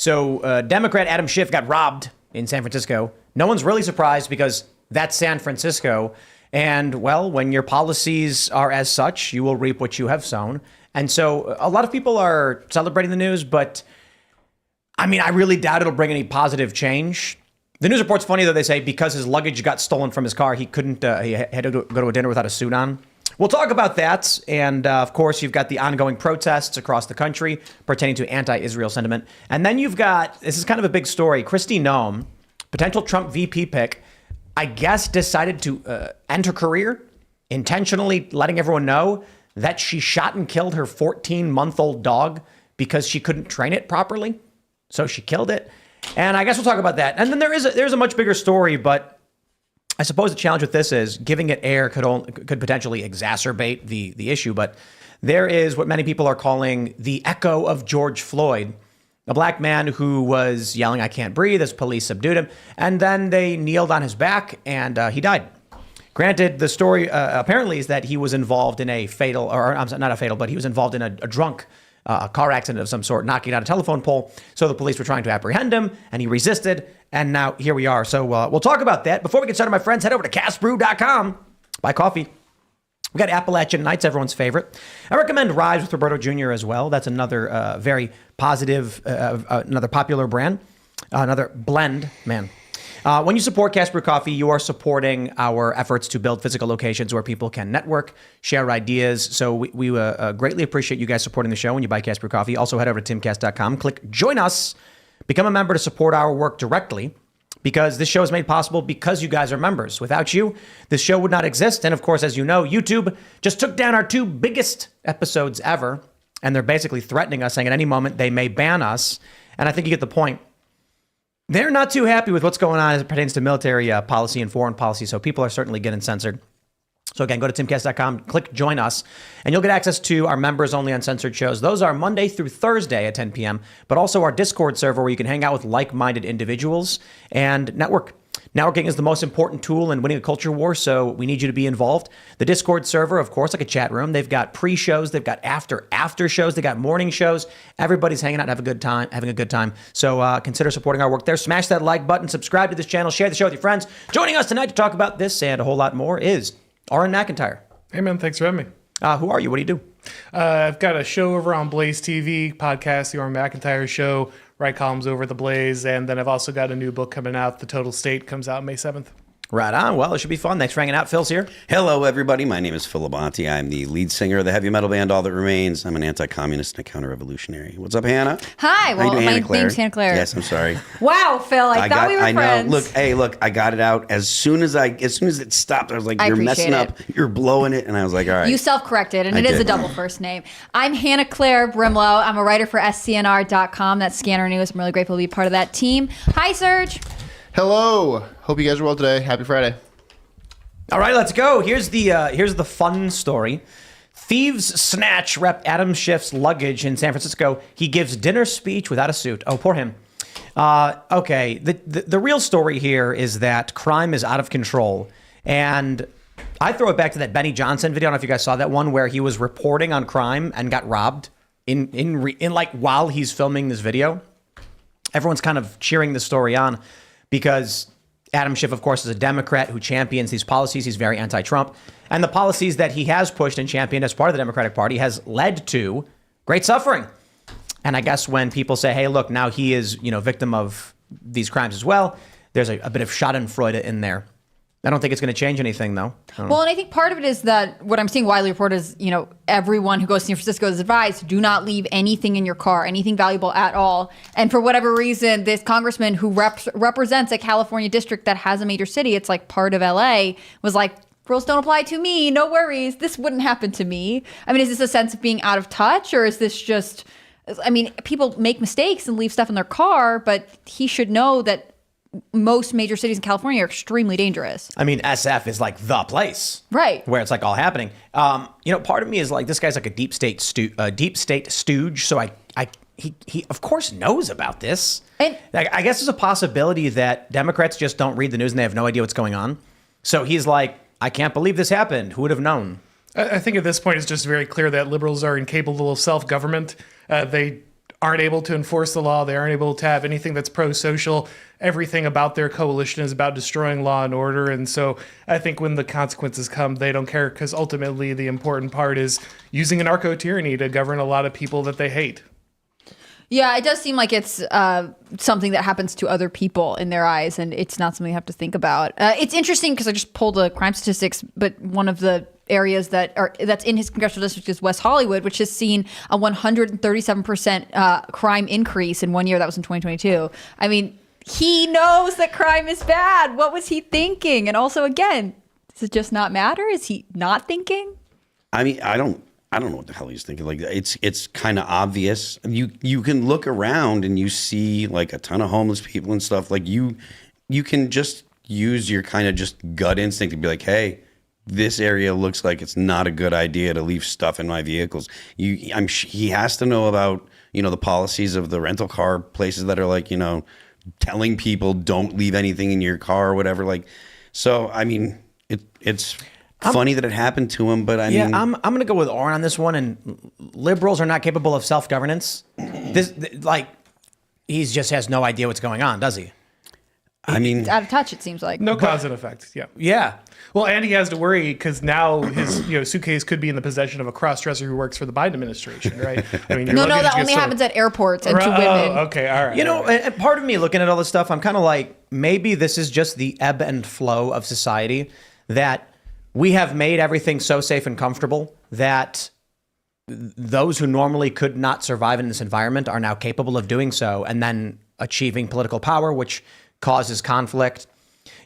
So Democrat Adam Schiff got robbed in San Francisco. No one's really surprised because that's San Francisco. And, well, when your policies are as such, you will reap what you have sown. And so a lot of people are celebrating the news, but I mean, I really doubt it'll bring any positive change. The news report's funny, though. They say because his luggage got stolen from his car, he couldn't, he had to go to a dinner without a suit on. We'll talk about that. And of course, you've got the ongoing protests across the country pertaining to anti-Israel sentiment. And then you've got, this is kind of a big story, Christy Nome, potential Trump VP pick, I guess decided to end her career, intentionally letting everyone know that she shot and killed her 14-month-old dog because she couldn't train it properly. So she killed it. And I guess we'll talk about that. And then there's a much bigger story, but I suppose the challenge with this is giving it air could potentially exacerbate the issue. But there is what many people are calling the echo of George Floyd, a black man who was yelling, "I can't breathe," as police subdued him. And then they kneeled on his back and he died. Granted, the story apparently is that he was involved in a fatal, or not a fatal, but he was involved in a drunk car accident of some sort, knocking out a telephone pole. So the police were trying to apprehend him and he resisted. And now here we are. So we'll talk about that. Before we get started, my friends, head over to casbrew.com. Buy coffee. We got Appalachian Nights, everyone's favorite. I recommend Rise with Roberto Jr. as well. That's another very positive, another popular brand, another blend, man. When you support Casper Coffee, you are supporting our efforts to build physical locations where people can network, share ideas. So we greatly appreciate you guys supporting the show when you buy Casper Coffee. Also, head over to timcast.com, click Join Us, become a member to support our work directly, because this show is made possible because you guys are members. Without you, this show would not exist. And of course, as you know, YouTube just took down our 2 biggest episodes ever, and they're basically threatening us, saying at any moment they may ban us. And I think you get the point. They're not too happy with what's going on as it pertains to military policy and foreign policy. So people are certainly getting censored. So again, go to timcast.com, click Join Us, and you'll get access to our members only uncensored shows. Those are Monday through Thursday at 10 p.m., but also our Discord server where you can hang out with like-minded individuals and network. Networking is the most important tool in winning a culture war, so we need you to be involved. The Discord server, of course, like a chat room. They've got pre-shows, they've got after shows, they've got morning shows. Everybody's hanging out and having a good time. So consider supporting our work there. Smash that like button, subscribe to this channel, share the show with your friends. Joining us tonight to talk about this and a whole lot more is Auron Macintyre. Hey, man, thanks for having me. Who are you? What do you do? I've got a show over on Blaze TV, podcast, The Auron Macintyre Show, write columns over at the Blaze, and then I've also got a new book coming out, The Total State, comes out May 7th. Right on. Well, it should be fun. Thanks for hanging out. Phil's here. Hello, everybody. My name is Phil Labonte. I'm the lead singer of the heavy metal band All That Remains. I'm an anti-communist and a counter-revolutionary. What's up, Hannah? Hi. Well, my name's Hannah Claire. Yes, I'm sorry. Wow, Phil. I thought we were friends. Look, I got it out as soon as it stopped. I was like, "You're messing up. You're blowing it," and I was like, "All right." You self-corrected, and it is a double first name. I'm Hannah Claire Brimlow. I'm a writer for SCNR.com. That's Scanner News. I'm really grateful to be part of that team. Hi, Serge. Hello. Hope you guys are well today. Happy Friday. All right, let's go. Here's the fun story. Thieves snatch Rep. Adam Schiff's luggage in San Francisco. He gives dinner speech without a suit. Oh, poor him. Okay, the real story here is that crime is out of control. And I throw it back to that Benny Johnson video. I don't know if you guys saw that one where he was reporting on crime and got robbed in like while he's filming this video. Everyone's kind of cheering the story on because Adam Schiff, of course, is a Democrat who champions these policies. He's very anti-Trump. And the policies that he has pushed and championed as part of the Democratic Party has led to great suffering. And I guess when people say, hey, look, now he is, victim of these crimes as well, there's a bit of schadenfreude in there. I don't think it's going to change anything, though. Well, and I think part of it is that what I'm seeing widely reported is, everyone who goes to San Francisco is advised, do not leave anything in your car, anything valuable at all. And for whatever reason, this congressman who represents a California district that has a major city, it's like part of LA, was like, rules don't apply to me, no worries, this wouldn't happen to me. I mean, is this a sense of being out of touch, or is this just, people make mistakes and leave stuff in their car, but he should know that most major cities in California are extremely dangerous. I mean, SF is like the place, right, where it's like all happening. Part of me is like, this guy's like a deep state stooge. So he of course knows about this. And I guess there's a possibility that Democrats just don't read the news and they have no idea what's going on. So he's like, I can't believe this happened. Who would have known? I think at this point it's just very clear that liberals are incapable of self-government. They aren't able to enforce the law. They aren't able to have anything that's pro-social. Everything about their coalition is about destroying law and order. And so I think when the consequences come, they don't care, because ultimately the important part is using a narco-tyranny to govern a lot of people that they hate. Yeah, it does seem like it's something that happens to other people in their eyes, and it's not something you have to think about. It's interesting because I just pulled the crime statistics, but one of the areas that's in his congressional district is West Hollywood, which has seen a 137% crime increase in 1 year. That was in 2022. I mean, he knows that crime is bad. What was he thinking? And also, again, does it just not matter? Is he not thinking? I mean, I don't know what the hell he's thinking. Like, it's kind of obvious. You can look around and you see like a ton of homeless people and stuff. Like you can just use your kind of just gut instinct to be like, hey, this area looks like it's not a good idea to leave stuff in my vehicles. He has to know about, the policies of the rental car places that are like, telling people don't leave anything in your car or whatever. Like, so, I mean, it's funny that it happened to him, but I mean, I'm going to go with Auron on this one. And liberals are not capable of self-governance. He just has no idea what's going on, does he? I mean, It's out of touch, it seems like. No cause and effect. Yeah. Yeah. Well, and he has to worry because now his suitcase could be in the possession of a cross-dresser who works for the Biden administration, right? I mean, No, that only happens at airports and to women. Oh, okay, all right. And part of me looking at all this stuff, I'm kind of like, maybe this is just the ebb and flow of society, that we have made everything so safe and comfortable that those who normally could not survive in this environment are now capable of doing so and then achieving political power, which causes conflict.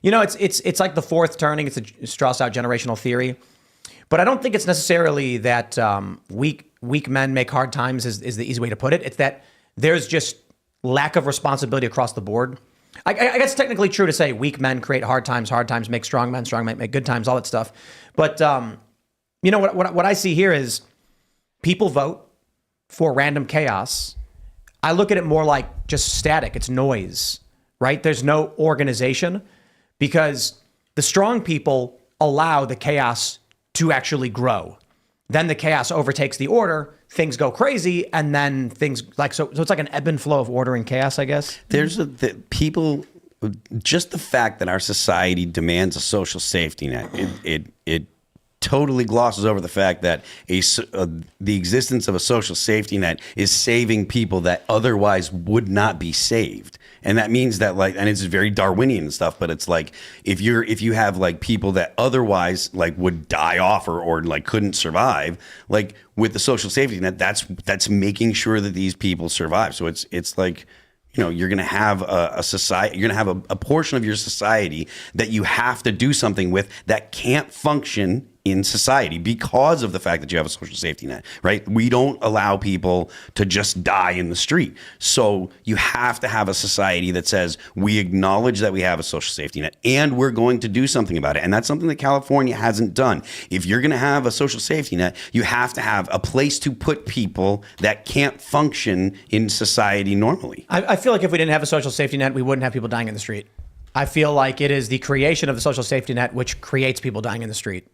It's like the fourth turning. It's a Strauss-out generational theory. But I don't think it's necessarily that weak men make hard times is the easy way to put it. It's that there's just lack of responsibility across the board. I guess it's technically true to say weak men create hard times make strong men make good times, all that stuff. But what I see here is people vote for random chaos. I look at it more like just static. It's noise, right? There's no organization because the strong people allow the chaos to actually grow. Then the chaos overtakes the order, things go crazy, and then things so it's like an ebb and flow of order and chaos, I guess. there's just the fact that our society demands a social safety net. It totally glosses over the fact that the existence of a social safety net is saving people that otherwise would not be saved. And that means that and it's very Darwinian and stuff, but it's like if you have people that otherwise would die off or couldn't survive, with the social safety net, that's making sure that these people survive. So it's like, you're going to have a society, you're going to have a portion of your society that you have to do something with that can't function in society because of the fact that you have a social safety net, right? We don't allow people to just die in the street. So you have to have a society that says we acknowledge that we have a social safety net and we're going to do something about it. And that's something that California hasn't done. If you're going to have a social safety net, you have to have a place to put people that can't function in society normally. I feel like if we didn't have a social safety net, we wouldn't have people dying in the street. I feel like it is the creation of the social safety net which creates people dying in the street.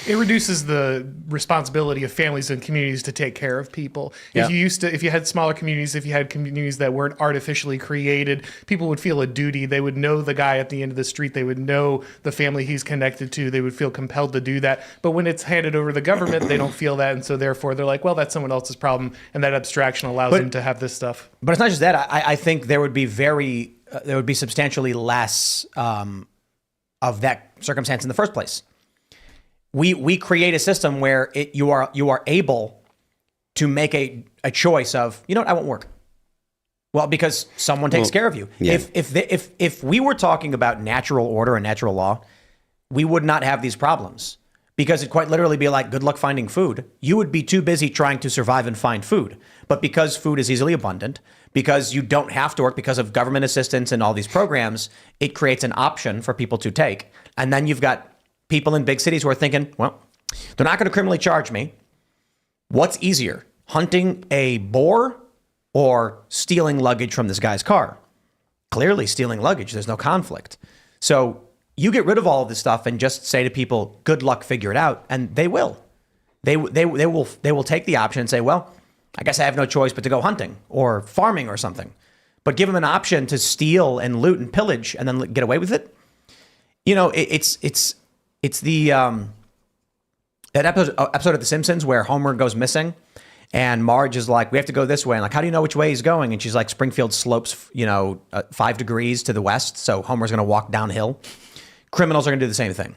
It reduces the responsibility of families and communities to take care of people. Yeah. If you had smaller communities, if you had communities that weren't artificially created, people would feel a duty. They would know the guy at the end of the street. They would know the family he's connected to. They would feel compelled to do that. But when it's handed over to the government, they don't feel that. And so therefore they're like, well, that's someone else's problem. And that abstraction allows them to have this stuff. But it's not just that. I think there would be substantially less of that circumstance in the first place. We create a system where you are able to make a choice of, I won't work. Well, because someone takes care of you. Yeah. If we were talking about natural order and natural law, we would not have these problems because it'd quite literally be like, good luck finding food. You would be too busy trying to survive and find food. But because food is easily abundant, because you don't have to work because of government assistance and all these programs, it creates an option for people to take. And then you've got people in big cities who are thinking, well, they're not going to criminally charge me. What's easier, hunting a boar or stealing luggage from this guy's car? Clearly stealing luggage. There's no conflict. So you get rid of all of this stuff and just say to people, good luck, figure it out. And they will. They will take the option and say, well, I guess I have no choice but to go hunting or farming or something. But give them an option to steal and loot and pillage and then get away with it. You know, it's the that episode of The Simpsons where Homer goes missing, and Marge is like, "We have to go this way." And like, "How do you know which way he's going?" And she's like, "Springfield slopes, 5 degrees to the west, so Homer's going to walk downhill." Criminals are going to do the same thing.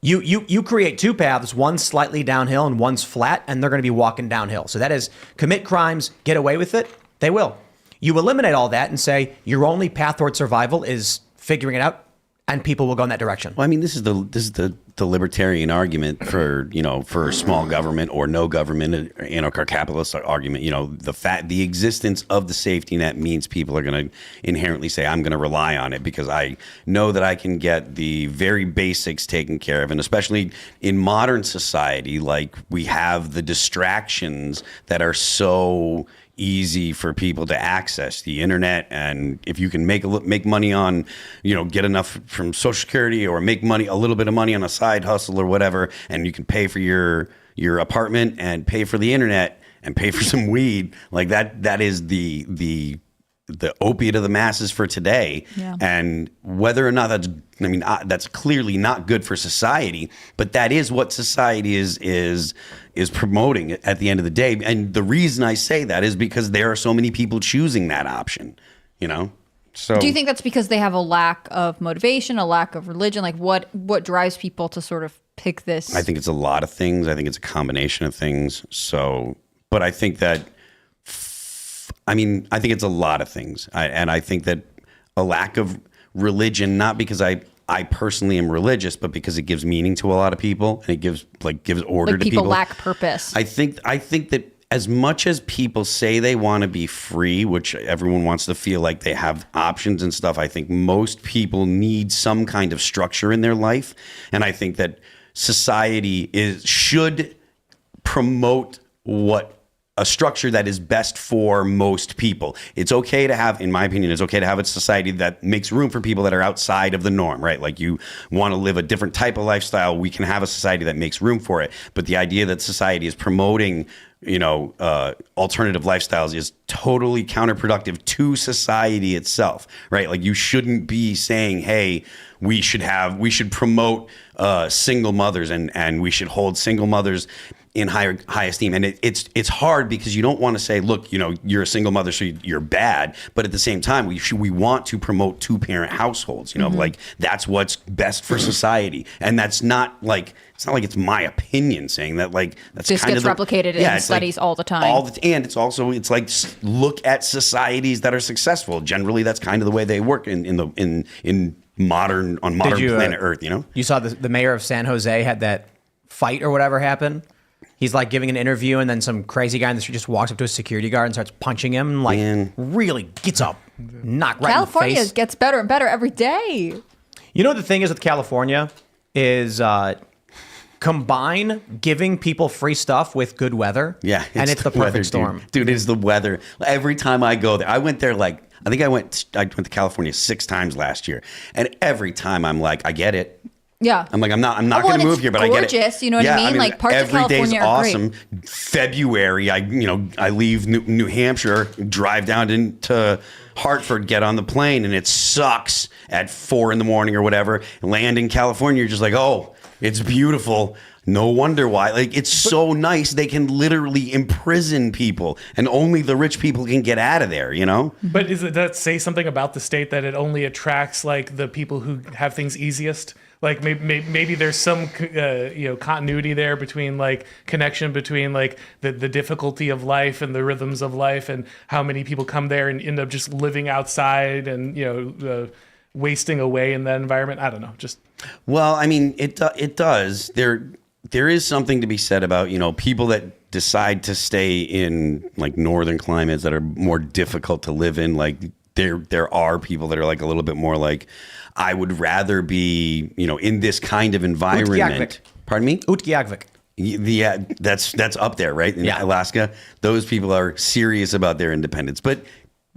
You create two paths, one's slightly downhill and one's flat, and they're going to be walking downhill. So that is, commit crimes, get away with it. They will. You eliminate all that and say your only path toward survival is figuring it out, and people will go in that direction. Well, I mean, this is the libertarian argument for small government or no government, or capitalist argument. The existence of the safety net means people are going to inherently say, I'm going to rely on it because I know that I can get the very basics taken care of. And especially in modern society, like we have the distractions that are so easy for people to access the internet, and if you can make money on, get enough from Social Security or make a little bit of money on a side hustle or whatever, and you can pay for your apartment and pay for the internet and pay for some weed, like that is the opiate of the masses for today. Yeah. And whether or not that's clearly not good for society, but that is what society is promoting at the end of the day. And the reason I say that is because there are so many people choosing that option, So do you think that's because they have a lack of motivation, a lack of religion? Like what drives people to sort of pick this? I think it's a lot of things. I think it's a combination of things. But I think that I think it's a lot of things. And I think that a lack of religion, not because I personally am religious, but because it gives meaning to a lot of people and it gives order to people. People lack purpose. I think that as much as people say they want to be free, which everyone wants to feel like they have options and stuff, I think most people need some kind of structure in their life. And I think that society should promote a structure that is best for most people. It's okay to have, in my opinion, a society that makes room for people that are outside of the norm, right? Like you want to live a different type of lifestyle, we can have a society that makes room for it. But the idea that society is promoting, alternative lifestyles is totally counterproductive to society itself, right? Like you shouldn't be saying, hey, we should promote single mothers and we should hold single mothers in high esteem. And it's hard because you don't want to say, look, you're a single mother, so you're bad. But at the same time, we want to promote 2-parent households, like that's what's best for society. And that's not like, it's not like it's my opinion saying that, like, that's this kind gets of replicated in studies all the time. And it's like, look at societies that are successful. Generally, that's kind of the way they work on modern planet Earth, You saw the mayor of San Jose had that fight or whatever happen. He's like giving an interview, and then some crazy guy in the street just walks up to a security guard and starts punching him. And really gets up, knocked right in the face. California gets better and better every day. You know what the thing is with California is combine giving people free stuff with good weather. Yeah, and it's the perfect weather, storm. Dude, it's the weather. Every time I go there, I went there I went to California 6 times last year, and every time I'm like, I get it. Yeah. I'm like, I'm not going to move here, but I get it. Gorgeous, you know what I mean? Like parts of California are awesome. Great. February, I leave New Hampshire, drive down into Hartford, get on the plane, and it sucks at 4 a.m. or whatever. Land in California, you're just like, oh, it's beautiful. No wonder why. Like, it's so nice. They can literally imprison people, and only the rich people can get out of there, But does that say something about the state that it only attracts like the people who have things easiest? Like maybe there's some continuity there between like connection between like the difficulty of life and the rhythms of life and how many people come there and end up just living outside and wasting away in that environment. I don't know. Well, I mean, it does. There is something to be said about people that decide to stay in like northern climates that are more difficult to live in. Like there are people that are like a little bit more like, I would rather be, in this kind of environment. Pardon me? Utqiagvik. Yeah, that's up there, right? In Alaska, those people are serious about their independence. But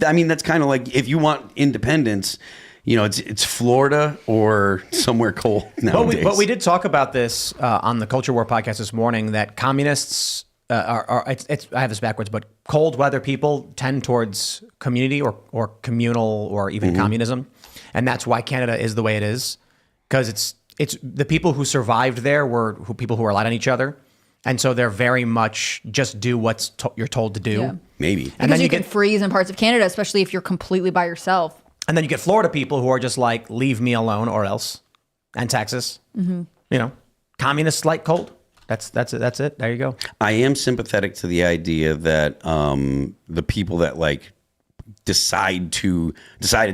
I mean, that's kind of like if you want independence, it's Florida or somewhere cold nowadays. But we did talk about this on the Culture War podcast this morning, that communists I have this backwards, but cold weather people tend towards community or communal or even communism, and that's why Canada is the way it is, because it's the people who survived there were people who relied on each other, and so they're very much just do what's you're told to do. Yeah. Maybe. Because And then you you can get freeze in parts of Canada, especially if you're completely by yourself. and then you get Florida people who are just like leave me alone or else, and Texas, communists like cold. That's it. There you go. I am sympathetic to the idea that the people that like decided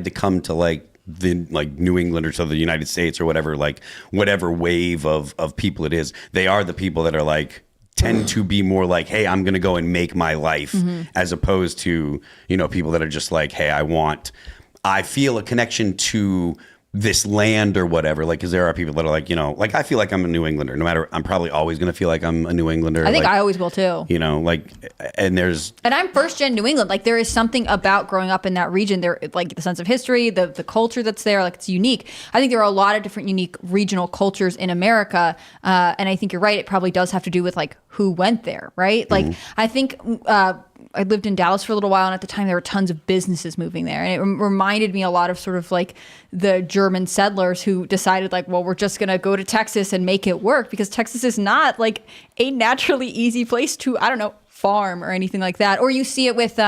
to come to like New England or to the United States or whatever, like whatever wave of people it is, they are the people that are like tend to be more like, hey, I'm gonna go and make my life, as opposed to, people that are just like, hey, I feel a connection to this land or whatever, like, because there are people that are like, like I feel like I'm a New Englander, no matter, I'm probably always going to feel like I'm a New Englander. I think like, I always will too. And I'm first gen New England. Like there is something about growing up in that region. There, like the sense of history, the culture that's there, like it's unique. I think there are a lot of different unique regional cultures in America, and I think you're right. It probably does have to do with like who went there, right? Like I think. I lived in Dallas for a little while, and at the time there were tons of businesses moving there, and it reminded me a lot of sort of like the German settlers who decided like, well, we're just gonna go to Texas and make it work, because Texas is not like a naturally easy place to, I don't know, farm or anything like that. Or you see it with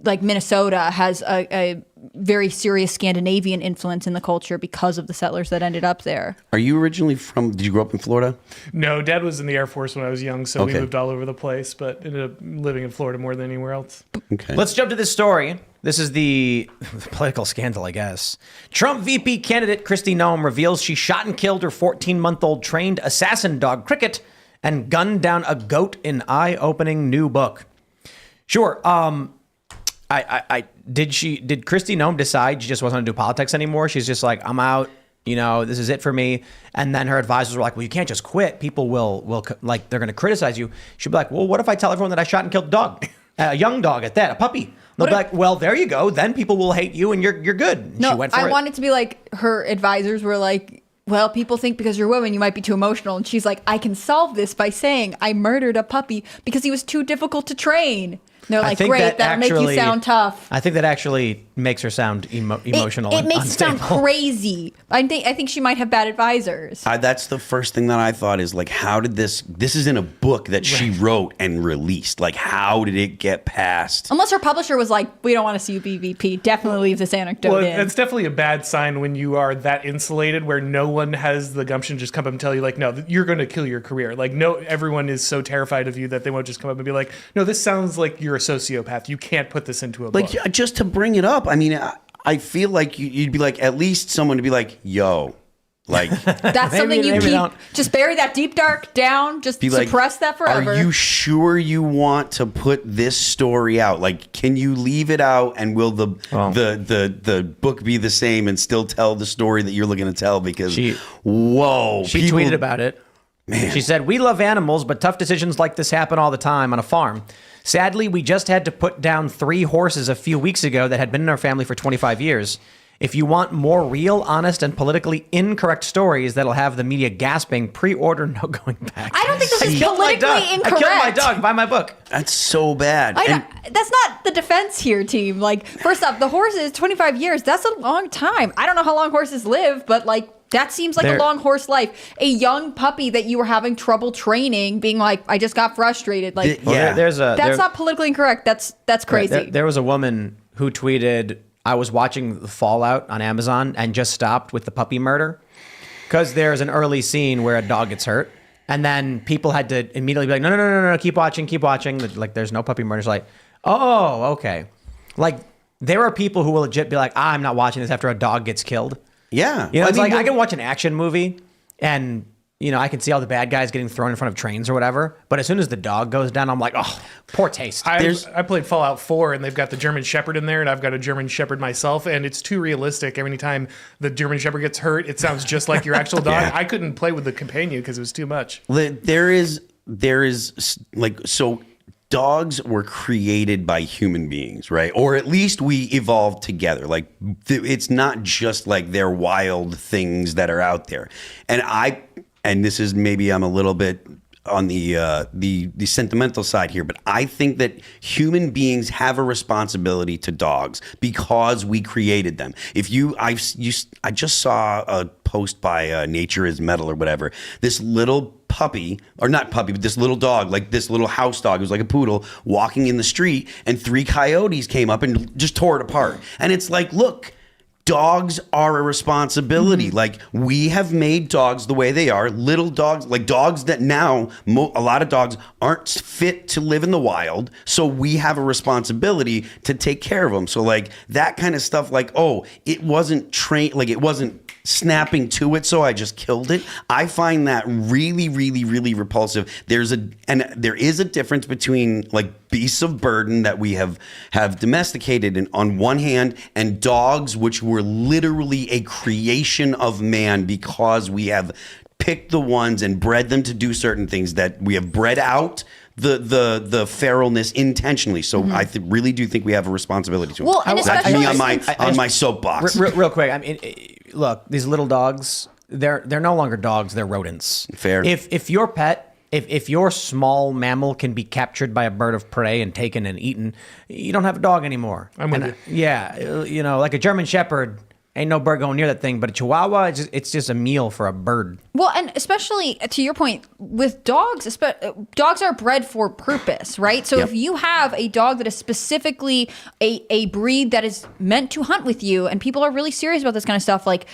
like Minnesota has a very serious Scandinavian influence in the culture because of the settlers that ended up there. Are you originally did you grow up in Florida? No, Dad was in the Air Force when I was young, so Okay. we moved all over the place, but ended up living in Florida more than anywhere else. Okay. Let's jump to this story. This is the political scandal, I guess. Trump VP candidate Christy Nome reveals she shot and killed her 14-month-old trained assassin dog Cricket and gunned down a goat in eye-opening new book. Sure. Did Christy Nome decide she just wasn't going to do politics anymore? She's just like, I'm out. This is it for me. And then her advisors were like, well, you can't just quit. People will like, they're going to criticize you. She'll be like, well, what if I tell everyone that I shot and killed a dog? A young dog at that, a puppy. They'll be like, well, there you go. Then people will hate you and you're good. And No, she went for I it. want it to be like her advisors were like, well, people think because you're a woman, you might be too emotional. And she's like, I can solve this by saying I murdered a puppy because he was too difficult to train. And they're I like, think great, that'll make you actually- sound tough. I think that actually makes her sound emotional. It and makes it sound unstable. crazy. I think she might have bad advisors. That's the first thing that I thought is like, how did this is in a book that she wrote and released. Like, how did it get passed? Unless her publisher was like, we don't want to see you be VP. Definitely leave this anecdote Well, in. that's definitely a bad sign when you are that insulated, where no one has the gumption to just come up and tell you, like, no, you're going to kill your career. Like, no, everyone is so terrified of you that they won't just come up and be like, no, this sounds like you're a sociopath. You can't put this into a book. Like, just to bring it up, I mean, I feel like you'd be like, at least someone to be like, yo, like, That's something you maybe keep. don't. Just bury that deep dark down. Just be like, suppress that forever. Are you sure you want to put this story out? Like, can you leave it out, and will the book be the same and still tell the story that you're looking to tell? Because She people, tweeted about it. Man. She said, we love animals, but tough decisions like this happen all the time on a farm. Sadly, we just had to put down 3 horses a few weeks ago that had been in our family for 25 years. If you want more real, honest, and politically incorrect stories that'll have the media gasping, pre-order No Going Back. I don't think this is Killed my dog. politically incorrect. I killed my dog. Buy my book. That's so bad. And That's not the defense here, team. Like, first off, the horses, 25 years, that's a long time. I don't know how long horses live, but like, that seems like a long horse life. A young puppy that you were having trouble training, being like, I just got frustrated. Like, yeah. that's not politically incorrect. That's crazy. There was a woman who tweeted, I was watching The Fallout on Amazon and just stopped with the puppy murder because there's an early scene where a dog gets hurt. And then people had to immediately be like, no, keep watching. Like, there's no puppy murder. It's like, oh, okay. Like, there are people who will legit be like, I'm not watching this after a dog gets killed. yeah, It's like I can watch an action movie and, I can see all the bad guys getting thrown in front of trains or whatever. But as soon as the dog goes down, I'm like, oh, poor taste. I played Fallout 4, and they've got the German Shepherd in there, and I've got a German Shepherd myself, and it's too realistic. Every time the German Shepherd gets hurt, it sounds just like your actual dog. Yeah. I couldn't play with the companion because it was too much. there is like, so dogs were created by human beings, right? Or at least we evolved together. Like, it's not just like they're wild things that are out there. And this is, maybe I'm a little bit the sentimental side here, but I think that human beings have a responsibility to dogs because we created them. I just saw a post by Nature is Metal or whatever. This little puppy, or not puppy, but this little dog, like this little house dog, it was like a poodle, walking in the street, and 3 coyotes came up and just tore it apart. And it's like, look, dogs are a responsibility. Like, we have made dogs the way they are. Little dogs, like dogs that now, a lot of dogs aren't fit to live in the wild. So we have a responsibility to take care of them. So like that kind of stuff, like, oh, it wasn't trained, like it wasn't snapping to it, so I just killed it. I find that really, really, really repulsive. There is a difference between like beasts of burden that we have domesticated on one hand, and dogs which were literally a creation of man because we have picked the ones and bred them to do certain things, that we have bred out the feralness intentionally. So I really do think we have a responsibility to them. Well, and that's me especially on my soapbox. Real quick, I mean, look, these little dogs, they're no longer dogs, they're rodents. Fair. If your pet, if your small mammal can be captured by a bird of prey and taken and eaten, you don't have a dog anymore. I'm with you. Yeah, you know, like a German Shepherd, ain't no bird going near that thing, but a Chihuahua, it's just a meal for a bird. Well, and especially to your point with dogs, dogs are bred for purpose, right? So if you have a dog that is specifically a breed that is meant to hunt with you, and people are really serious about this kind of stuff, like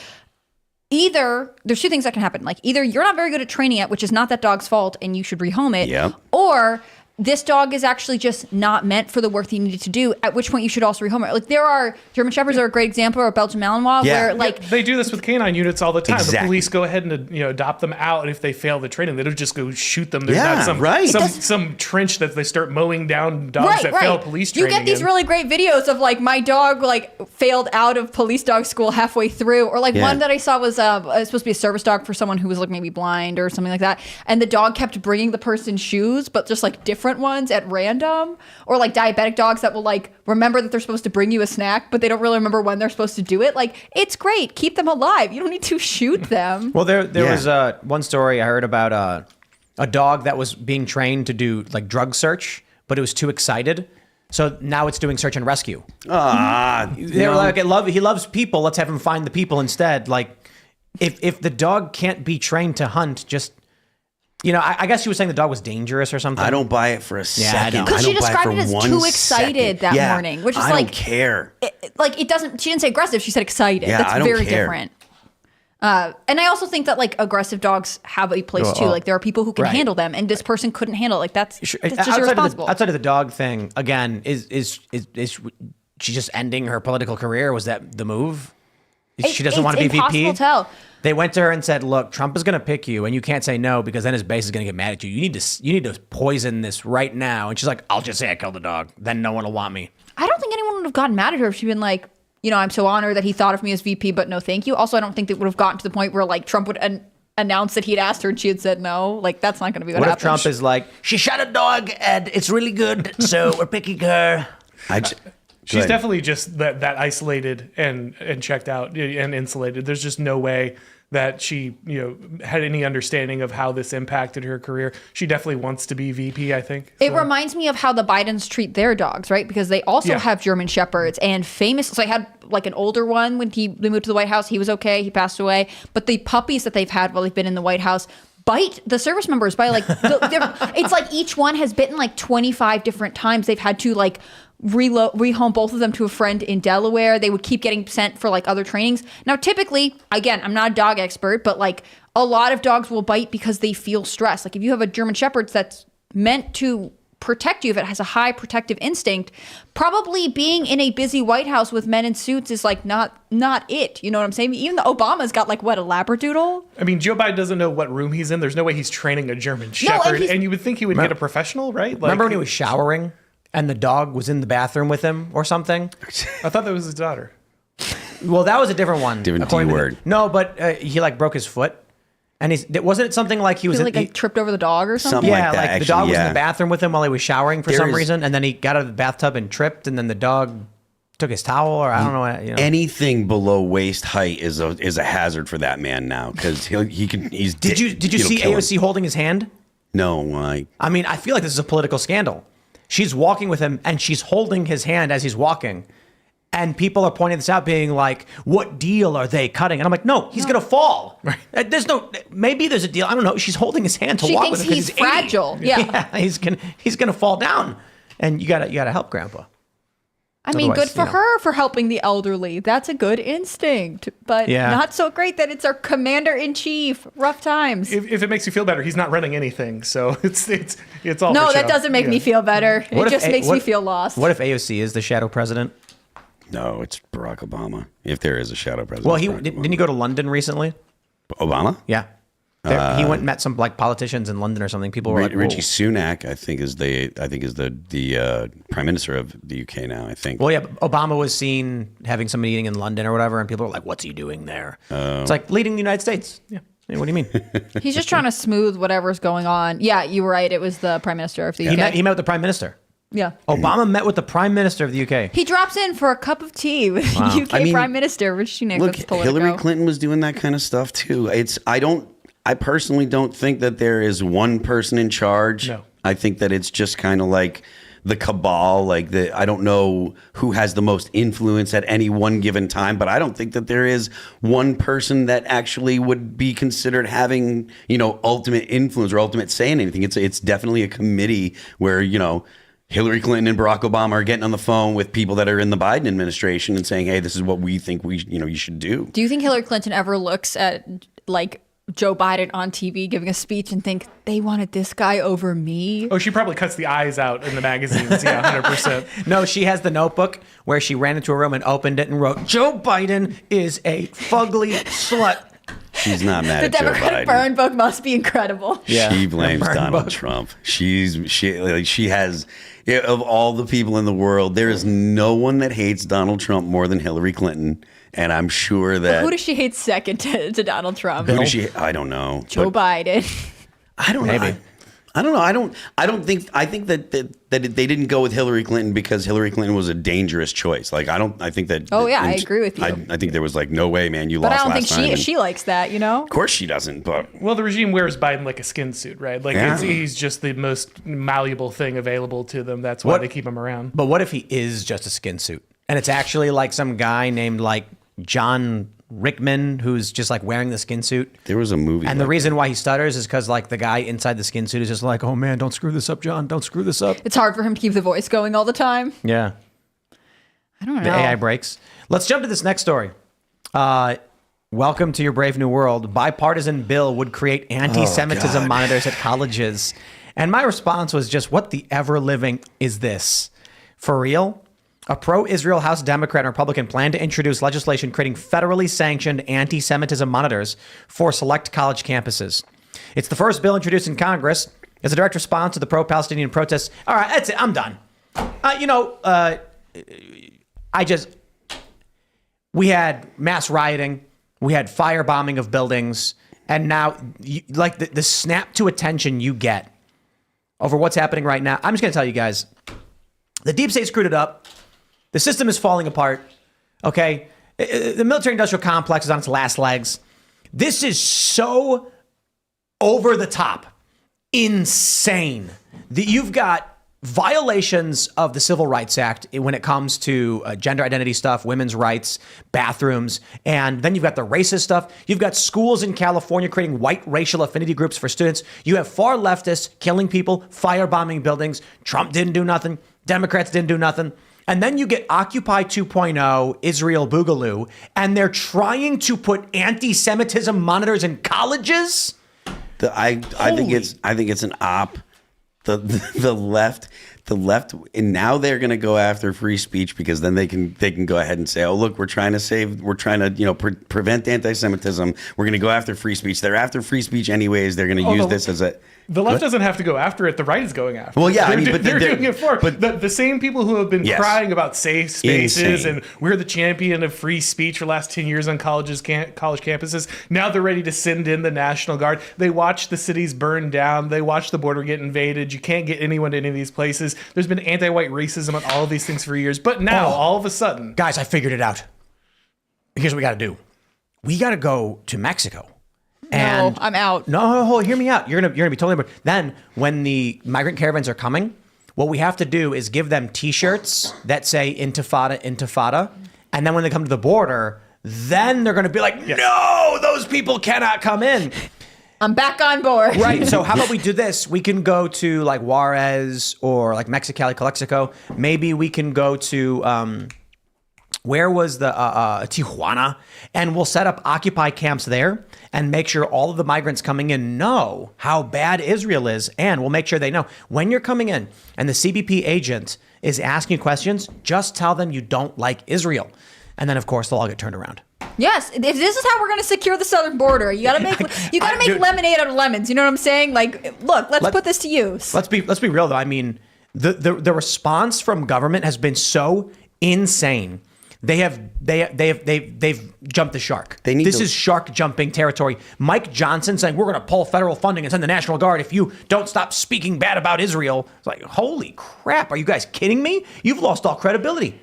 either there's 2 things that can happen. Like either you're not very good at training it, which is not that dog's fault, and you should rehome it, or this dog is actually just not meant for the work that you needed to do, at which point you should also rehome it. Like there are German Shepherds are a great example, or Belgian Malinois, where like they do this with canine units all the time. Exactly. The police go ahead and adopt them out, and if they fail the training, they don't just go shoot them. There's Yeah, not right. some trench that they start mowing down dogs that fail police training. You get these really great videos of like my dog like failed out of police dog school halfway through, or like one that I saw was supposed to be a service dog for someone who was like maybe blind or something like that, and the dog kept bringing the person shoes, but just like different ones at random, or like diabetic dogs that will like remember that they're supposed to bring you a snack, but they don't really remember when they're supposed to do it. Like, it's great. Keep them alive. You don't need to shoot them. Well, there was one story I heard about a dog that was being trained to do like drug search, but it was too excited. So now it's doing search and rescue. They were like, he loves people. Let's have him find the people instead. Like, if the dog can't be trained to hunt, just, you know, I guess she was saying the dog was dangerous or something. I don't buy it for a second. Because she described it as too excited that Yeah, morning, which is I like, don't care. It doesn't. She didn't say aggressive. She said excited. Yeah, That's I don't very care. different. And I also think that like aggressive dogs have a place too. Like there are people who can handle them, and this person couldn't handle it. Like that's just irresponsible. Outside of the dog thing, again, is she just ending her political career? Was that the move? She doesn't want to be VP. It's impossible to tell. They went to her and said, "Look, Trump is going to pick you, and you can't say no because then his base is going to get mad at you. You need to poison this right now." And she's like, "I'll just say I killed the dog. Then no one will want me." I don't think anyone would have gotten mad at her if she'd been like, you know, I'm so honored that he thought of me as VP, but no, thank you. Also, I don't think that would have gotten to the point where like Trump would announce that he had asked her and she had said no. Like that's not going to be what What if happens. Trump is like, "She shot a dog and it's really good, so we're picking her." She's definitely just that isolated and checked out and insulated. There's just no way that she, had any understanding of how this impacted her career. She definitely wants to be VP, I think. It reminds me of how the Bidens treat their dogs, right? Because they also have German Shepherds, and famous. So I had like an older one when they moved to the White House. He was okay. He passed away. But the puppies that they've had while they've been in the White House bite the service members by like, it's like each one has bitten like 25 different times. They've had to like rehome both of them to a friend in Delaware. They would keep getting sent for like other trainings. Now, typically, again, I'm not a dog expert, but like a lot of dogs will bite because they feel stress. Like if you have a German Shepherd that's meant to protect you, if it has a high protective instinct, probably being in a busy White House with men in suits is like not it. You know what I'm saying? Even the Obama's got like what, a Labradoodle? I mean, Joe Biden doesn't know what room he's in. There's no way he's training a German Shepherd, and you would think he would get a professional, right? Like, remember when he was showering and the dog was in the bathroom with him or something? I thought that was his daughter. Well, that was a different one. Different D word. No, but he like broke his foot. And wasn't it something like he was He tripped over the dog or something? Something yeah, like that, like the dog actually, was in yeah. the bathroom with him while he was showering for There some is- reason, and then he got out of the bathtub and tripped, and then the dog took his towel, or I don't know. You know. Anything below waist height is a hazard for that man now because he's. Did you see AOC holding his hand? No, why? I mean, I feel like this is a political scandal. She's walking with him and she's holding his hand as he's walking. And people are pointing this out, being like, what deal are they cutting? And I'm like, no, he's going to fall. Right. Maybe there's a deal. I don't know. She's holding his hand to walk with him. She thinks he's fragile. Yeah. He's going to fall down. And you got to help Grandpa. I mean, good for her for helping the elderly. That's a good instinct, but not so great that it's our commander-in-chief. Rough times. If it makes you feel better, he's not running anything, so it's all. No, for that show. doesn't make me feel better. It just makes me feel lost. What if AOC is the shadow president? No, it's Barack Obama. If there is a shadow president. Well, didn't he go to London recently? Obama? Yeah. He went and met some like politicians in London or something. People were like, Richie Sunak, I think is the prime minister of the UK now. I think. Well, yeah, Obama was seen having some meeting in London or whatever, and people were like, "What's he doing there?" It's like leading the United States. Yeah. What do you mean? He's just trying to smooth whatever's going on. Yeah, you were right. It was the prime minister of the UK. He met with the prime minister. Yeah. Obama met with the prime minister of the UK. He drops in for a cup of tea with UK Prime Minister Richie Sunak. Look, Hillary Clinton was doing that kind of stuff too. I personally don't think that there is one person in charge. No. I think that it's just kind of like the cabal, I don't know who has the most influence at any one given time, but I don't think that there is one person that actually would be considered having, ultimate influence or ultimate say in anything. It's definitely a committee where, Hillary Clinton and Barack Obama are getting on the phone with people that are in the Biden administration and saying, hey, this is what we think you should do. Do you think Hillary Clinton ever looks at Joe Biden on TV giving a speech and think they wanted this guy over me? Oh, she probably cuts the eyes out in the magazines. Yeah, 100%. No, she has the notebook where she ran into a room and opened it and wrote, Joe Biden is a fugly slut. She's not mad the at Joe Democratic Biden. burn book must be incredible. Yeah. She blames Burn Donald book. Trump. She has, of all the people in the world, there is no one that hates Donald Trump more than Hillary Clinton. And I'm sure that. Who does she hate second to Donald Trump? Who does she? I don't know. Joe Biden. I don't know. Maybe. I don't know. I don't think. I think that they didn't go with Hillary Clinton because Hillary Clinton was a dangerous choice. I think that. Oh yeah, I agree with you. I think there was no way, man. You but lost I don't last time. think she likes that. Of course she doesn't. But Well, the regime wears Biden like a skin suit, right? He's just the most malleable thing available to them. That's why they keep him around. But what if he is just a skin suit? And it's actually some guy named John Rickman who's just wearing the skin suit. there was a movie. And the reason why he stutters is because the guy inside the skin suit is just oh man, don't screw this up, John. Don't screw this up. It's hard for him to keep the voice going all the time. Yeah. I don't know. The AI breaks. Let's jump to this next story. Welcome to your brave new world. Bipartisan bill would create anti-Semitism monitors at colleges. And my response was just, what the ever living is this? For real? A pro-Israel House Democrat and Republican plan to introduce legislation creating federally sanctioned anti-Semitism monitors for select college campuses. It's the first bill introduced in Congress as a direct response to the pro-Palestinian protests. All right, that's it. I'm done. We had mass rioting. We had firebombing of buildings. And now, the snap to attention you get over what's happening right now. I'm just going to tell you guys, the deep state screwed it up. The system is falling apart. Okay. The military industrial complex is on its last legs. This is so over the top, insane that you've got violations of the Civil Rights Act when it comes to gender identity stuff, women's rights, bathrooms, and then you've got the racist stuff. You've got schools in California creating white racial affinity groups for students. You have far leftists killing people, firebombing buildings. Trump didn't do nothing. Democrats didn't do nothing. And then you get Occupy 2.0, Israel Boogaloo, and they're trying to put anti-Semitism monitors in colleges. I think it's an op. The left, and now they're going to go after free speech because then they can go ahead and say, oh look, we're trying to prevent anti-Semitism. We're going to go after free speech. They're after free speech anyways. They're going to use this as a. The left doesn't have to go after it. The right is going after it. Well, yeah, they're doing it for. But the same people who have been crying about safe spaces Insane. and we're the champion of free speech for the last 10 years on college campuses, now they're ready to send in the National Guard. They watch the cities burn down. They watch the border get invaded. You can't get anyone to any of these places. There's been anti-white racism on all of these things for years. But now, all of a sudden... Guys, I figured it out. Here's what we got to do. We got to go to Mexico. And No, I'm out. No, hear me out. You're gonna be totally. Then when the migrant caravans are coming, what we have to do is give them T-shirts that say "Intifada, Intifada," and then when they come to the border, then they're gonna be like, "No, those people cannot come in." I'm back on board. Right. So how about we do this? We can go to like Juarez or like Mexicali, Calexico. Maybe we can go to where was the Tijuana, and we'll set up Occupy camps there and make sure all of the migrants coming in know how bad Israel is, and we'll make sure they know when you're coming in and the CBP agent is asking you questions, just tell them you don't like Israel, and then of course they'll all get turned around. Yes, if this is how we're going to secure the southern border, you got to make Dude, lemonade out of lemons. You know what I'm saying? Like, look, let's put this to use. Let's be real though. I mean, the response from government has been so insane. They've jumped the shark. This is shark jumping territory. Mike Johnson saying we're going to pull federal funding and send the National Guard if you don't stop speaking bad about Israel. It's like, holy crap! Are you guys kidding me? You've lost all credibility.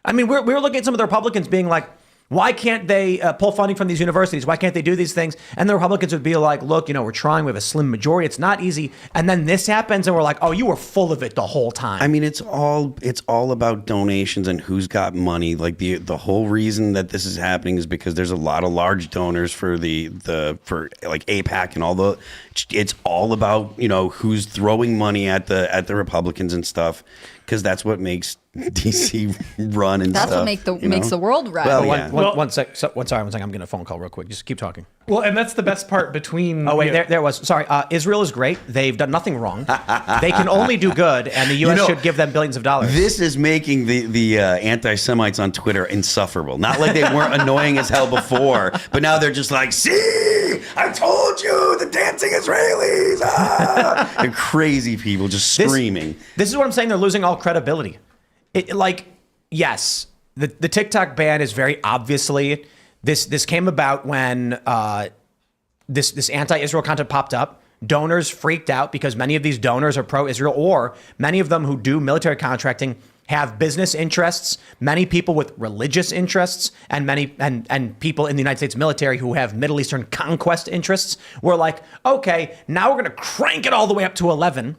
I mean, we were looking at some of the Republicans being like, why can't they pull funding from these universities? Why can't they do these things? And the Republicans would be like, look, we're trying. We have a slim majority. It's not easy. And then this happens and we're like, oh, you were full of it the whole time. I mean, it's all about donations and who's got money. Like the whole reason that this is happening is because there's a lot of large donors for for like AIPAC and all the. It's all about who's throwing money at the Republicans and stuff, because that's what makes DC run and That's stuff. what makes the world run. Well, yeah. One sec. One second. I'm getting a phone call real quick. Just keep talking. Well, and that's the best part between. Oh wait, there was. Sorry, Israel is great. They've done nothing wrong. They can only do good, and the U.S. should give them billions of dollars. This is making the anti-Semites on Twitter insufferable. Not like they weren't annoying as hell before, but now they're just like, see, I told you, the dancing Israelis. Ah! They're crazy people just screaming. This is what I'm saying. They're losing all credibility. Yes, the TikTok ban is very obviously this came about when this anti-Israel content popped up. Donors freaked out because many of these donors are pro-Israel, or many of them who do military contracting have business interests. Many people with religious interests, and many and people in the United States military who have Middle Eastern conquest interests were like, okay, now we're going to crank it all the way up to 11.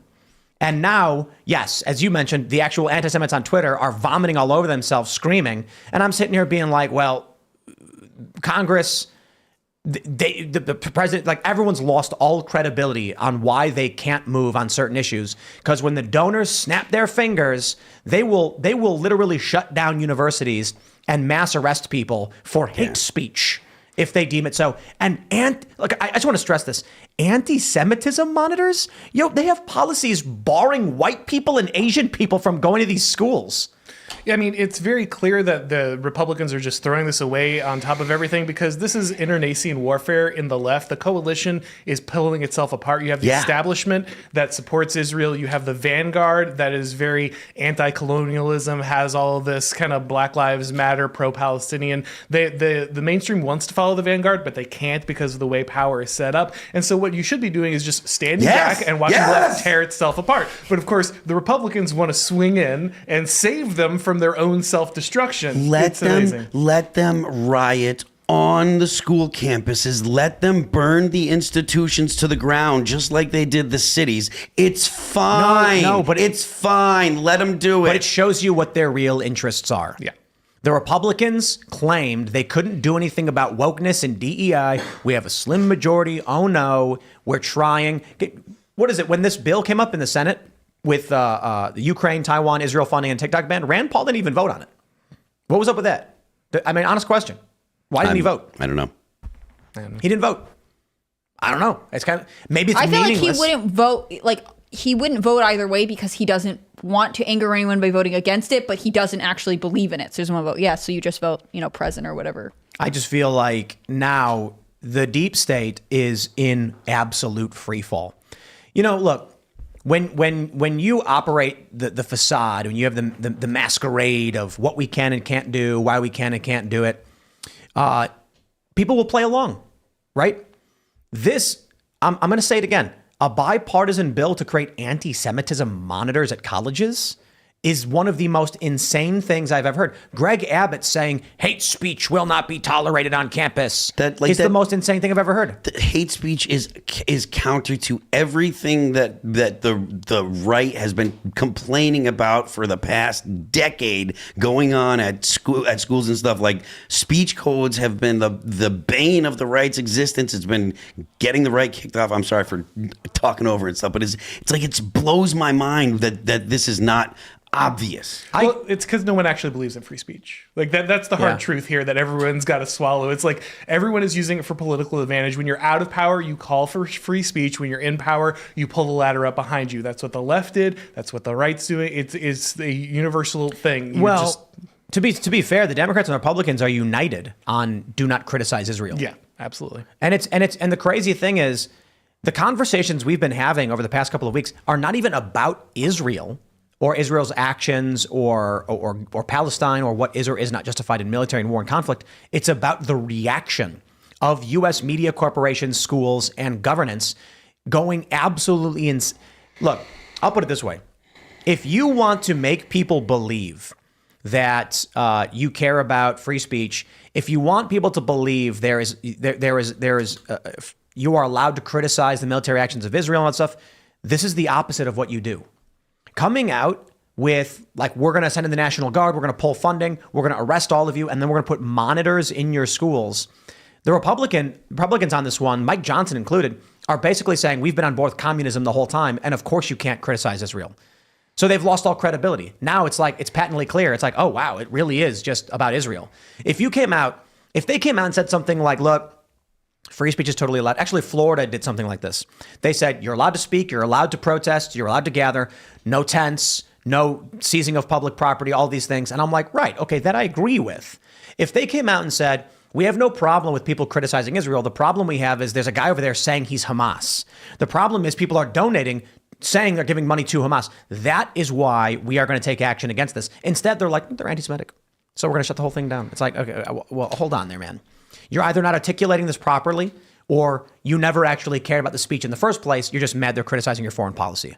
And now, yes, as you mentioned, the actual anti-Semites on Twitter are vomiting all over themselves, screaming. And I'm sitting here being like, well, Congress, the president, like everyone's lost all credibility on why they can't move on certain issues. Because when the donors snap their fingers, they will literally shut down universities and mass arrest people for hate speech if they deem it so. And look, I just want to stress this. Anti-Semitism monitors, they have policies barring white people and Asian people from going to these schools. Yeah, I mean, it's very clear that the Republicans are just throwing this away on top of everything, because this is internecine warfare in the left. The coalition is pulling itself apart. You have the establishment that supports Israel. You have the Vanguard that is very anti-colonialism, has all of this kind of Black Lives Matter, pro-Palestinian. The mainstream wants to follow the Vanguard, but they can't because of the way power is set up. And so what you should be doing is just standing back and watching the left tear itself apart. But of course, the Republicans want to swing in and save them from their own self-destruction. Let them riot on the school campuses. Let them burn the institutions to the ground, just like they did the cities. It's fine. No, but it's fine. Let them do it. But it shows you what their real interests are. Yeah. The Republicans claimed they couldn't do anything about wokeness and DEI. We have a slim majority. Oh no, we're trying. What is it? When this bill came up in the Senate with the Ukraine, Taiwan, Israel funding and TikTok ban, Rand Paul didn't even vote on it. What was up with that? I mean, honest question. Why didn't he vote? I don't know. He didn't vote. I don't know. It's kind of, maybe it's meaningless. meaningless. Like he wouldn't vote. Like he wouldn't vote either way because he doesn't want to anger anyone by voting against it, but he doesn't actually believe in it. So he doesn't want to vote yes. So you just vote, present or whatever. I just feel like now the deep state is in absolute free fall. Look, when you operate the facade, when you have the masquerade of what we can and can't do, why we can and can't do it, people will play along, right? This, I'm going to say it again, a bipartisan bill to create anti-Semitism monitors at colleges is one of the most insane things I've ever heard. Greg Abbott saying hate speech will not be tolerated on campus. It's the most insane thing I've ever heard. Hate speech is counter to everything that the right has been complaining about for the past decade, going on at schools and stuff. Like, speech codes have been the bane of the right's existence. It's been getting the right kicked off. I'm sorry for talking over and stuff, but it's like it blows my mind that this is not obvious. Well, it's because no one actually believes in free speech. Like that's the hard truth here that everyone's got to swallow. It's like everyone is using it for political advantage. When you're out of power, you call for free speech. When you're in power, you pull the ladder up behind you. That's what the left did. That's what the right's doing. It's a universal thing. To be fair, the Democrats and Republicans are united on do not criticize Israel. Yeah, absolutely. And the crazy thing is, the conversations we've been having over the past couple of weeks are not even about Israel or Israel's actions or Palestine or what is or is not justified in military and war and conflict. It's about the reaction of U.S. media corporations, schools, and governance going absolutely insane. Look, I'll put it this way. If you want to make people believe that you care about free speech, if you want people to believe you are allowed to criticize the military actions of Israel and that stuff, this is the opposite of what you do. Coming out with, like, we're going to send in the National Guard, we're going to pull funding, we're going to arrest all of you, and then we're going to put monitors in your schools. The Republicans on this one, Mike Johnson included, are basically saying we've been on board with communism the whole time, and of course you can't criticize Israel. So they've lost all credibility. Now it's like, it's patently clear. It's like, oh, wow, it really is just about Israel. If they came out and said something like, look, free speech is totally allowed. Actually, Florida did something like this. They said, you're allowed to speak, you're allowed to protest, you're allowed to gather, no tents, no seizing of public property, all these things. And I'm like, right, okay, that I agree with. If they came out and said, we have no problem with people criticizing Israel. The problem we have is there's a guy over there saying he's Hamas. The problem is people are donating, saying they're giving money to Hamas. That is why we are going to take action against this. Instead, they're like, they're anti-Semitic, so we're going to shut the whole thing down. It's like, okay, well, hold on there, man. You're either not articulating this properly, or you never actually cared about the speech in the first place. You're just mad they're criticizing your foreign policy.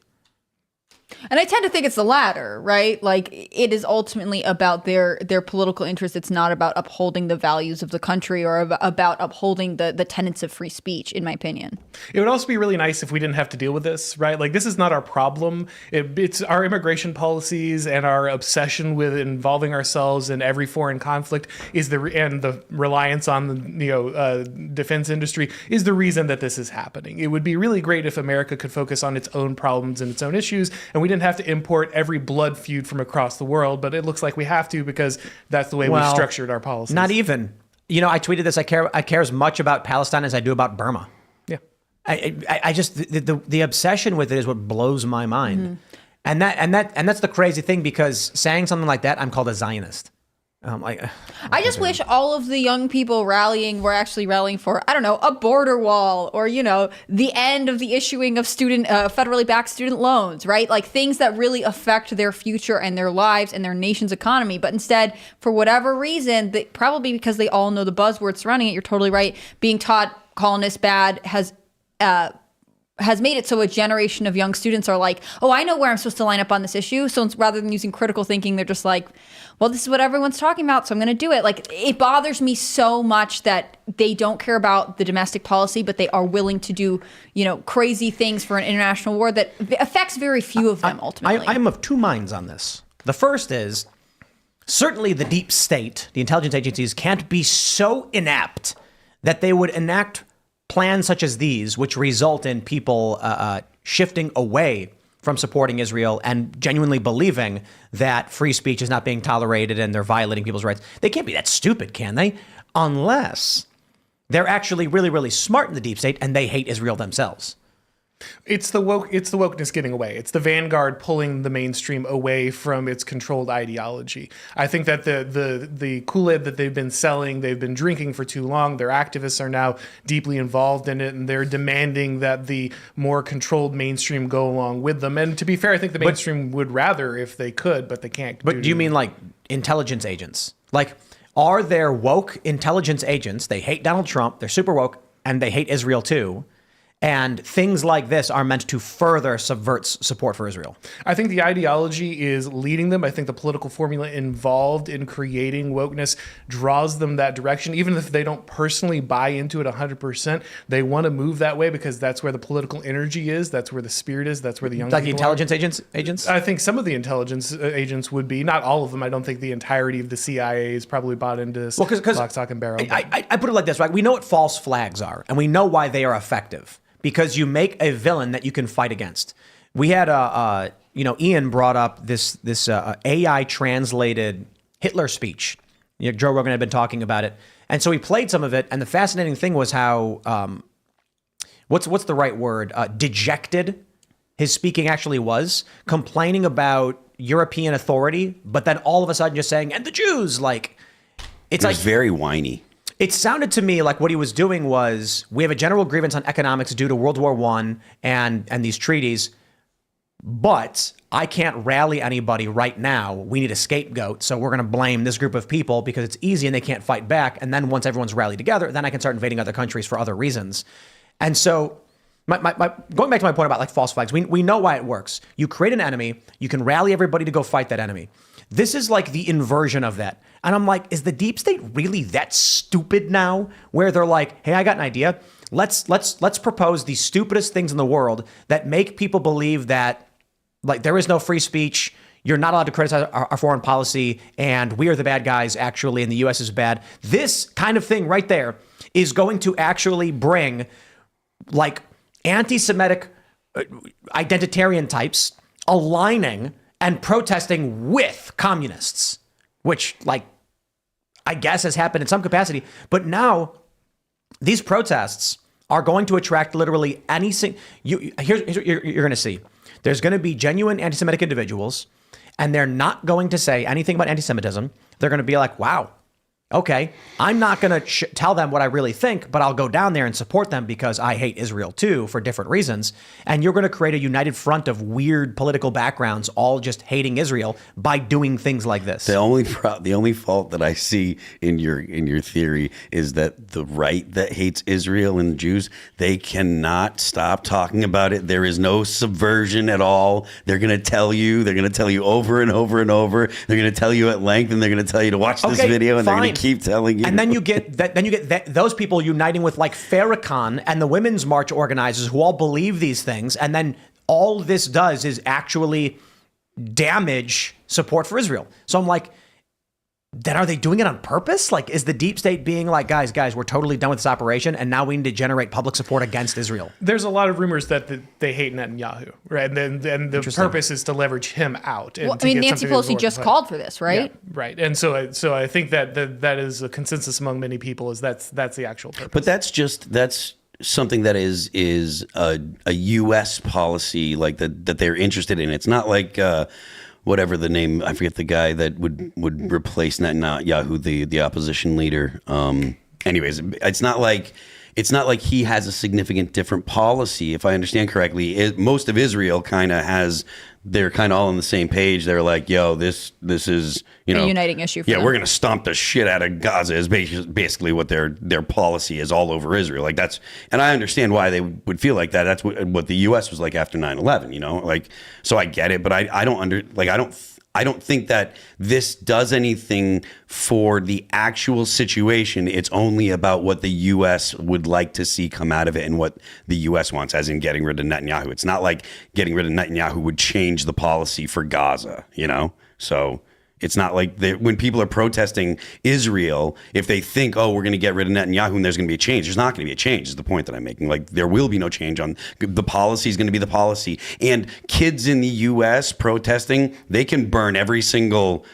And I tend to think it's the latter, right? Like, it is ultimately about their political interests. It's not about upholding the values of the country or about upholding the tenets of free speech, in my opinion. It would also be really nice if we didn't have to deal with this, right? Like, this is not our problem. It's our immigration policies and our obsession with involving ourselves in every foreign conflict and the reliance on the defense industry is the reason that this is happening. It would be really great if America could focus on its own problems and its own issues, and we didn't have to import every blood feud from across the world, but it looks like we have to because that's the way we've structured our policies. Not even. I tweeted this. I care as much about Palestine as I do about Burma. Yeah. I just the obsession with it is what blows my mind. Mm-hmm. And that's the crazy thing, because saying something like that, I'm called a Zionist. I just wish all of the young people were actually rallying for, I don't know, a border wall or, the end of the issuing of federally backed student loans, right? Like, things that really affect their future and their lives and their nation's economy. But instead, for whatever reason, probably because they all know the buzzwords surrounding it, you're totally right, being taught colonists bad has made it so a generation of young students are like, oh, I know where I'm supposed to line up on this issue. So rather than using critical thinking, they're just like, well, this is what everyone's talking about, so I'm going to do it. Like, it bothers me so much that they don't care about the domestic policy, but they are willing to do, crazy things for an international war that affects very few of them ultimately. I'm of two minds on this. The first is, certainly the deep state, the intelligence agencies, can't be so inept that they would enact plans such as these, which result in people shifting away from supporting Israel and genuinely believing that free speech is not being tolerated and they're violating people's rights. They can't be that stupid, can they? Unless they're actually really, really smart in the deep state and they hate Israel themselves. It's the wokeness getting away. It's the vanguard pulling the mainstream away from its controlled ideology. I think that the Kool-Aid that they've been selling, they've been drinking for too long. Their activists are now deeply involved in it, and they're demanding that the more controlled mainstream go along with them. And to be fair, I think the mainstream would rather if they could, but they can't. But do you mean like intelligence agents? Like, are there woke intelligence agents? They hate Donald Trump. They're super woke, and they hate Israel too. And things like this are meant to further subvert support for Israel. I think the ideology is leading them. I think the political formula involved in creating wokeness draws them that direction. Even if they don't personally buy into it 100%, they want to move that way because that's where the political energy is. That's where the spirit is. That's where the young Like the people are. intelligence agents? I think some of the intelligence agents would be, not all of them. I don't think the entirety of the CIA is probably bought into this lock, stock, and barrel. I put it like this, right? We know what false flags are, and we know why they are effective. Because you make a villain that you can fight against. We had Ian brought up this AI translated Hitler speech. Joe Rogan had been talking about it, and so he played some of it. And the fascinating thing was how what's the right word? Dejected his speaking actually was, complaining about European authority, but then all of a sudden just saying, "And the Jews!" Like It was very whiny. It sounded to me like what he was doing was, we have a general grievance on economics due to World War I and these treaties, but I can't rally anybody right now. We need a scapegoat, so we're going to blame this group of people because it's easy and they can't fight back. And then once everyone's rallied together, then I can start invading other countries for other reasons. And so going back to my point about like false flags, we know why it works. You create an enemy, you can rally everybody to go fight that enemy. This is like the inversion of that. And I'm like, is the deep state really that stupid now? Where they're like, hey, I got an idea. Let's propose the stupidest things in the world that make people believe that like there is no free speech. You're not allowed to criticize our foreign policy, and we are the bad guys actually, and the U.S. is bad. This kind of thing right there is going to actually bring like anti-Semitic identitarian types aligning and protesting with communists, which, like, I guess has happened in some capacity. But now these protests are going to attract literally anything. Here's what you're going to see. There's going to be genuine anti-Semitic individuals, and they're not going to say anything about anti-Semitism. They're going to be like, wow, okay, I'm not going to tell them what I really think, but I'll go down there and support them because I hate Israel too for different reasons. And you're going to create a united front of weird political backgrounds, all just hating Israel by doing things like this. The only fault that I see in your theory is that the right that hates Israel and Jews, they cannot stop talking about it. There is no subversion at all. They're going to tell you over and over and over. They're going to tell you at length, and they're going to tell you to watch this video, and they're going to keep telling you. And then you get those people uniting with like Farrakhan and the Women's March organizers who all believe these things. And then all this does is actually damage support for Israel. So I'm like, then are they doing it on purpose? Like, is the deep state being like, guys, we're totally done with this operation, and now we need to generate public support against Israel? There's a lot of rumors that they hate Netanyahu, right? And the purpose is to leverage him out. And well, I mean, Nancy Pelosi just called for this, right? Yeah, right. And so I think that is a consensus among many people is that's the actual purpose. But that's something that is a U.S. policy, like that they're interested in. It's not like whatever the name, I forget the guy that would replace Netanyahu, the opposition leader. Anyways, it's not like he has a significant different policy. If I understand correctly, most of Israel they're kind of all on the same page. They're like, yo, this is, a uniting issue for them. We're going to stomp the shit out of Gaza is basically what their policy is all over Israel. Like and I understand why they would feel like that. That's what the U.S. was like after 9/11, like, so I get it, but I don't think that this does anything for the actual situation. It's only about what the U.S. would like to see come out of it and what the U.S. wants, as in getting rid of Netanyahu. It's not like getting rid of Netanyahu would change the policy for Gaza, So it's not like when people are protesting Israel, if they think, oh, we're going to get rid of Netanyahu and there's going to be a change, there's not going to be a change is the point that I'm making. Like, there will be no change on the policy is going to be the policy. And kids in the U.S. protesting, they can burn every single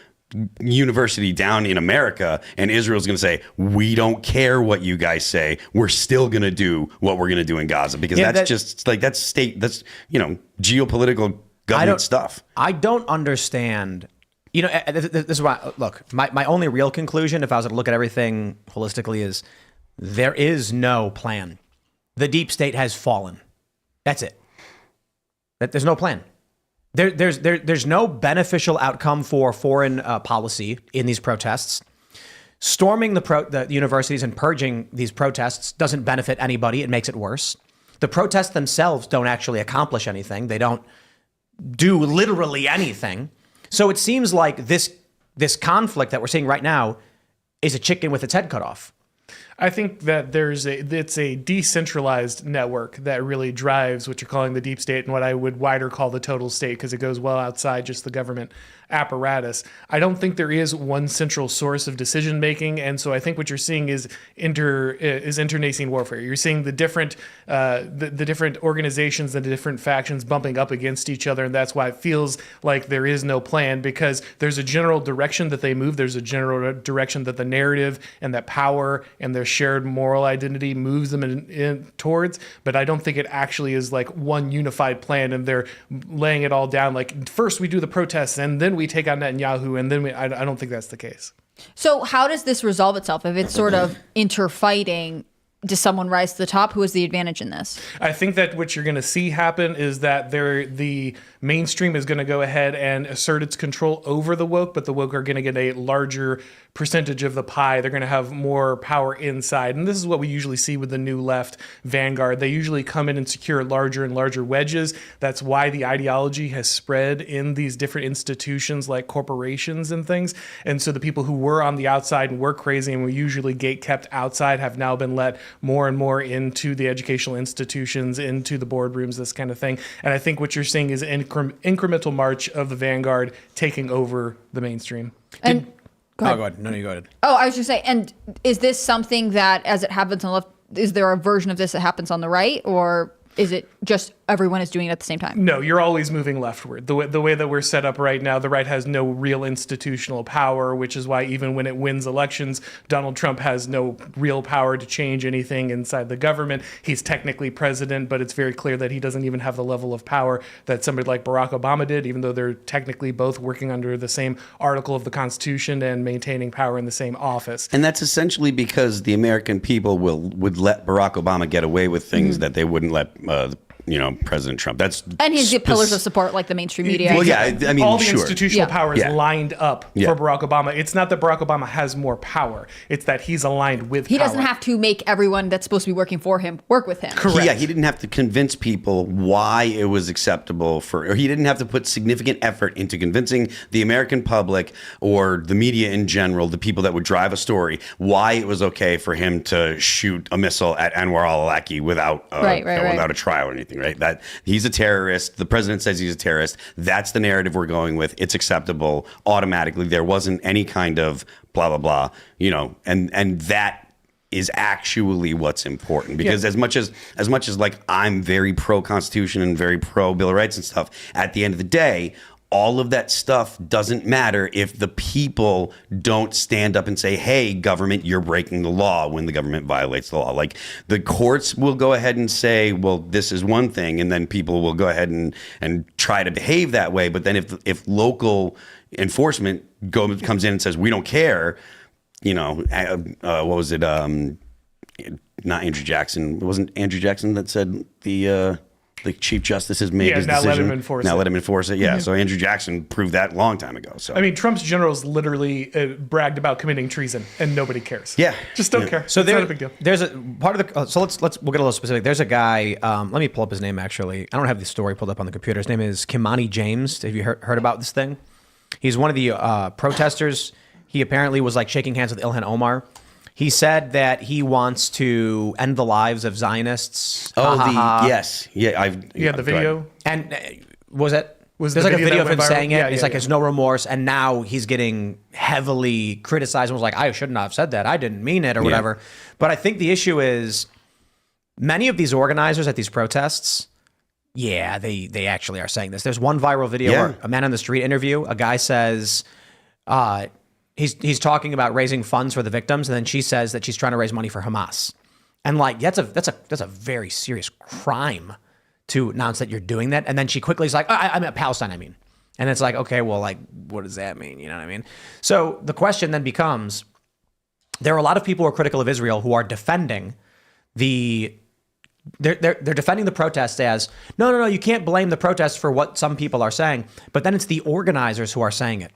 university down in America, and Israel's going to say, we don't care what you guys say. We're still going to do what we're going to do in Gaza, because that's geopolitical government stuff. I don't understand. This is why, look, my only real conclusion, if I was to look at everything holistically, is there is no plan. The deep state has fallen. That's it. There's no plan. There's no beneficial outcome for foreign policy in these protests. Storming the universities and purging these protests doesn't benefit anybody. It makes it worse. The protests themselves don't actually accomplish anything. They don't do literally anything. So it seems like this conflict that we're seeing right now is a chicken with its head cut off. I think that it's a decentralized network that really drives what you're calling the deep state and what I would wider call the total state, because it goes well outside just the government apparatus. I don't think there is one central source of decision making, and so I think what you're seeing is internecine warfare. You're seeing the different organizations and the different factions bumping up against each other, and that's why it feels like there is no plan, because there's a general direction that they move. There's a general direction that the narrative and that power and their shared moral identity moves them in towards, but I don't think it actually is like one unified plan, and they're laying it all down like, first we do the protests and then we take out Netanyahu, and then I don't think that's the case. So how does this resolve itself? If it's sort of interfighting, does someone rise to the top? Who has the advantage in this? I think that what you're going to see happen is that the mainstream is going to go ahead and assert its control over the woke, but the woke are going to get a larger percentage of the pie. They're going to have more power inside. And this is what we usually see with the new Left Vanguard. They usually come in and secure larger and larger wedges. That's why the ideology has spread in these different institutions like corporations and things. And so the people who were on the outside and were crazy and were usually gate kept outside have now been let more and more into the educational institutions, into the boardrooms, this kind of thing. And I think what you're seeing is an incremental march of the Vanguard taking over the mainstream. And Go ahead. No, you go ahead. Oh, I was just saying, and is this something that, as it happens on the left, is there a version of this that happens on the right, or is it just everyone is doing it at the same time? No, you're always moving leftward. The way that we're set up right now, the right has no real institutional power, which is why even when it wins elections, Donald Trump has no real power to change anything inside the government. He's technically president, but it's very clear that he doesn't even have the level of power that somebody like Barack Obama did, even though they're technically both working under the same article of the Constitution and maintaining power in the same office. And that's essentially because the American people would let Barack Obama get away with things that they wouldn't let President Trump. And he's the pillars of support, like the mainstream media. Well, yeah, I mean, all the sure. institutional power is lined up Yeah. for Barack Obama. It's not that Barack Obama has more power. It's that he's aligned with He power. doesn't have to make everyone that's supposed to be working for him work with him. Correct. He didn't have to convince people why it was acceptable or he didn't have to put significant effort into convincing the American public or the media in general, the people that would drive a story, why it was okay for him to shoot a missile at Anwar al-Awlaki without a trial or anything, right? That he's a terrorist. The president says he's a terrorist. That's the narrative we're going with. It's acceptable automatically. There wasn't any kind of blah, blah, blah, and that is actually what's important, because as much as like I'm very pro Constitution and very pro Bill of Rights and stuff, at the end of the day, all of that stuff doesn't matter if the people don't stand up and say, hey, government, you're breaking the law, when the government violates the law. Like, the courts will go ahead and say, well, this is one thing, and then people will go ahead and try to behave that way. But then if local enforcement comes in and says, we don't care, what was it? Not Andrew Jackson. It wasn't Andrew Jackson that said the Chief Justice has made his now decision. let him enforce it. Yeah. So Andrew Jackson proved that a long time ago. So I mean, Trump's generals literally bragged about committing treason, and nobody cares. Yeah. Just don't care. So it's not a big deal. There's a part of the. So we'll get a little specific. There's a guy. Let me pull up his name. Actually, I don't have the story pulled up on the computer. His name is Kimman James. Have you heard about this thing? He's one of the protesters. He apparently was like shaking hands with Ilhan Omar. He said that he wants to end the lives of Zionists. Yes. Yeah, the video. And there's the like a video video of that him went viral? saying it. Yeah, It's yeah, like yeah. there's no remorse, and now he's getting heavily criticized. And was like, I should not have said that. I didn't mean it, or whatever. But I think the issue is many of these organizers at these protests. Yeah, they actually are saying this. There's one viral video where a man on the street interview. A guy says, he's talking about raising funds for the victims, and then she says that she's trying to raise money for Hamas, and like that's a very serious crime to announce that you're doing that. And then she quickly is like, I'm at Palestine, I mean. And it's like, okay, well, like, what does that mean? You know what I mean? So the question then becomes, there are a lot of people who are critical of Israel who are defending they're defending the protests as, no, you can't blame the protests for what some people are saying. But then it's the organizers who are saying it.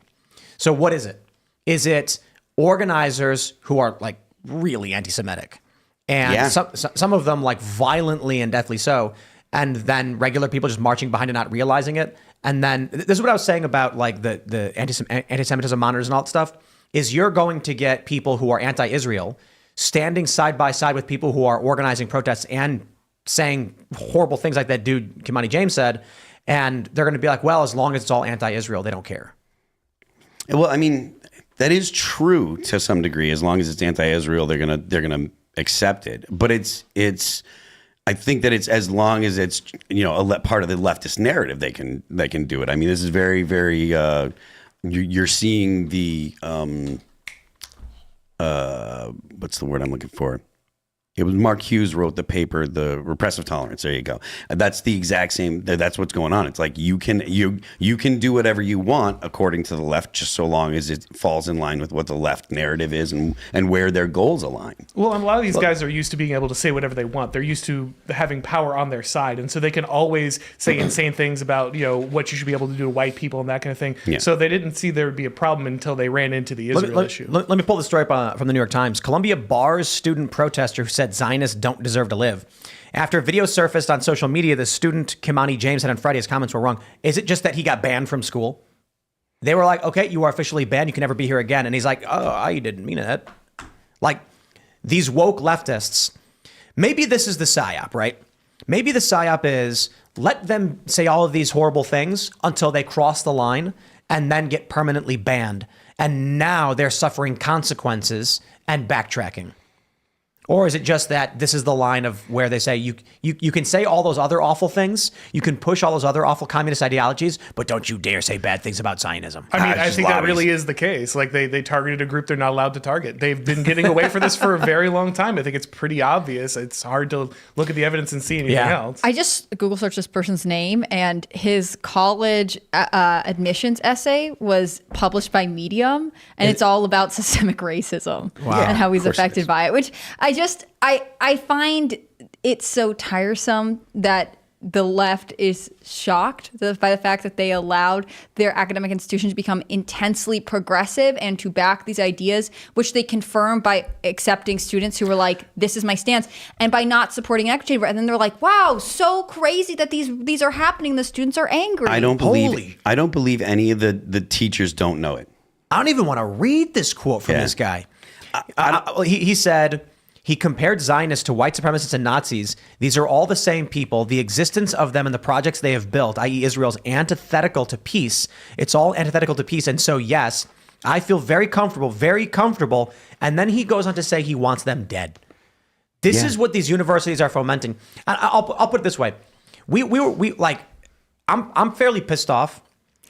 So what is it? Is it organizers who are like really anti-Semitic? and Yeah. some of them like violently and deathly so, and then regular people just marching behind it, not realizing it. And then this is what I was saying about like the anti-Semitism monitors and all that stuff, is you're going to get people who are anti-Israel standing side by side with people who are organizing protests and saying horrible things like that dude Kimman James said, and they're going to be like, well, as long as it's all anti-Israel, they don't care. Well, I mean, that is true to some degree. As long as it's anti-Israel, they're gonna accept it. But I think that it's as long as it's part of the leftist narrative, they can do it. I mean, this is very, very. You're seeing the what's the word I'm looking for? It was Mark Hughes wrote the paper, The Repressive Tolerance. There you go. That's the exact same. That's what's going on. It's like you can do whatever you want according to the left, just so long as it falls in line with what the left narrative is and where their goals align. Well, and a lot of these guys are used to being able to say whatever they want. They're used to having power on their side, and so they can always say insane things about what you should be able to do to white people and that kind of thing. Yeah. So they didn't see there would be a problem until they ran into the Israel issue. Let me pull this story up from the New York Times. Columbia bars student protester who said Zionists don't deserve to live. After a video surfaced on social media, the student Kimman James said on Friday his comments were wrong. Is it just that he got banned from school? They were like, okay, you are officially banned. You can never be here again. And he's like, oh, I didn't mean it. Like, these woke leftists, maybe this is the psyop, right? Maybe the psyop is let them say all of these horrible things until they cross the line and then get permanently banned. And now they're suffering consequences and backtracking. Or is it just that this is the line of where they say you can say all those other awful things, you can push all those other awful communist ideologies, but don't you dare say bad things about Zionism. I mean, I just think that lobbies. really is the case. Like they targeted a group they're not allowed to target. They've been getting away for this for a very long time. I think it's pretty obvious. It's hard to look at the evidence and see anything else. I just Google searched this person's name, and his college admissions essay was published by Medium, and it's all about systemic racism and how he's affected by it, which I find it so tiresome that the left is shocked by the fact that they allowed their academic institutions to become intensely progressive and to back these ideas, which they confirm by accepting students who were like, this is my stance, and by not supporting equity. And then they're like, wow, so crazy that these are happening. The students are angry. I don't believe any of the teachers don't know it. I don't even want to read this quote from this guy. He said, he compared Zionists to white supremacists and Nazis. These are all the same people. The existence of them and the projects they have built, i.e. Israel's antithetical to peace. It's all antithetical to peace. And so, yes, I feel very comfortable. And then he goes on to say he wants them dead. This is what these universities are fomenting. I'll put it this way. I'm fairly pissed off.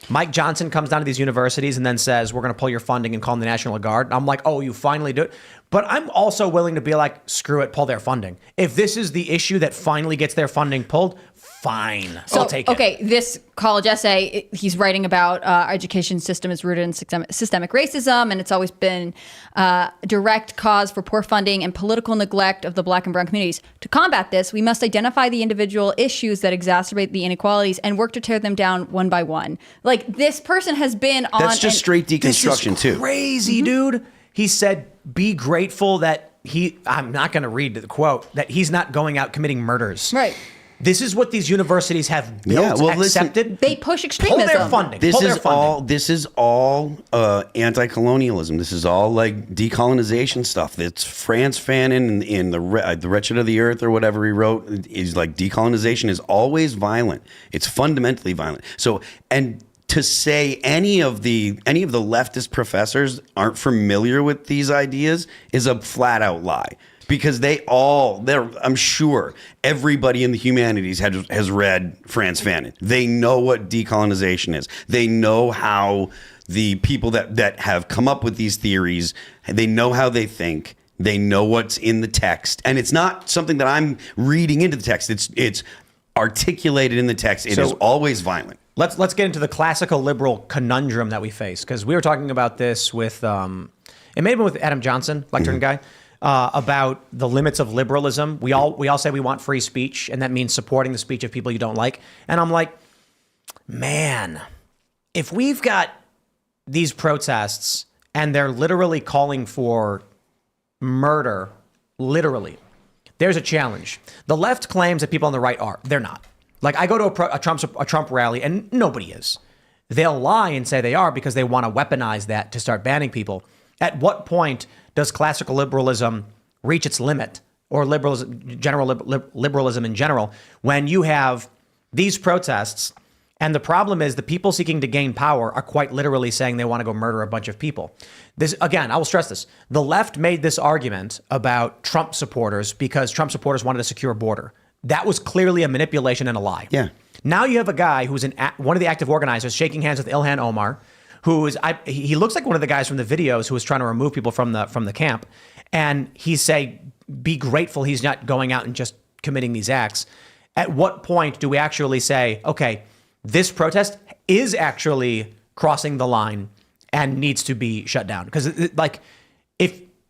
Mike Johnson comes down to these universities and then says, we're going to pull your funding and call them the National Guard. And I'm like, oh, you finally do it. But I'm also willing to be like, screw it, pull their funding. If this is the issue that finally gets their funding pulled, fine. I'll take it. Okay, this college essay, he's writing about our education system is rooted in systemic racism, and it's always been a direct cause for poor funding and political neglect of the Black and brown communities. To combat this, we must identify the individual issues that exacerbate the inequalities and work to tear them down one by one. Like, this person has been on... That's just straight deconstruction, this is too. Crazy, dude. He said, be grateful that I'm not going to read the quote, that he's not going out committing murders. Right. This is what these universities have built, accepted. They push extremism. Pull their funding. This is all anti-colonialism. This is all like decolonization stuff. It's Franz Fanon in the Wretched of the Earth or whatever he wrote. Is like decolonization is always violent. It's fundamentally violent. So and to say any of the leftist professors aren't familiar with these ideas is a flat out lie. Because I'm sure everybody in the humanities has read Franz Fanon. They know what decolonization is. They know how the people that have come up with these theories, they know how they think. They know what's in the text. And it's not something that I'm reading into the text. It's articulated in the text. It is always violent. Let's get into the classical liberal conundrum that we face. Because we were talking about this with, it may have been with Adam Johnson, lectern guy. About the limits of liberalism. We all say we want free speech, and that means supporting the speech of people you don't like. And I'm like, man, if we've got these protests and they're literally calling for murder, literally, there's a challenge. The left claims that people on the right are. They're not. Like, I go to a Trump rally and nobody is. They'll lie and say they are because they want to weaponize that to start banning people. At what point does classical liberalism reach its limit, or liberalism in general, when you have these protests? And the problem is the people seeking to gain power are quite literally saying they want to go murder a bunch of people. This, again, I will stress this. The left made this argument about Trump supporters because Trump supporters wanted a secure border. That was clearly a manipulation and a lie. Yeah. Now you have a guy who's one of the active organizers shaking hands with Ilhan Omar, who is, he looks like one of the guys from the videos who was trying to remove people from the camp. And he's saying, be grateful he's not going out and just committing these acts. At what point do we actually say, okay, this protest is actually crossing the line and needs to be shut down? Because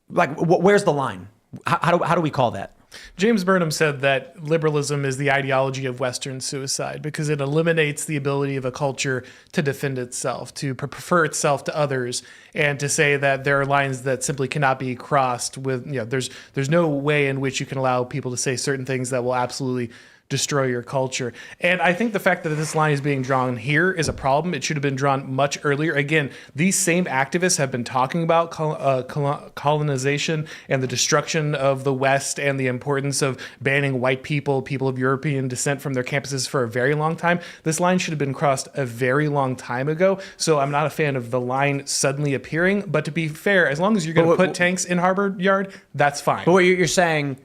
where's the line? How do we call that? James Burnham said that liberalism is the ideology of Western suicide because it eliminates the ability of a culture to defend itself, to prefer itself to others, and to say that there are lines that simply cannot be crossed with, there's no way in which you can allow people to say certain things that will absolutely destroy your culture. And I think the fact that this line is being drawn here is a problem. It should have been drawn much earlier. Again, these same activists have been talking about colonization and the destruction of the West and the importance of banning white people of European descent from their campuses for a very long time. This line should have been crossed a very long time ago. So I'm not a fan of the line suddenly appearing. But to be fair, as long as you're going to put tanks in Harbor Yard, that's fine. But what you're saying,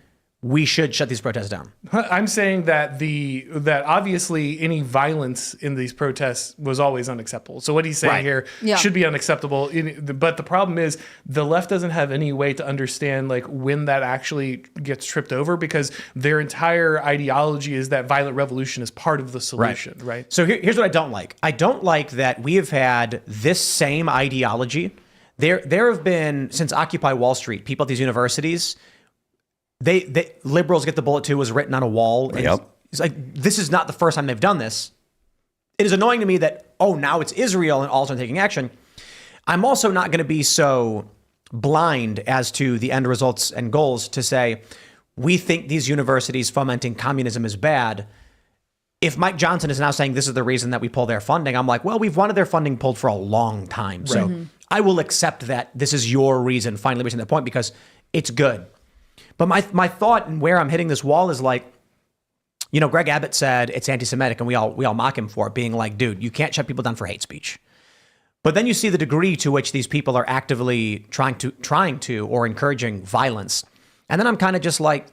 we should shut these protests down. I'm saying that that obviously any violence in these protests was always unacceptable. So what he's saying here should be unacceptable. But the problem is the left doesn't have any way to understand like when that actually gets tripped over, because their entire ideology is that violent revolution is part of the solution, right? So here's what I don't like. I don't like that we have had this same ideology. There have been, since Occupy Wall Street, people at these universities, They liberals get the bullet too was written on a wall. And it's like, this is not the first time they've done this. It is annoying to me that, now it's Israel and all of a sudden taking action. I'm also not going to be so blind as to the end results and goals to say, we think these universities fomenting communism is bad. If Mike Johnson is now saying this is the reason that we pull their funding, I'm like, well, we've wanted their funding pulled for a long time. So I will accept that this is your reason, finally reaching that point, because it's good. But my thought and where I'm hitting this wall is like, Greg Abbott said it's anti-Semitic, and we all mock him for it, being like, dude, you can't shut people down for hate speech. But then you see the degree to which these people are actively trying to or encouraging violence. And then I'm kind of just like,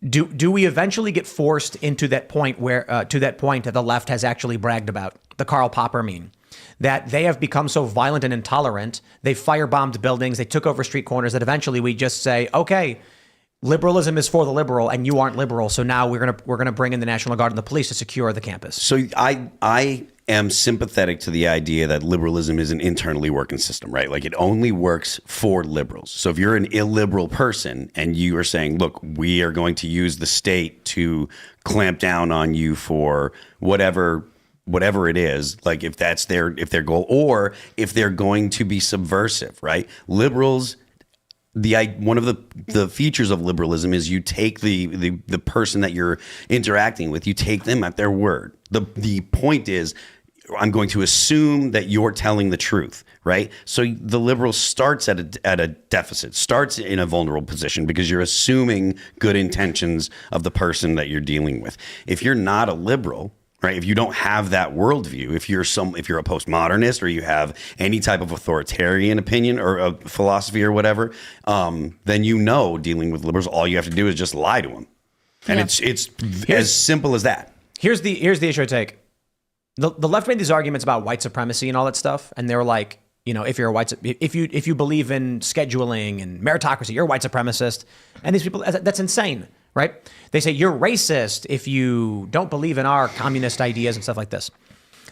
do we eventually get forced into that point where that the left has actually bragged about, the Karl Popper meme, that they have become so violent and intolerant, they firebombed buildings, they took over street corners, that eventually we just say, okay, liberalism is for the liberal and you aren't liberal, so now we're gonna bring in the National Guard and the police to secure the campus. So I am sympathetic to the idea that liberalism is an internally working system, right? Like, it only works for liberals. So if you're an illiberal person and you are saying, look, we are going to use the state to clamp down on you for whatever it is, like if that's their goal, or if they're going to be subversive, right? Liberals, one of the features of liberalism is you take the person that you're interacting with, you take them at their word. The point is, I'm going to assume that you're telling the truth, right? So the liberal starts at a deficit, starts in a vulnerable position, because you're assuming good intentions of the person that you're dealing with. If you're not a liberal, right, if you don't have that worldview, if you're a postmodernist, or you have any type of authoritarian opinion or a philosophy or whatever, then dealing with liberals, all you have to do is just lie to them, and it's as simple as that. Here's the issue I take. The left made these arguments about white supremacy and all that stuff, and they were like, if you're if you believe in scheduling and meritocracy, you're a white supremacist. And these people, that's insane, right? They say you're racist if you don't believe in our communist ideas and stuff like this.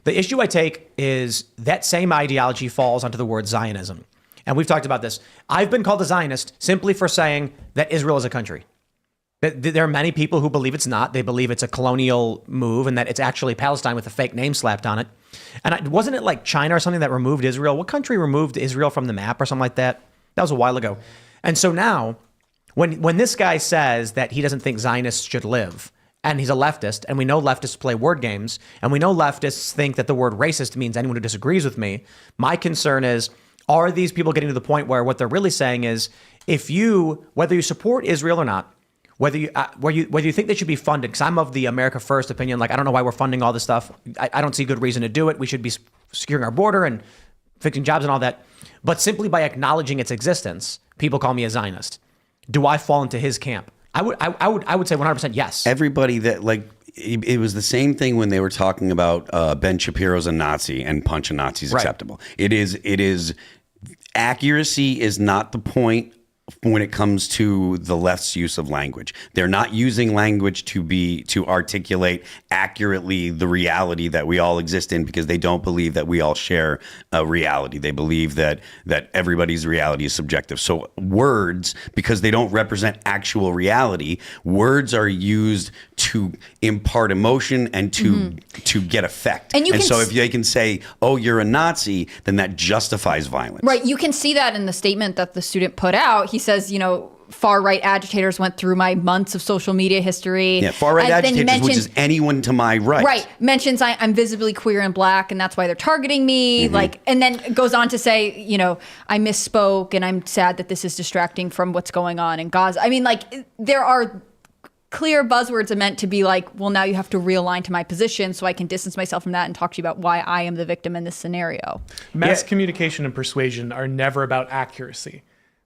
The issue I take is that same ideology falls onto the word Zionism. And we've talked about this. I've been called a Zionist simply for saying that Israel is a country. There are many people who believe it's not. They believe it's a colonial move and that it's actually Palestine with a fake name slapped on it. And wasn't it like China or something that removed Israel? What country removed Israel from the map or something like that? That was a while ago. And so now when this guy says that he doesn't think Zionists should live, and he's a leftist, and we know leftists play word games, and we know leftists think that the word racist means anyone who disagrees with me, my concern is, are these people getting to the point where what they're really saying is, whether you support Israel or not, whether you think they should be funded, because I'm of the America First opinion, like I don't know why we're funding all this stuff. I don't see good reason to do it. We should be securing our border and fixing jobs and all that. But simply by acknowledging its existence, people call me a Zionist. Do I fall into his camp? I would say 100% yes. Everybody that it was the same thing when they were talking about Ben Shapiro's a Nazi and punch a Nazi is acceptable. It is accuracy is not the point when it comes to the left's use of language. They're not using language to articulate accurately the reality that we all exist in, because they don't believe that we all share a reality. They believe that everybody's reality is subjective. So words, because they don't represent actual reality, words are used to impart emotion and to get effect. And so if they can say, "Oh, you're a Nazi," then that justifies violence. Right. You can see that in the statement that the student put out. He says, far-right agitators went through my months of social media history. Yeah, far-right agitators, which is anyone to my right. Right. Mentions I'm visibly queer and black, and that's why they're targeting me. And then goes on to say, I misspoke, and I'm sad that this is distracting from what's going on in Gaza. I mean, there are clear buzzwords are meant to be like, well, now you have to realign to my position so I can distance myself from that and talk to you about why I am the victim in this scenario. Mass communication and persuasion are never about accuracy.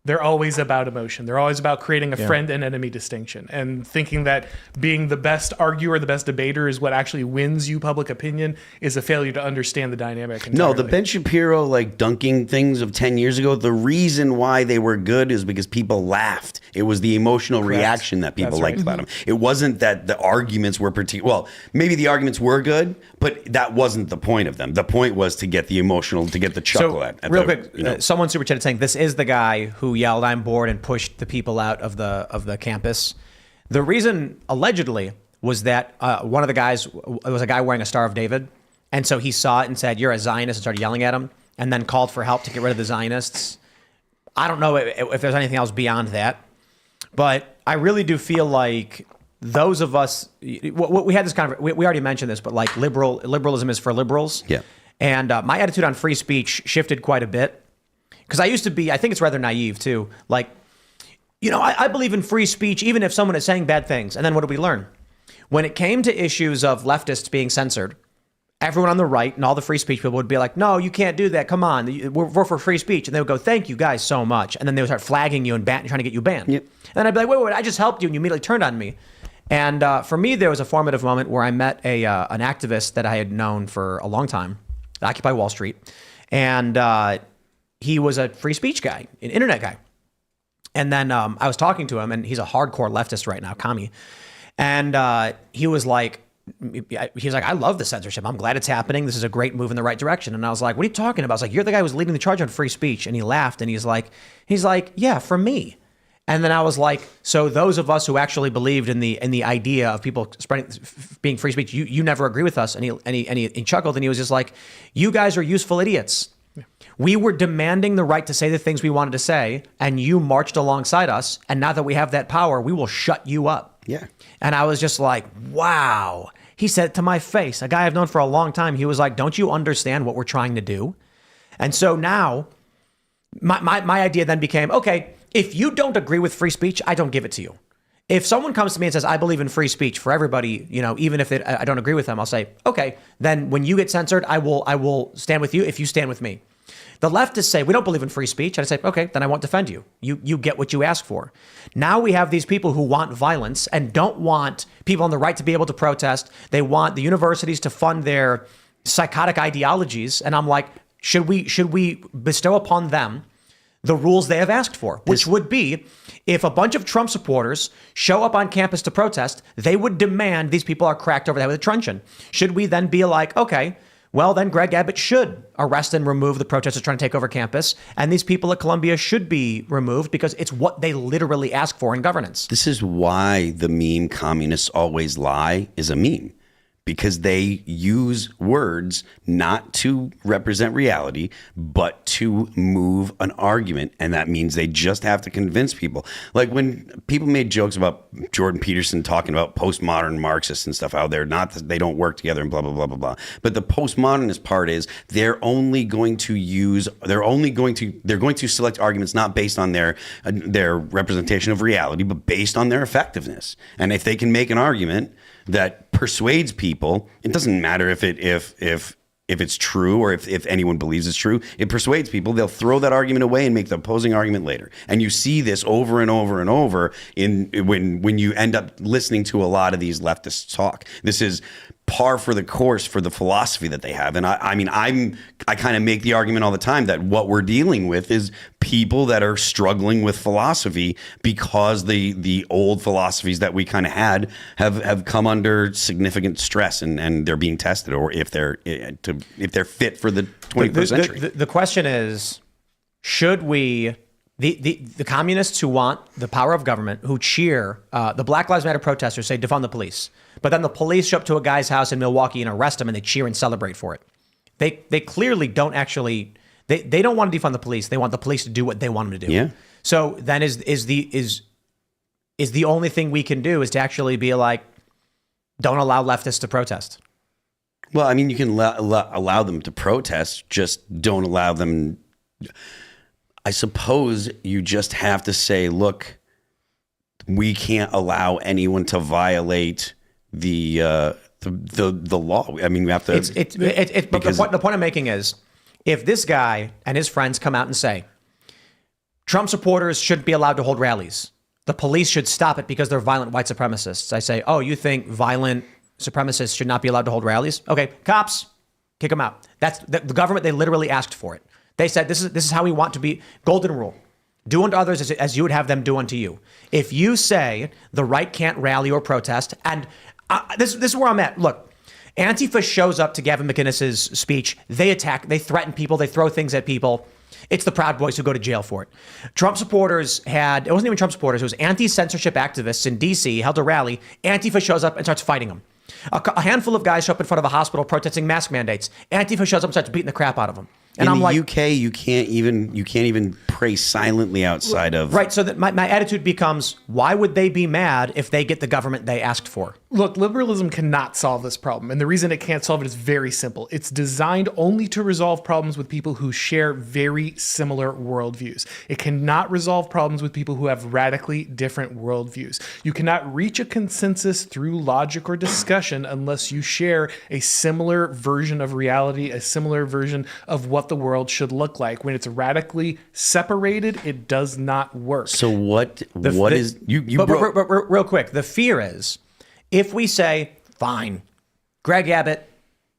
They're always about emotion. They're always about creating a friend and enemy distinction, and thinking that being the best arguer, the best debater is what actually wins you public opinion is a failure to understand the dynamic entirely. No, the Ben Shapiro dunking things of 10 years ago, the reason why they were good is because people laughed. It was the emotional reaction that people liked about them. It wasn't that the arguments were well, maybe the arguments were good, but that wasn't the point of them. The point was to get the emotional, to get the chuckle at real quick, someone super chatted saying this is the guy who yelled "I'm bored" and pushed the people out of the campus. The reason allegedly was that one of the guys, it was a guy wearing a Star of David, and so he saw it and said, "You're a Zionist," and started yelling at him, and then called for help to get rid of the Zionists. I don't know if there's anything else beyond that, but I really do feel like those of us, we had this we already mentioned this, but liberalism is for liberals. Yeah. And my attitude on free speech shifted quite a bit. Because I used to be, I think it's rather naive too. I believe in free speech, even if someone is saying bad things. And then what did we learn? When it came to issues of leftists being censored, everyone on the right and all the free speech people would be like, "No, you can't do that. Come on, we're for free speech." And they would go, "Thank you guys so much." And then they would start flagging you and trying to get you banned. Yep. And then I'd be like, wait, I just helped you. And you immediately turned on me. And for me, there was a formative moment where I met an activist that I had known for a long time, Occupy Wall Street. And he was a free speech guy, an internet guy. And then I was talking to him, and he's a hardcore leftist right now, commie. And he was like, I love the censorship. I'm glad it's happening. This is a great move in the right direction. And I was like, what are you talking about? I was like, you're the guy who was leading the charge on free speech. And he laughed, and he's like, yeah, for me. And then I was like, so those of us who actually believed in the idea of people being free speech, you never agree with us. And he chuckled, and he was just like, you guys are useful idiots. We were demanding the right to say the things we wanted to say, and you marched alongside us. And now that we have that power, we will shut you up. Yeah. And I was just like, wow. He said it to my face. A guy I've known for a long time. He was like, don't you understand what we're trying to do? And so now my idea then became, okay, if you don't agree with free speech, I don't give it to you. If someone comes to me and says, I believe in free speech for everybody, even if I don't agree with them, I'll say, okay, then when you get censored, I will stand with you if you stand with me. The leftists say, we don't believe in free speech. And I say, okay, then I won't defend you. You get what you ask for. Now we have these people who want violence and don't want people on the right to be able to protest. They want the universities to fund their psychotic ideologies. And I'm like, should we bestow upon them the rules they have asked for, which would be if a bunch of Trump supporters show up on campus to protest, they would demand these people are cracked over the head with a truncheon. Should we then be like, okay, well, then Greg Abbott should arrest and remove the protesters trying to take over campus, and these people at Columbia should be removed because it's what they literally ask for in governance. This is why the meme "communists always lie" is a meme. because they use words not to represent reality, but to move an argument. And that means they just have to convince people. Like when people made jokes about Jordan Peterson talking about postmodern Marxists and stuff out there, not that they don't work together and blah, blah, blah, blah, blah. But the postmodernist part is they're going to select arguments not based on their representation of reality, but based on their effectiveness. And if they can make an argument that persuades people, it doesn't matter if it's true or if anyone believes it's true, it persuades people, they'll throw that argument away and make the opposing argument later. And you see this over and over and over when you end up listening to a lot of these leftists talk. This is par for the course for the philosophy that they have. And I kind of make the argument all the time that what we're dealing with is people that are struggling with philosophy because the old philosophies that we kind of had have come under significant stress and they're being tested, or if they're fit for the 21st century. The question is, should we, the communists who want the power of government, who cheer the Black Lives Matter protesters, say defund the police, but then the police show up to a guy's house in Milwaukee and arrest him and they cheer and celebrate for it. They clearly don't actually, they don't want to defund the police. They want the police to do what they want them to do. Yeah. So then is the only thing we can do is to actually be like, don't allow leftists to protest. Well, I mean, you can allow them to protest, just don't allow them. I suppose you just have to say, look, we can't allow anyone to violate the law. I mean, we have to. But the point I'm making is, if this guy and his friends come out and say Trump supporters shouldn't be allowed to hold rallies, the police should stop it because they're violent white supremacists. I say, oh, you think violent supremacists should not be allowed to hold rallies? Okay, cops, kick them out. That's the government. They literally asked for it. They said, this is how we want to be. Golden rule. Do unto others as you would have them do unto you. If you say the right can't rally or protest, and this is where I'm at. Look, Antifa shows up to Gavin McInnes's speech. They attack, they threaten people, they throw things at people. It's the Proud Boys who go to jail for it. Trump supporters it wasn't even Trump supporters, it was anti-censorship activists in DC held a rally. Antifa shows up and starts fighting them. A handful of guys show up in front of a hospital protesting mask mandates. Antifa shows up and starts beating the crap out of them. And in the UK, you can't even pray silently outside of. Right. So that my attitude becomes, why would they be mad if they get the government they asked for? Look, liberalism cannot solve this problem. And the reason it can't solve it is very simple. It's designed only to resolve problems with people who share very similar worldviews. It cannot resolve problems with people who have radically different worldviews. You cannot reach a consensus through logic or discussion unless you share a similar version of reality, a similar version of what the world should look like. When it's radically separated, it does not work. So what is real quick, the fear is, if we say, fine, Greg Abbott,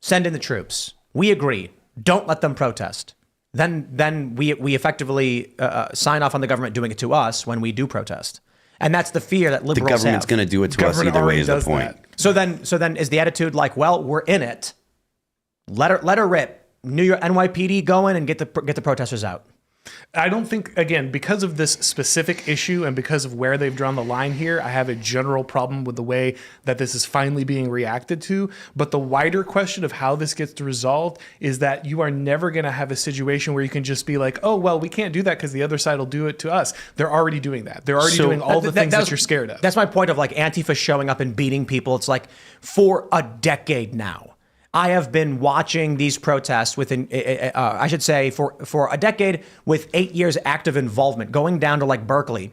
send in the troops, we agree, don't let them protest, then we effectively sign off on the government doing it to us when we do protest. And that's the fear that liberals have. The government's going to do it to us either way is the point. So then is the attitude like, well, we're in it, let her rip. New York NYPD go in and get the protesters out. I don't think, again, because of this specific issue and because of where they've drawn the line here, I have a general problem with the way that this is finally being reacted to. But the wider question of how this gets resolved is that you are never going to have a situation where you can just be like, oh, well, we can't do that because the other side will do it to us. They're already doing that. They're already doing all the things that you're scared of. That's my point of like Antifa showing up and beating people. It's like for a decade now, I have been watching these protests within, I should say, for a decade with 8 years active involvement, going down to like Berkeley.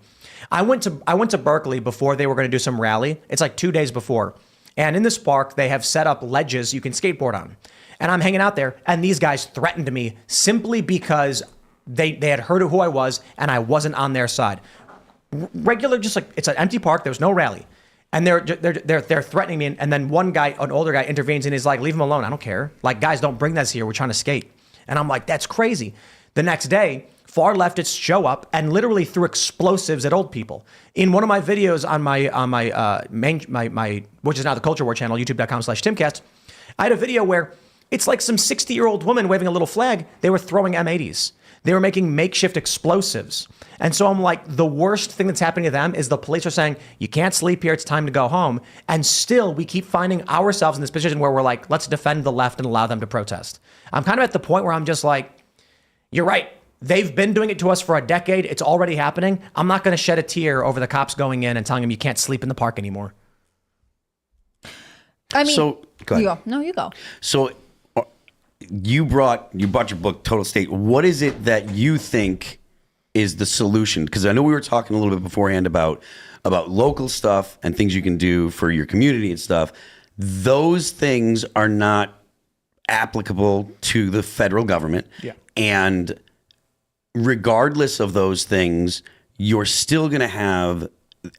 I went to Berkeley before they were going to do some rally. It's like 2 days before. And in this park, they have set up ledges you can skateboard on. And I'm hanging out there, and these guys threatened me simply because they had heard of who I was, and I wasn't on their side. Regular, just like, it's an empty park, there was no rally. And they're threatening me, and then one guy, an older guy, intervenes and is like, "Leave him alone. I don't care. Like, guys, don't bring this here. We're trying to skate." And I'm like, "That's crazy." The next day, far leftists show up and literally threw explosives at old people. In one of my videos on my which is now the Culture War channel, youtube.com/Timcast, I had a video where it's like some 60-year-old woman waving a little flag. They were throwing M80s. They were making makeshift explosives. And so I'm like, the worst thing that's happening to them is the police are saying, you can't sleep here, it's time to go home. And still, we keep finding ourselves in this position where we're like, let's defend the left and allow them to protest. I'm kind of at the point where I'm just like, you're right. They've been doing it to us for a decade. It's already happening. I'm not going to shed a tear over the cops going in and telling them you can't sleep in the park anymore. I mean, So go ahead. you go. No, you go. So you brought your book, Total State. What is it that you think is the solution? Because I know we were talking a little bit beforehand about local stuff and things you can do for your community and stuff. Those things are not applicable to the federal government. Yeah. And regardless of those things, you're still going to have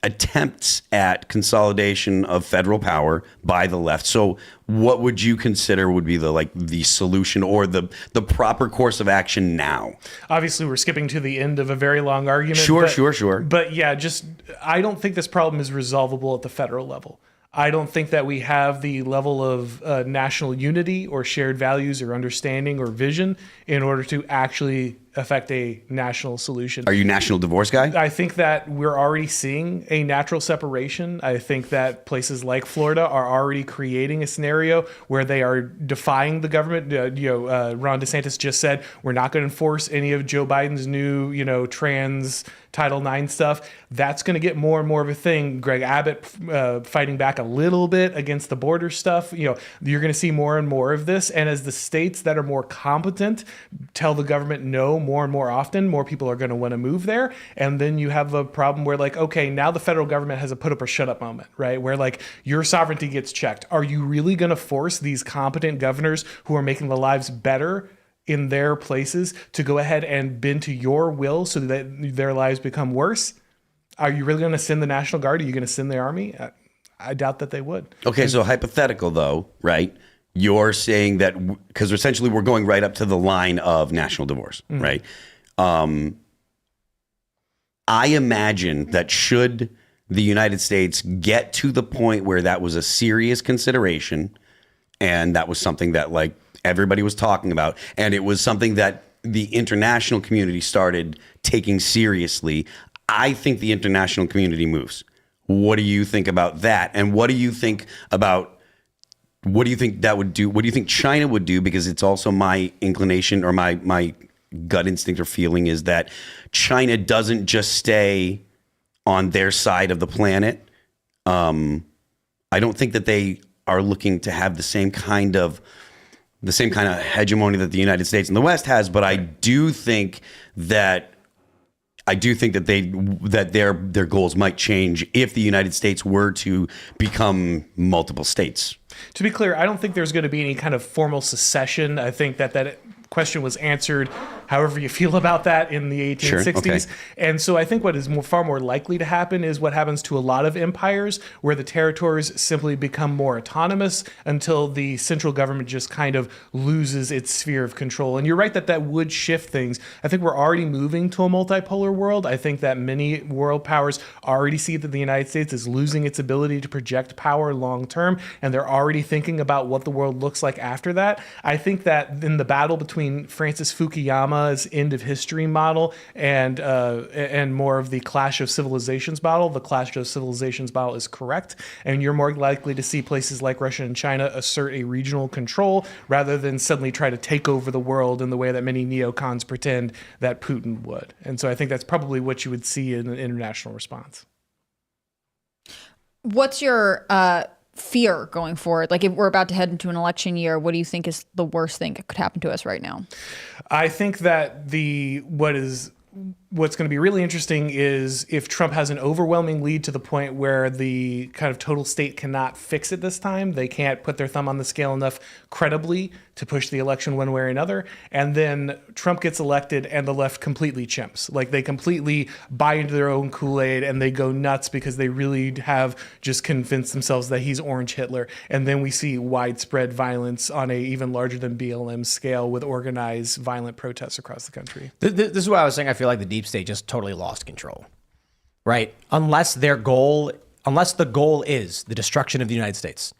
attempts at consolidation of federal power by the left. So what would you consider would be the solution or the proper course of action now? Obviously, we're skipping to the end of a very long argument. Sure. But yeah, I don't think this problem is resolvable at the federal level. I don't think that we have the level of national unity or shared values or understanding or vision in order to actually affect a national solution. Are you national divorce guy? I think that we're already seeing a natural separation. I think that places like Florida are already creating a scenario where they are defying the government. Ron DeSantis just said, we're not going to enforce any of Joe Biden's new, trans Title IX stuff. That's going to get more and more of a thing. Greg Abbott fighting back a little bit against the border stuff. You're going to see more and more of this. And as the states that are more competent tell the government no more and more often, more people are going to want to move there. And then you have a problem where okay, now the federal government has a put up or shut up moment, right? Where your sovereignty gets checked. Are you really going to force these competent governors who are making the lives better in their places to go ahead and bend to your will so that their lives become worse? Are you really going to send the National Guard? Are you going to send the Army? I doubt that they would. Okay, so hypothetical though, right? You're saying that because essentially we're going right up to the line of national divorce, right? I imagine that should the United States get to the point where that was a serious consideration and that was something that everybody was talking about, and it was something that the international community started taking seriously, I think the international community moves. What do you think about that? And what do you think that would do? What do you think China would do? Because it's also my inclination or my gut instinct or feeling is that China doesn't just stay on their side of the planet. I don't think that they are looking to have the same kind of hegemony that the United States and the West has, but I do think that their goals might change if the United States were to become multiple states. To be clear, I don't think there's going to be any kind of formal secession. I think that question was answered however you feel about that in the 1860s. Sure, okay. And so I think what is far more likely to happen is what happens to a lot of empires where the territories simply become more autonomous until the central government just kind of loses its sphere of control. And you're right that would shift things. I think we're already moving to a multipolar world. I think that many world powers already see that the United States is losing its ability to project power long term, and they're already thinking about what the world looks like after that. I think that in the battle between Francis Fukuyama's end of history model and more of the clash of civilizations model, the clash of civilizations model is correct, and you're more likely to see places like Russia and China assert a regional control rather than suddenly try to take over the world in the way that many neocons pretend that Putin would. And so I think that's probably what you would see in an international response. What's your fear going forward? If we're about to head into an election year, what do you think is the worst thing that could happen to us right now? I think that what's going to be really interesting is if Trump has an overwhelming lead to the point where the kind of total state cannot fix it this time. They can't put their thumb on the scale enough credibly to push the election one way or another. And then Trump gets elected and the left completely chimps. They completely buy into their own Kool-Aid and they go nuts because they really have just convinced themselves that he's Orange Hitler. And then we see widespread violence on a even larger than BLM scale with organized violent protests across the country. This is why I was saying I feel like the deep state just totally lost control, right? Unless the goal is the destruction of the United States.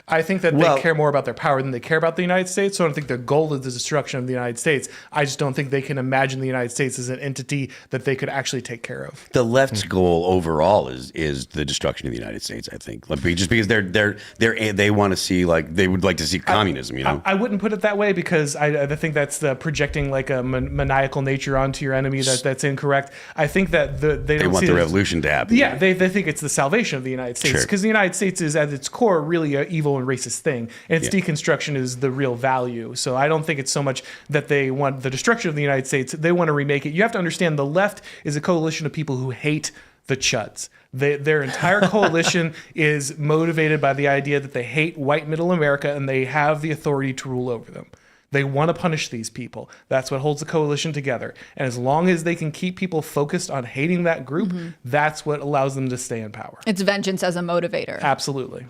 I think that they care more about their power than they care about the United States. So I don't think their goal is the destruction of the United States. I just don't think they can imagine the United States as an entity that they could actually take care of. The left's goal overall is the destruction of the United States. I think, just because they want to see, like, they would like to see communism. I wouldn't put it that way, because I think that's projecting like a maniacal nature onto your enemy. That's incorrect. I think that they want the revolution to happen. Yeah, they think it's the salvation of the United States, because the United States is at its core really a evil and racist thing, and its deconstruction is the real value. So I don't think it's so much that they want the destruction of the United States. They want to remake it. You have to understand, the left is a coalition of people who hate the Chuds. Their entire coalition is motivated by the idea that they hate white middle America and they have the authority to rule over them. They want to punish these people. That's what holds the coalition together. And as long as they can keep people focused on hating that group, that's what allows them to stay in power. It's vengeance as a motivator. Absolutely.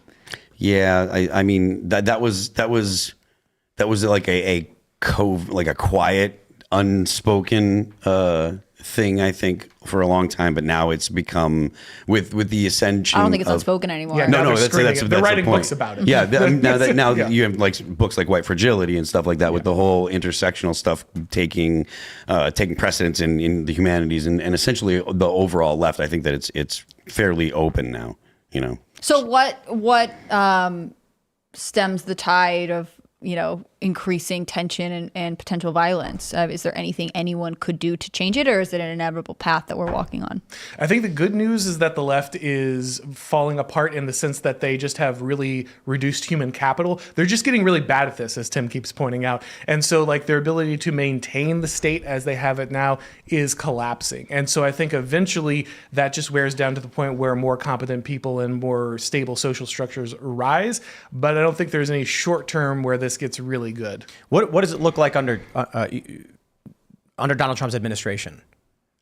Yeah, I mean that was like a quiet, unspoken thing, I think, for a long time. But now it's become with the ascension. I don't think it's unspoken anymore. Yeah, No, that's they're writing the point. books about it. Yeah, now you have like books like White Fragility and stuff like that, with the whole intersectional stuff taking precedence in the humanities and essentially the overall left. I think that it's fairly open now. So what stems the tide of, increasing tension and potential violence? Is there anything anyone could do to change it, or is it an inevitable path that we're walking on? I think the good news is that the left is falling apart in the sense that they just have really reduced human capital. They're just getting really bad at this, as Tim keeps pointing out. And so like their ability to maintain the state as they have it now is collapsing. And so I think eventually that just wears down to the point where more competent people and more stable social structures rise. But I don't think there's any short term where this gets really good. What does it look like under Donald Trump's administration?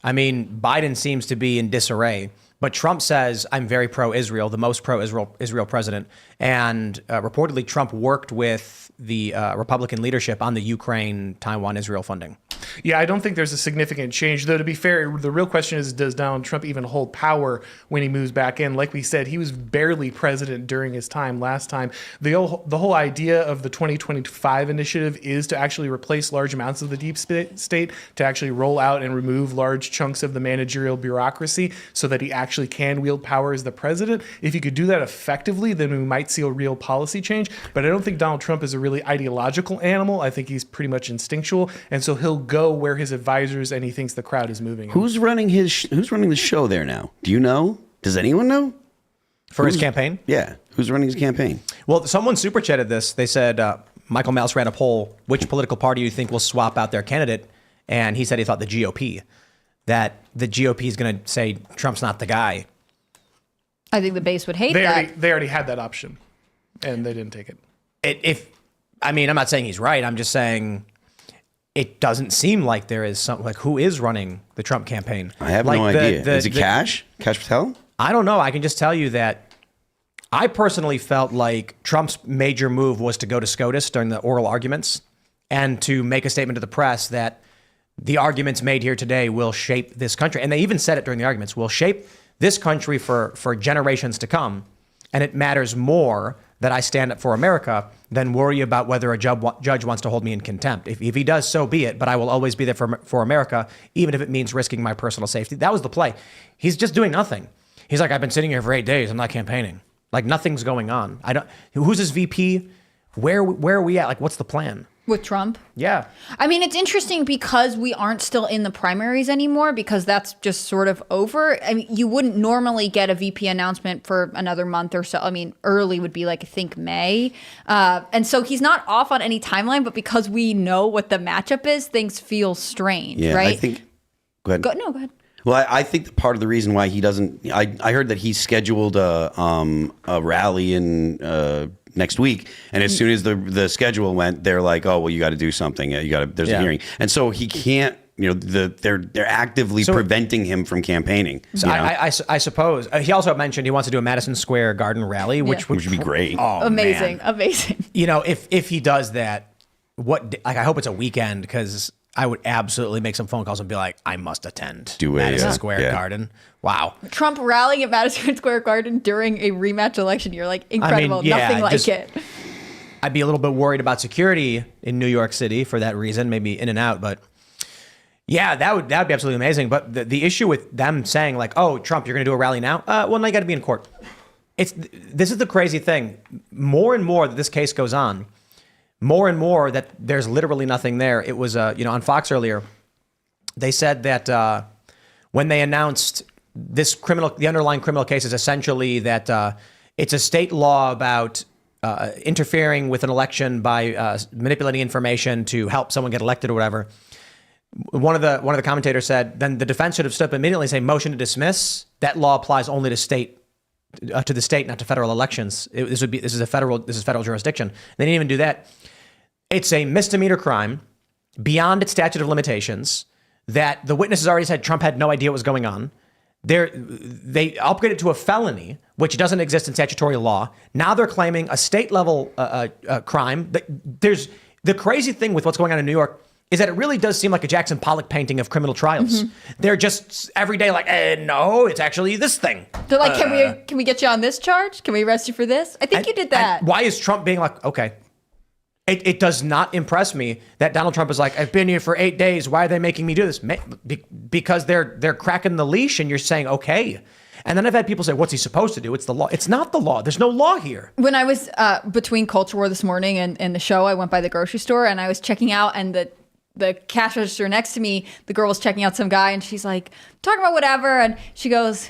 I mean, Biden seems to be in disarray, but Trump says, I'm very pro-Israel, the most pro-Israel president. And reportedly, Trump worked with the Republican leadership on the Ukraine, Taiwan, Israel funding. Yeah, I don't think there's a significant change. Though, to be fair, the real question is, does Donald Trump even hold power when he moves back in? Like we said, he was barely president during his time last time. The whole idea of the 2025 initiative is to actually replace large amounts of the deep state, to actually roll out and remove large chunks of the managerial bureaucracy so that he actually can wield power as the president. If he could do that effectively, then we might see a real policy change. But I don't think Donald Trump is a really ideological animal. I think he's pretty much instinctual. And so he'll go where his advisors and he thinks the crowd is moving. Who's running the show there now? Do you know? Does anyone know? For his campaign? Yeah. Who's running his campaign? Well, someone super chatted this. They said, Michael Mouse ran a poll, which political party do you think will swap out their candidate? And he said he thought the GOP, that the GOP is going to say Trump's not the guy. I think the base would hate that. They already had that option, and they didn't take it. I'm not saying he's right. I'm just saying it doesn't seem like there is something like who is running the Trump campaign. I have no idea. Is it Cash Patel? I don't know. I can just tell you that I personally felt like Trump's major move was to go to SCOTUS during the oral arguments and to make a statement to the press that the arguments made here today will shape this country. And they even said it during the arguments, will shape this country for generations to come. And it matters more that I stand up for America than worry about whether a judge wants to hold me in contempt. If he does, so be it. But I will always be there for America, even if it means risking my personal safety. That was the play. He's just doing nothing. He's like, I've been sitting here for 8 days. I'm not campaigning. Like nothing's going on. Who's his VP? Where are we at? Like, what's the plan? With Trump? Yeah. I mean, it's interesting because we aren't still in the primaries anymore, because that's just sort of over. I mean, you wouldn't normally get a VP announcement for another month or so. I mean, early would be like, I think, May. And so he's not off on any timeline, but because we know what the matchup is, things feel strange, right? I think... Go ahead. Go ahead. Well, I think that part of the reason why he doesn't... I heard that he scheduled a rally in... next week, and as soon as the schedule went, they're like, "Oh, well, you got to do something. There's a hearing," and so he can't. They're actively preventing him from campaigning. So I suppose he also mentioned he wants to do a Madison Square Garden rally, which would be great. Oh, amazing. Man. If he does that, I hope it's a weekend, because I would absolutely make some phone calls and be like, I must attend Do a, Madison yeah, Square yeah. Garden. Wow. Trump rallying at Madison Square Garden during a rematch election. You're like, incredible. yeah, Nothing like just- it. I'd be a little bit worried about security in New York City for that reason, maybe in and out, but yeah, that would be absolutely amazing. But the issue with them saying like, oh, Trump, you're going to do a rally now? Well, now you got to be in court. This is the crazy thing. More and more that this case goes on, more and more that there's literally nothing there. It was, on Fox earlier, they said that when they announced the underlying criminal case is essentially that it's a state law about interfering with an election by manipulating information to help someone get elected or whatever. One of the commentators said, then the defense should have stood up immediately and say, motion to dismiss. That law applies only to the state, not to federal elections. This is federal jurisdiction. They didn't even do that. It's a misdemeanor crime beyond its statute of limitations that the witnesses already said Trump had no idea what was going on. They upgraded it to a felony, which doesn't exist in statutory law. Now they're claiming a state level crime. There's the crazy thing with what's going on in New York is that it really does seem like a Jackson Pollock painting of criminal trials. They're just every day like, no, it's actually this thing. They're like, can we get you on this charge? Can we arrest you for this? I think you did that. And why is Trump being like, okay? It does not impress me that Donald Trump is like, I've been here for 8 days. Why are they making me do this? Because they're cracking the leash and you're saying, okay. And then I've had people say, what's he supposed to do? It's the law. It's not the law. There's no law here. When I was between Culture War this morning and the show, I went by the grocery store and I was checking out, and the cash register next to me, the girl was checking out some guy and she's like, talking about whatever. And she goes,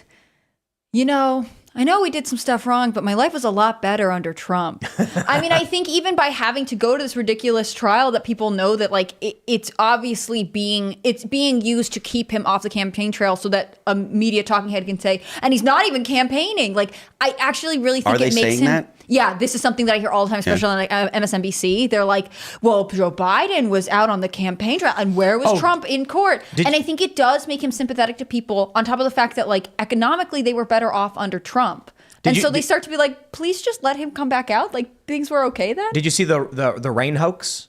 I know we did some stuff wrong, but my life was a lot better under Trump. I mean, I think even by having to go to this ridiculous trial that people know that like it's obviously being used to keep him off the campaign trail so that a media talking head can say, and he's not even campaigning. Like, I actually really think it makes him. That? Yeah, this is something that I hear all the time, especially on like MSNBC. They're like, well, Joe Biden was out on the campaign trail, and where was Trump in court? And I think it does make him sympathetic to people, on top of the fact that like economically they were better off under Trump. So they start to be like, please just let him come back out. Like, things were okay then. Did you see the rain hoax?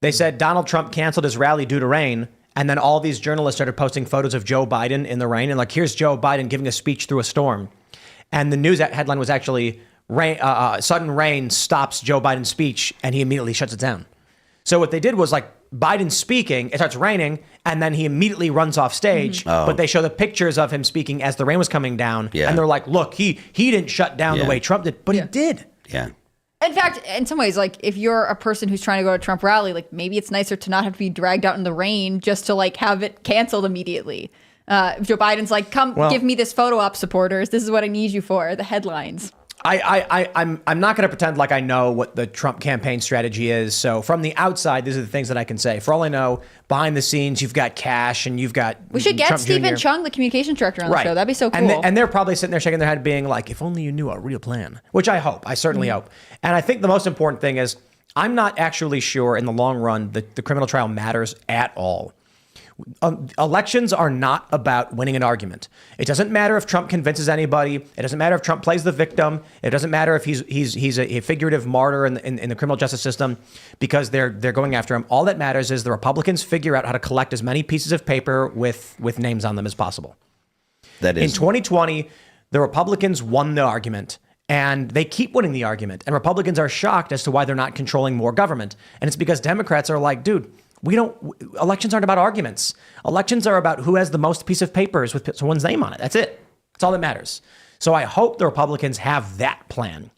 They said Donald Trump canceled his rally due to rain. And then all these journalists started posting photos of Joe Biden in the rain. And like, here's Joe Biden giving a speech through a storm. And the news headline was actually, sudden rain stops Joe Biden's speech, and he immediately shuts it down. So what they did was like Biden's speaking, it starts raining, and then he immediately runs off stage. But they show the pictures of him speaking as the rain was coming down, and they're like, look, he didn't shut down the way Trump did, but he did. Yeah. In fact, in some ways, like if you're a person who's trying to go to a Trump rally, like maybe it's nicer to not have to be dragged out in the rain just to like have it canceled immediately. Joe Biden's like, come give me this photo op, supporters. This is what I need you for. The headlines. I'm not going to pretend like I know what the Trump campaign strategy is. So from the outside, these are the things that I can say. For all I know, behind the scenes, you've got Cash and you've got We should get Trump Stephen Jr. Chung, the communications director, on the show. That'd be so cool. And they're probably sitting there shaking their head being like, if only you knew a real plan, which I hope. I certainly hope. And I think the most important thing is I'm not actually sure in the long run that the criminal trial matters at all. Elections are not about winning an argument. It doesn't matter if Trump convinces anybody. It doesn't matter if Trump plays the victim. It doesn't matter if he's a figurative martyr in the criminal justice system, because they're going after him. All that matters is the Republicans figure out how to collect as many pieces of paper with names on them as possible. That is. In 2020, the Republicans won the argument. And they keep winning the argument. And Republicans are shocked as to why they're not controlling more government. And it's because Democrats are like, dude, elections aren't about arguments. Elections are about who has the most piece of papers with someone's name on it. That's it. That's all that matters. So I hope the Republicans have that plan,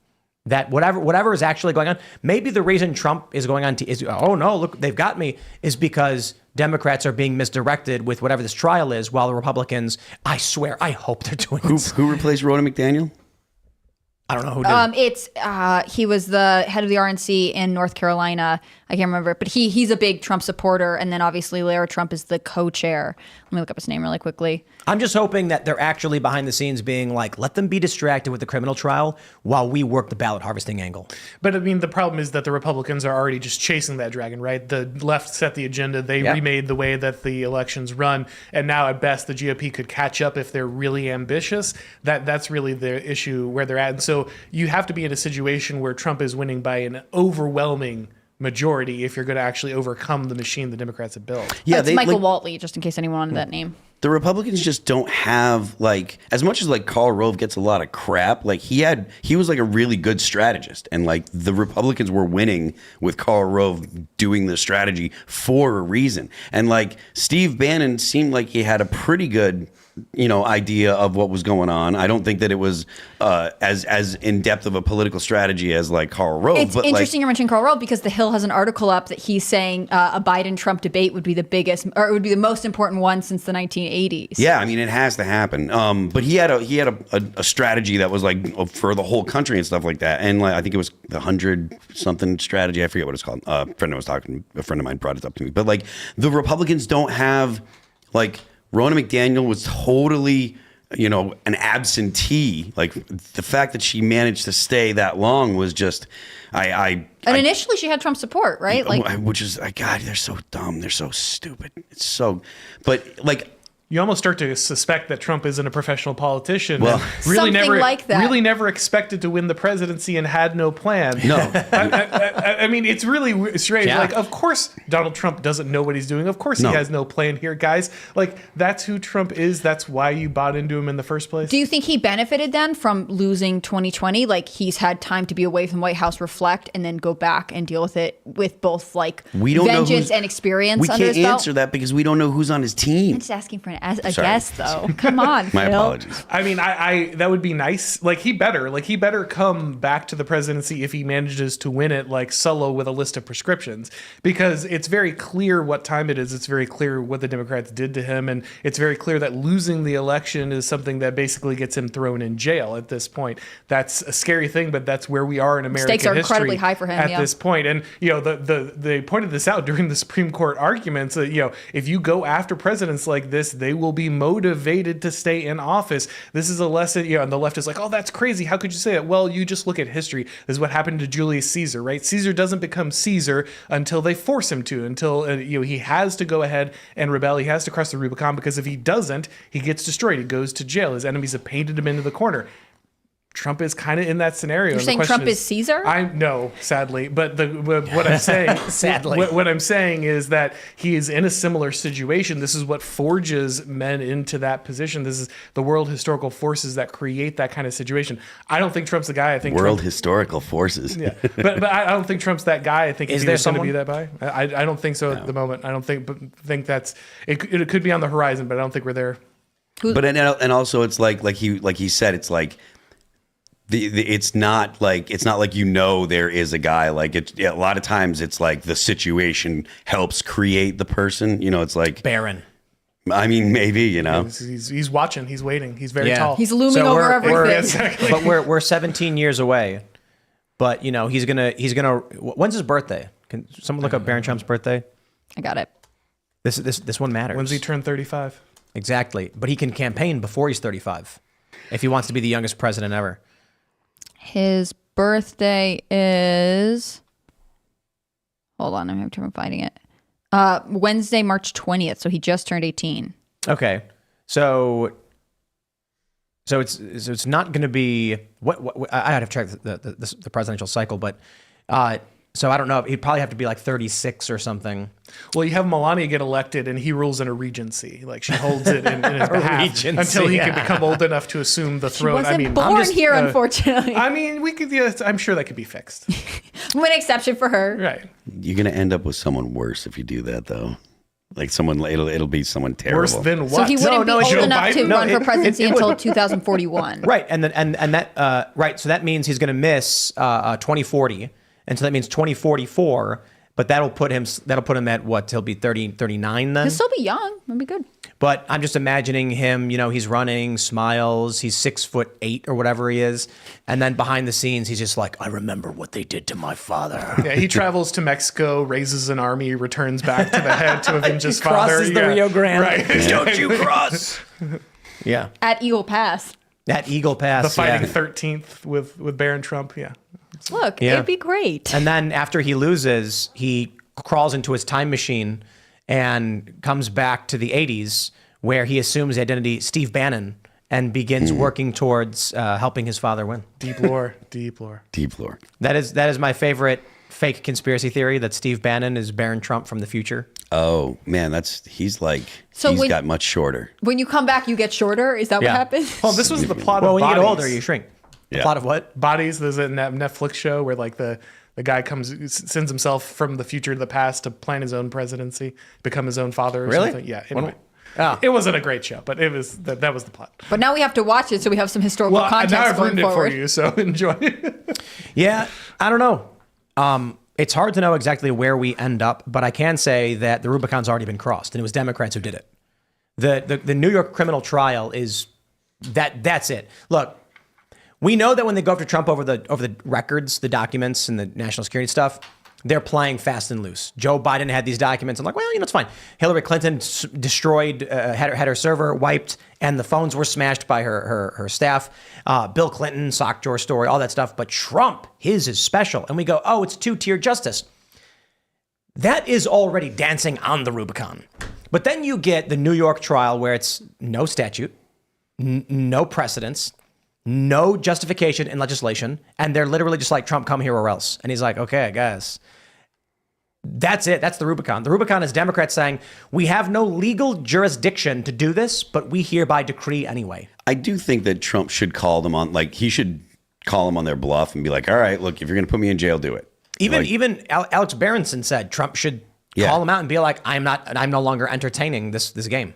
that whatever is actually going on. Maybe the reason Trump is going on is, oh no, look, they've got me, is because Democrats are being misdirected with whatever this trial is, while the Republicans, I swear, I hope they're doing this. Who replaced Rhoda McDaniel? I don't know who did. He was the head of the RNC in North Carolina. I can't remember, but he's a big Trump supporter. And then obviously Lara Trump is the co-chair. Let me look up his name really quickly. I'm just hoping that they're actually behind the scenes being like, let them be distracted with the criminal trial while we work the ballot harvesting angle. But I mean, the problem is that the Republicans are already just chasing that dragon, right? The left set the agenda. They remade the way that the elections run. And now at best, the GOP could catch up if they're really ambitious. That's really the issue where they're at. And so you have to be in a situation where Trump is winning by an overwhelming majority if you're going to actually overcome the machine the Democrats have built. Yeah, That's Michael Whatley, just in case anyone wanted that name. The Republicans just don't have, like, as much as like Karl Rove gets a lot of crap, like he was like a really good strategist, and like the Republicans were winning with Karl Rove doing the strategy for a reason. And like Steve Bannon seemed like he had a pretty good, idea of what was going on. I don't think that it was as in depth of a political strategy as like Karl Rove. It's interesting you mentioned Karl Rove because The Hill has an article up that he's saying a Biden-Trump debate would be the biggest, or it would be the most important one since the 1980s. Yeah, I mean, it has to happen. But he had a strategy that was like for the whole country and stuff like that. And like I think it was the 100-something strategy. I forget what it's called. A friend of mine brought it up to me. But like the Republicans don't have like. Ronna McDaniel was totally, an absentee. Like the fact that she managed to stay that long was just, And initially she had Trump support, right? Which is, God, they're so dumb. They're so stupid. It's so, but like. You almost start to suspect that Trump isn't a professional politician. Well, and really something never, like that. Really never expected to win the presidency and had no plan. No. I mean, it's really strange. Yeah. Like, of course, Donald Trump doesn't know what he's doing. Of course, he has no plan here, guys. Like, that's who Trump is. That's why you bought into him in the first place. Do you think he benefited then from losing 2020? Like he's had time to be away from the White House, reflect, and then go back and deal with it with both like vengeance and experience We under can't his belt? answer that because we don't know who's on his team. I'm just asking for a guess, though. Come on, My Phil. apologies. I mean, I that would be nice. Like he better come back to the presidency if he manages to win it like solo with a list of prescriptions, because it's very clear what time it is. It's very clear what the Democrats did to him, and it's very clear that losing the election is something that basically gets him thrown in jail at this point. That's a scary thing, but that's where we are in American Stakes are history incredibly high for him at yeah. this point. And they pointed this out during the Supreme Court arguments that if you go after presidents like this, they will be motivated to stay in office. This is a lesson, and the left is like, oh, that's crazy. How could you say it? Well, you just look at history. This is what happened to Julius Caesar, right? Caesar doesn't become Caesar until they force him to, until he has to go ahead and rebel. He has to cross the Rubicon, because if he doesn't, he gets destroyed. He goes to jail. His enemies have painted him into the corner. Trump is kind of in that scenario. You're saying Trump is Caesar? I know, sadly, but what I'm saying, Sadly. what I'm saying is that he is in a similar situation. This is what forges men into that position. This is the world historical forces that create that kind of situation. I don't think Trump's the guy. I think World Trump, historical forces. yeah, but I don't think Trump's that guy. I think Is he's there going to be someone? that guy. I don't think so at the moment. I don't think that's it. It could be on the horizon, but I don't think we're there. But and also it's like he said, it's like it's not like there is a guy. Like a lot of times it's like the situation helps create the person. It's like Barron. I mean, maybe He's watching. He's waiting. He's very tall. He's looming over everything. Exactly. But we're 17 years away. But he's gonna. When's his birthday? Can someone look up Barron Trump's birthday? I got it. This one matters. When's he turn 35? Exactly. But he can campaign before he's 35 if he wants to be the youngest president ever. His birthday is... Hold on, I'm having trouble finding it. Wednesday, March 20th, so he just turned 18. Okay. So it's not going to be what I have to check the presidential cycle, but so I don't know. He'd probably have to be like 36 or something. Well, you have Melania get elected, and he rules in a regency. Like she holds it in his behalf regency, until he yeah. can become old enough to assume the He throne. wasn't born here, unfortunately. I mean, we could. Yeah, I'm sure that could be fixed. With an exception for her. Right. you're gonna end up with someone worse if you do that, though. Like someone, it'll be someone terrible. Worse than what? So he wouldn't be old Joe enough to Biden? run for presidency until 2041. Right, and that right. So that means he's going to miss 2040, and so that means 2044. But that'll put him at what? He'll be 39 then. He'll still be young. That'll be good. But I'm just imagining him, he's running, smiles, he's 6'8" or whatever he is. And then behind the scenes, he's just like, I remember what they did to my father. Yeah, he travels to Mexico, raises an army, returns back to the head to avenge his father. Crosses the Rio Grande. Right. Don't you cross? Yeah. At Eagle Pass. At Eagle Pass. The fighting yeah. 13th with Barron Trump. Yeah. Look, Yeah. it'd be great. And then after he loses, he crawls into his time machine and comes back to the 80s, where he assumes the identity Steve Bannon and begins working towards helping his father win. Deep lore. Deep lore. Deep lore. That is my favorite fake conspiracy theory that Steve Bannon is Barron Trump from the future? Oh man, he's got much shorter. When you come back, you get shorter. Is that what happens? Well, this was the plot Well, of when you Bodies. get older, you shrink. The plot of what? Bodies. There's a Netflix show where like the guy sends himself from the future to the past to plan his own presidency, become his own father or Really? something. Yeah. Anyway. Oh. It wasn't a great show, but it was that was the plot. But now we have to watch it, so we have some historical Well, context now I've going ruined it forward. for you, so enjoy. Yeah, I don't know. It's hard to know exactly where we end up, but I can say that the Rubicon's already been crossed, and it was Democrats who did it. The New York criminal trial is that's it. Look, we know that when they go after Trump over the records, the documents, and the national security stuff, they're playing fast and loose. Joe Biden had these documents. I'm like, well, it's fine. Hillary Clinton destroyed, had her server wiped, and the phones were smashed by her staff. Bill Clinton, sock drawer story, all that stuff. But Trump, his is special. And we go, oh, it's two-tier justice. That is already dancing on the Rubicon. But then you get the New York trial where it's no statute, no precedents, no justification in legislation, and they're literally just like, Trump, come here or else. And he's like, okay, I guess. That's it. That's the Rubicon. The Rubicon is Democrats saying, we have no legal jurisdiction to do this, but we hereby decree anyway. I do think that Trump should call them on, he should call them on their bluff and be like, all right, look, if you're going to put me in jail, do it. Even Alex Berenson said Trump should call him out and be like, I'm no longer entertaining this game.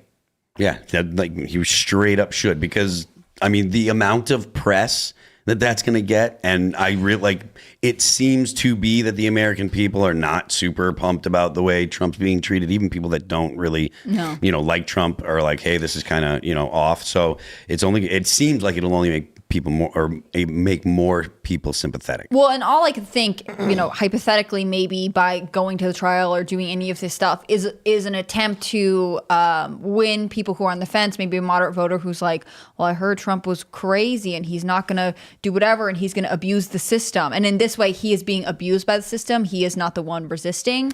Yeah, he straight up should, because I mean, the amount of press that's going to get, and I really it seems to be that the American people are not super pumped about the way Trump's being treated. Even people that don't really, like Trump are like, hey, this is kind of, off. So it seems like it'll only make people more, or make more people sympathetic. Well, and all I could think, hypothetically, maybe by going to the trial or doing any of this stuff is an attempt to win people who are on the fence, maybe a moderate voter who's like, well, I heard Trump was crazy and he's not going to do whatever and he's going to abuse the system. And in this way, he is being abused by the system. He is not the one resisting,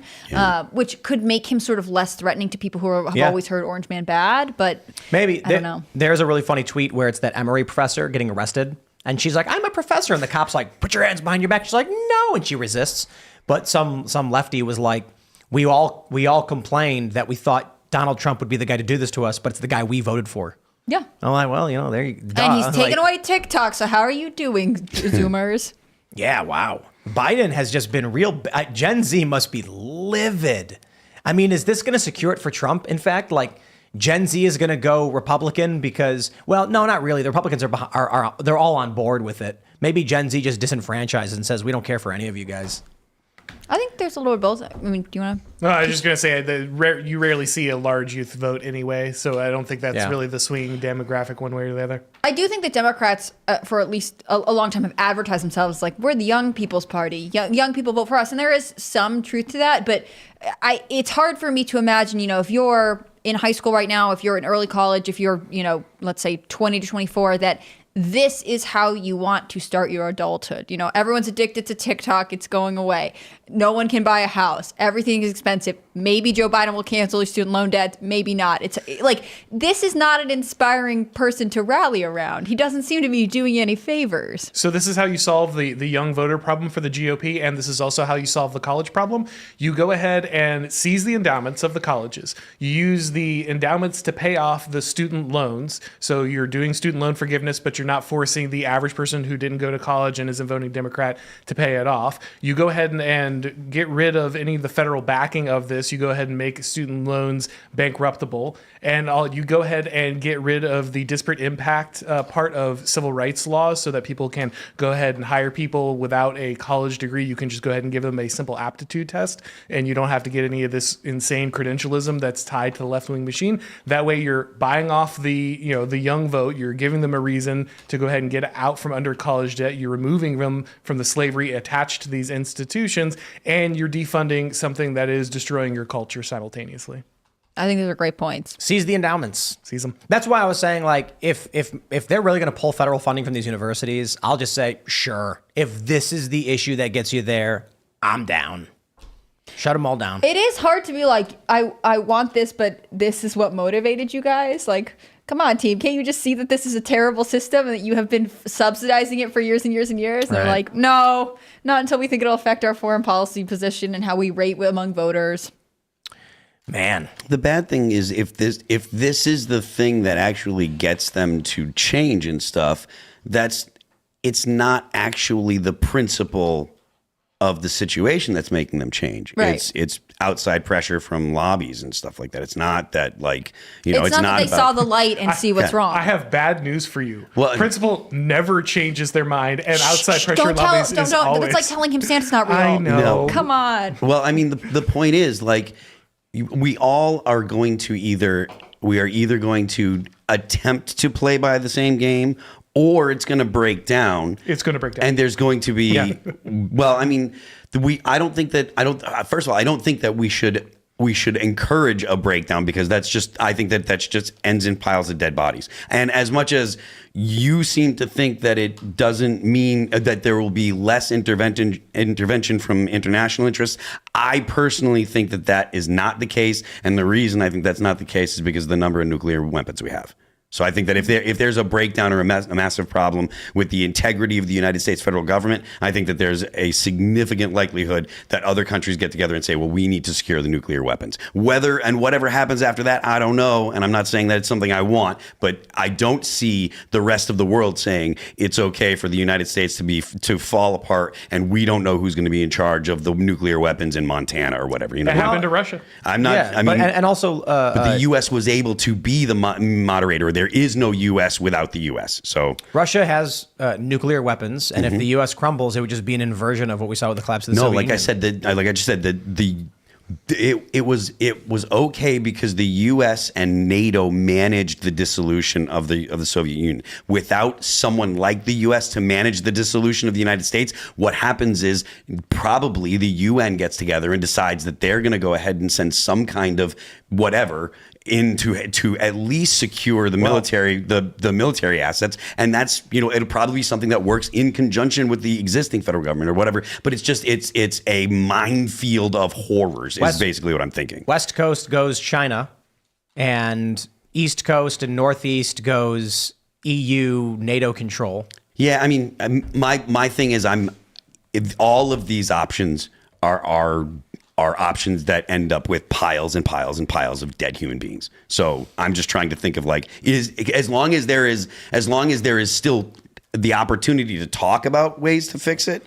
which could make him sort of less threatening to people who have always heard Orange Man bad. But maybe I don't know. There's a really funny tweet where it's that Emory professor getting arrested. And she's like, I'm a professor. And the cop's like, put your hands behind your back. She's like, no. And she resists. But some lefty was like, we all complained that we thought Donald Trump would be the guy to do this to us, but it's the guy we voted for. Yeah. I'm like, well, there you go. And he's taking away TikTok. So how are you doing, Zoomers? Yeah, wow. Biden has just been real. Gen Z must be livid. I mean, is this going to secure it for Trump? In fact, Gen Z is going to go Republican because, well, no, not really. The Republicans are they're all on board with it. Maybe Gen Z just disenfranchises and says, we don't care for any of you guys. I think there's a little bit both. I mean, do you want to? No, I was just going to say that you rarely see a large youth vote anyway, so I don't think that's really the swinging demographic one way or the other. I do think that Democrats, for at least a long time, have advertised themselves like, we're the young people's party. Young people vote for us. And there is some truth to that. But it's hard for me to imagine, if you're in high school right now, if you're in early college, if you're, let's say 20 to 24, that this is how you want to start your adulthood. Everyone's addicted to TikTok. It's going away. No one can buy a house. Everything is expensive. Maybe Joe Biden will cancel his student loan debt. Maybe not. It's like, this is not an inspiring person to rally around. He doesn't seem to be doing you any favors. So this is how you solve the young voter problem for the GOP, and this is also how you solve the college problem. You go ahead and seize the endowments of the colleges. You use the endowments to pay off the student loans. So you're doing student loan forgiveness, but you're not forcing the average person who didn't go to college and isn't voting Democrat to pay it off. You go ahead and get rid of any of the federal backing of this. You go ahead and make student loans bankruptable. And you go ahead and get rid of the disparate impact part of civil rights laws so that people can go ahead and hire people without a college degree. You can just go ahead and give them a simple aptitude test, and you don't have to get any of this insane credentialism that's tied to the left-wing machine. That way you're buying off the young vote. You're giving them a reason to go ahead and get out from under college debt. You're removing them from the slavery attached to these institutions, and you're defunding something that is destroying your culture simultaneously. I think those are great points. Seize the endowments. Seize them. That's why I was saying, if they're really going to pull federal funding from these universities, I'll just say, sure. If this is the issue that gets you there, I'm down. Shut them all down. It is hard to be like, I want this, but this is what motivated you guys. Come on, team. Can't you just see that this is a terrible system and that you have been subsidizing it for years and years and years? And they're like, no, not until we think it'll affect our foreign policy position and how we rate among voters. Man. The bad thing is if this is the thing that actually gets them to change and stuff, it's not actually the principle of the situation that's making them change. Right. It's outside pressure from lobbies and stuff like that. It's not that It's not that they saw the light and see what's wrong. I have bad news for you. Well, principal never changes their mind, and outside pressure don't lobbies don't. is always. It's like telling him Santa's not real. I know. No. Come on. Well, I mean, the point is, like, we all are going to either going to attempt to play by the same game, or it's going to break down. It's going to break down. And there's going to be, Yeah. well, I mean, first of all, I don't think that we should encourage a breakdown, because I think that's just ends in piles of dead bodies. And as much as you seem to think that it doesn't mean that there will be less intervention from international interests, I personally think that is not the case. And the reason I think that's not the case is because of the number of nuclear weapons we have. So I think that if there's a breakdown or a massive problem with the integrity of the United States federal government, I think that there's a significant likelihood that other countries get together and say, well, we need to secure the nuclear weapons. Whatever happens after that, I don't know. And I'm not saying that it's something I want, but I don't see the rest of the world saying it's okay for the United States to fall apart and we don't know who's going to be in charge of the nuclear weapons in Montana or whatever. You know, It happened to Russia. I'm not. Yeah, I mean, and also, but the U.S. was able to be the moderator. There is no U.S. without the U.S. So Russia has nuclear weapons, and if the U.S. crumbles, it would just be an inversion of what we saw with the collapse of the Soviet Union. Like I just said, it was okay because the U.S. and NATO managed the dissolution of the Soviet Union. Without someone like the U.S. to manage the dissolution of the United States, what happens is probably the UN gets together and decides that they're going to go ahead and send some kind of whatever to at least secure the military, the military assets, and that's, it'll probably be something that works in conjunction with the existing federal government or whatever. But it's a minefield of horrors. Is basically what I'm thinking. West Coast goes China, and East Coast and Northeast goes EU, NATO control. Yeah, I mean, my thing is, if all of these options are options that end up with piles and piles and piles of dead human beings. So I'm just trying to think of as long as there is still the opportunity to talk about ways to fix it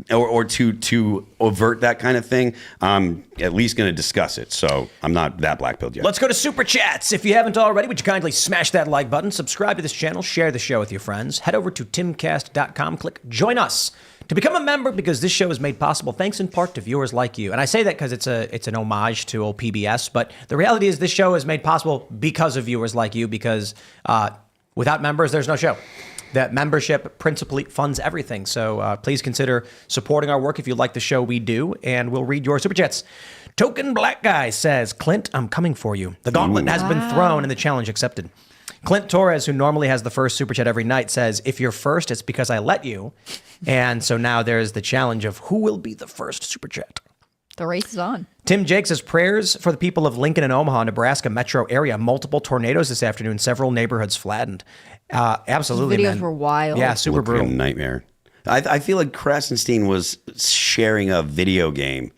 or to avert that kind of thing, I'm at least going to discuss it. So I'm not that black-pilled yet. Let's go to Super Chats. If you haven't already, would you kindly smash that like button, subscribe to this channel, share the show with your friends, head over to timcast.com, click join us to become a member, because this show is made possible thanks in part to viewers like you. And I say that because it's an homage to old PBS, but the reality is this show is made possible because of viewers like you, because without members, there's no show. That membership principally funds everything. So please consider supporting our work if you like the show we do, and we'll read your Super Chats. Token Black Guy says, Clint, I'm coming for you. The gauntlet has been thrown and the challenge accepted. Clint Torres, who normally has the first Super Chat every night, says, if you're first, it's because I let you. And so now there's the challenge of who will be the first Super Chat. The race is on. Tim Jake says, prayers for the people of Lincoln and Omaha, Nebraska metro area. Multiple tornadoes this afternoon, several neighborhoods flattened. Absolutely, The videos man. were wild. Yeah, super Looked like brutal. a nightmare. I feel like Krasenstein was sharing a video game.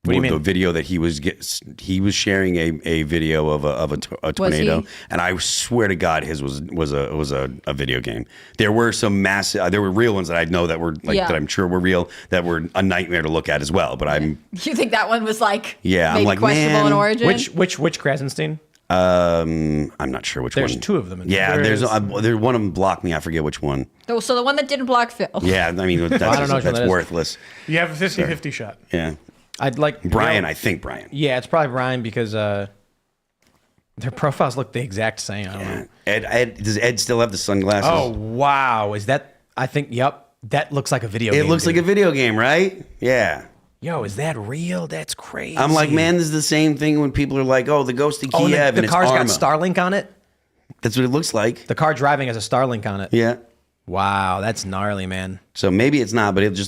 What do you mean? The video that he was sharing a video of a tornado, and I swear to God, his was a video game. There were some massive, there were real ones that I know that were that I'm sure were real, that were a nightmare to look at as well. But You think that one was maybe I'm like, questionable man, in origin? Which Krasenstein? I'm not sure which one. There's two of them. There's one of them blocked me. I forget which one. Oh, so the one that didn't block Phil. Yeah, I mean that's, I don't know which one that's that is. worthless. You have a 50-50 shot. Yeah, I'd like Brian. I think Brian. Yeah, it's probably Brian because their profiles look the exact same. I don't know. Ed, does Ed still have the sunglasses? Oh wow, is that? I think. Yep, that looks like a video game. It looks like a video game, right? Yeah. Yo, is that real? That's crazy. I'm like, man, this is the same thing when people are like, oh, the Ghost of Kiev, and and the it's car's got Arma. Starlink on it. That's what it looks like. The car driving has a Starlink on it. Yeah. Wow, that's gnarly, man. So maybe it's not, but it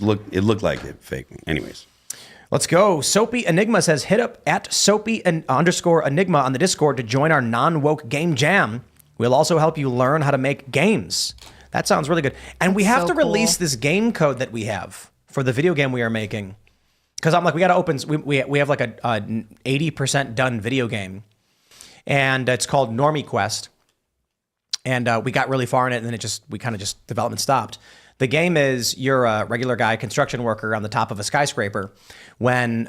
looked like it fake. Anyways. Let's go. Soapy Enigma says, hit up at Soapy _Enigma on the Discord to join our non-woke game jam. We'll also help you learn how to make games. That sounds really good. And we have so to release cool. this game code that we have for the video game we are making. Because I'm like, we got to open, we have like a 80% done video game. And it's called Normie Quest. And we got really far in it, and then we kind of just development stopped. The game is you're a regular guy, construction worker on the top of a skyscraper. When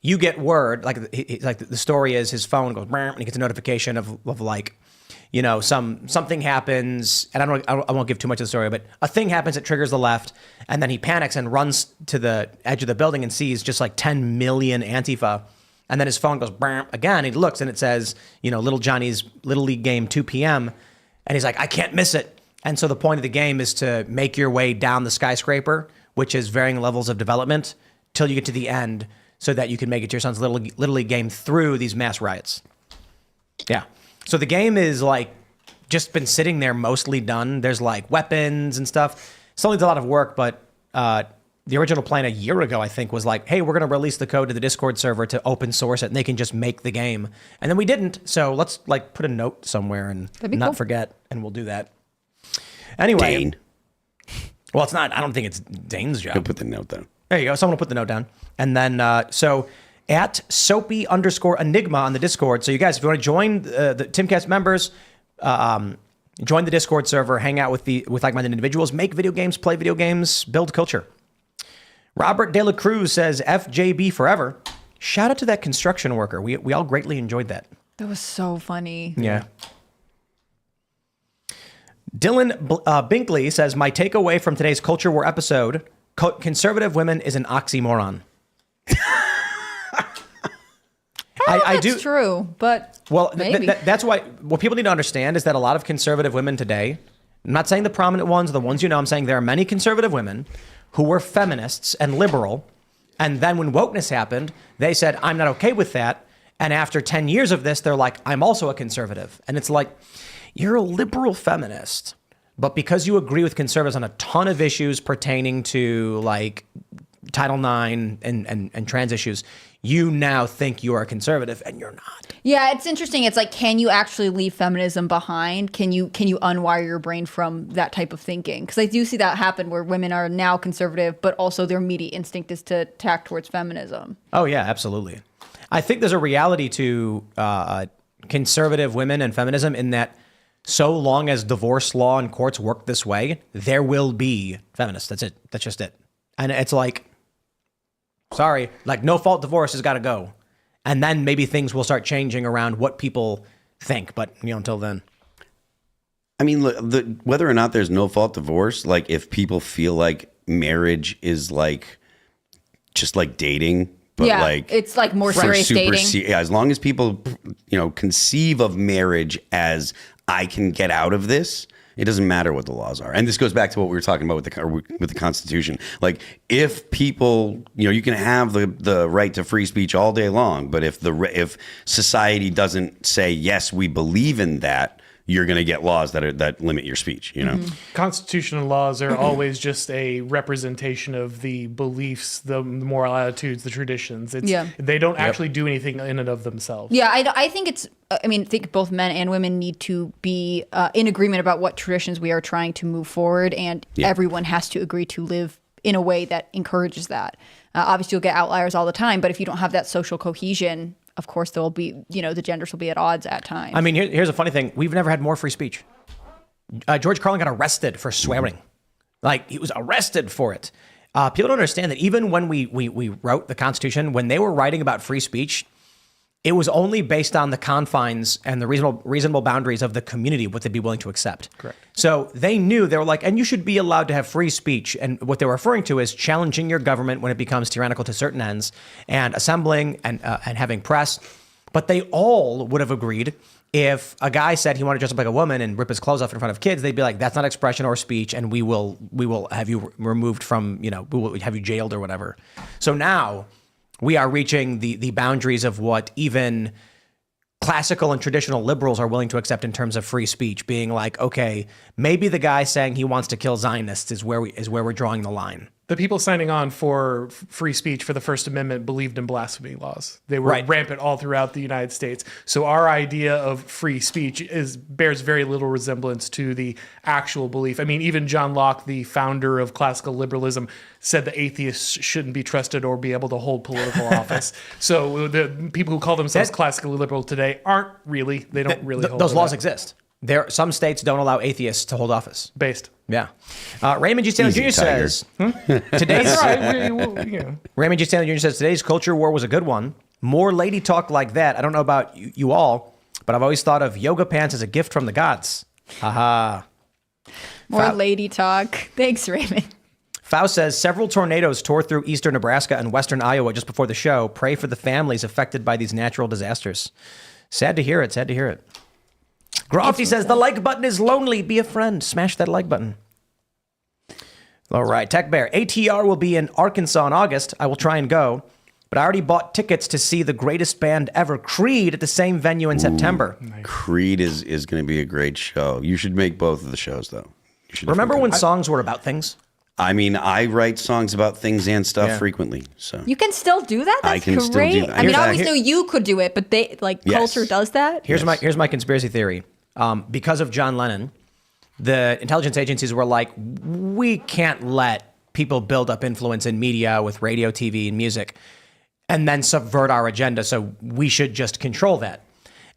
you get word, like the story is, his phone goes, and he gets a notification of like, you know, something happens, and I won't give too much of the story, but a thing happens that triggers the left, and then he panics and runs to the edge of the building and sees just like 10 million Antifa. And then his phone goes again. He looks and it says, you know, Little Johnny's Little League game 2 p.m. And he's like, I can't miss it. And so the point of the game is to make your way down the skyscraper, which is varying levels of development, till you get to the end so that you can make it to your son's Little League game through these mass riots. Yeah. So the game is like just been sitting there mostly done. There's like weapons and stuff. Still needs a lot of work, but the original plan a year ago, I think, was like, hey, we're going to release the code to the Discord server to open source it, and they can just make the game. And then we didn't. So let's like put a note somewhere and not cool. forget, and we'll do that. Anyway. Dane. Well, it's not. I don't think it's Dane's job. He'll put the note down. There you go. Someone will put the note down. And then, so at Soapy_Enigma on the Discord. So you guys, if you want to join the Timcast members, join the Discord server, hang out with like-minded individuals, make video games, play video games, build culture. Robert De La Cruz says, FJB forever. Shout out to that construction worker. We all greatly enjoyed that. That was so funny. Yeah. Dylan Binkley says, my takeaway from today's Culture War episode, conservative women is an oxymoron. I do. That's true, but Well, maybe. that's why what people need to understand is that a lot of conservative women today, I'm not saying the prominent ones, the ones you know, I'm saying there are many conservative women who were feminists and liberal. And then when wokeness happened, they said, I'm not okay with that. And after 10 years of this, they're like, I'm also a conservative. And it's like, you're a liberal feminist, but because you agree with conservatives on a ton of issues pertaining to like Title IX and trans issues, you now think you are a conservative, and you're not. Yeah, it's interesting. It's like, can you actually leave feminism behind? Can you unwire your brain from that type of thinking? Because I do see that happen where women are now conservative, but also their immediate instinct is to tack towards feminism. Oh yeah, absolutely. I think there's a reality to conservative women and feminism in that so long as divorce law and courts work this way, there will be feminists. That's it. That's just it. And it's like, sorry, like no fault divorce has got to go. And then maybe things will start changing around what people think. But, you know, until then. I mean, look, whether or not there's no fault divorce, like if people feel like marriage is like just like dating, but yeah, like it's like more serious dating. Yeah, as long as people, you know, conceive of marriage as I can get out of this, it doesn't matter what the laws are. And this goes back to what we were talking about with the Constitution. Like, if people, you know, you can have the right to free speech all day long, but if society doesn't say, yes, we believe in that, you're going to get laws that limit your speech, you know? Mm-hmm. Constitutional laws are always just a representation of the beliefs, the moral attitudes, the traditions. They don't actually do anything in and of themselves. Yeah, I think it's, I mean, I think both men and women need to be in agreement about what traditions we are trying to move forward, and everyone has to agree to live in a way that encourages that. Obviously, you'll get outliers all the time, but if you don't have that social cohesion, of course, there will be, you know, the genders will be at odds at times. I mean, here's a funny thing. We've never had more free speech. George Carlin got arrested for swearing. Like, he was arrested for it. People don't understand that even when we wrote the Constitution, when they were writing about free speech, it was only based on the confines and the reasonable boundaries of the community, what they'd be willing to accept. Correct. So they knew, they were like, and you should be allowed to have free speech. And what they were referring to is challenging your government when it becomes tyrannical to certain ends, and assembling and having press. But they all would have agreed if a guy said he wanted to dress up like a woman and rip his clothes off in front of kids, they'd be like, that's not expression or speech, and we will have you removed from, you know, we will have you jailed or whatever. So now we are reaching the boundaries of what even classical and traditional liberals are willing to accept in terms of free speech, being like, okay, maybe the guy saying he wants to kill Zionists is where we're drawing the line. The people signing on for free speech for the First Amendment believed in blasphemy laws. They were Right. rampant all throughout the United States. So our idea of free speech bears very little resemblance to the actual belief. I mean, even John Locke, the founder of classical liberalism, said that atheists shouldn't be trusted or be able to hold political office. So the people who call themselves classically liberal today aren't really. They don't really hold Those to laws that. exist. Some states don't allow atheists to hold office. Based. Yeah. Raymond G. Stanley Easy, Jr. Tiger. says, today's Right. Raymond G. Stanley Jr. says, today's culture war was a good one. More lady talk like that. I don't know about you all, but I've always thought of yoga pants as a gift from the gods. Haha. More lady talk. Thanks, Raymond. Faust says, several tornadoes tore through eastern Nebraska and western Iowa just before the show. Pray for the families affected by these natural disasters. Sad to hear it. Sad to hear it. Grofty says, the like button is lonely. Be a friend. Smash that like button. All right. Tech Bear. ATR will be in Arkansas in August. I will try and go. But I already bought tickets to see the greatest band ever, Creed, at the same venue in September. Creed is going to be a great show. You should make both of the shows, though. You should Remember definitely when go. songs were about things? I mean, I write songs about things and stuff Yeah. frequently. So You can still do that? That's I can great. still do that. I mean, Here's I always that. knew you could do it, but Yes. culture does that? Here's my conspiracy theory. Because of John Lennon, the intelligence agencies were like, we can't let people build up influence in media with radio, TV, and music, and then subvert our agenda. So we should just control that.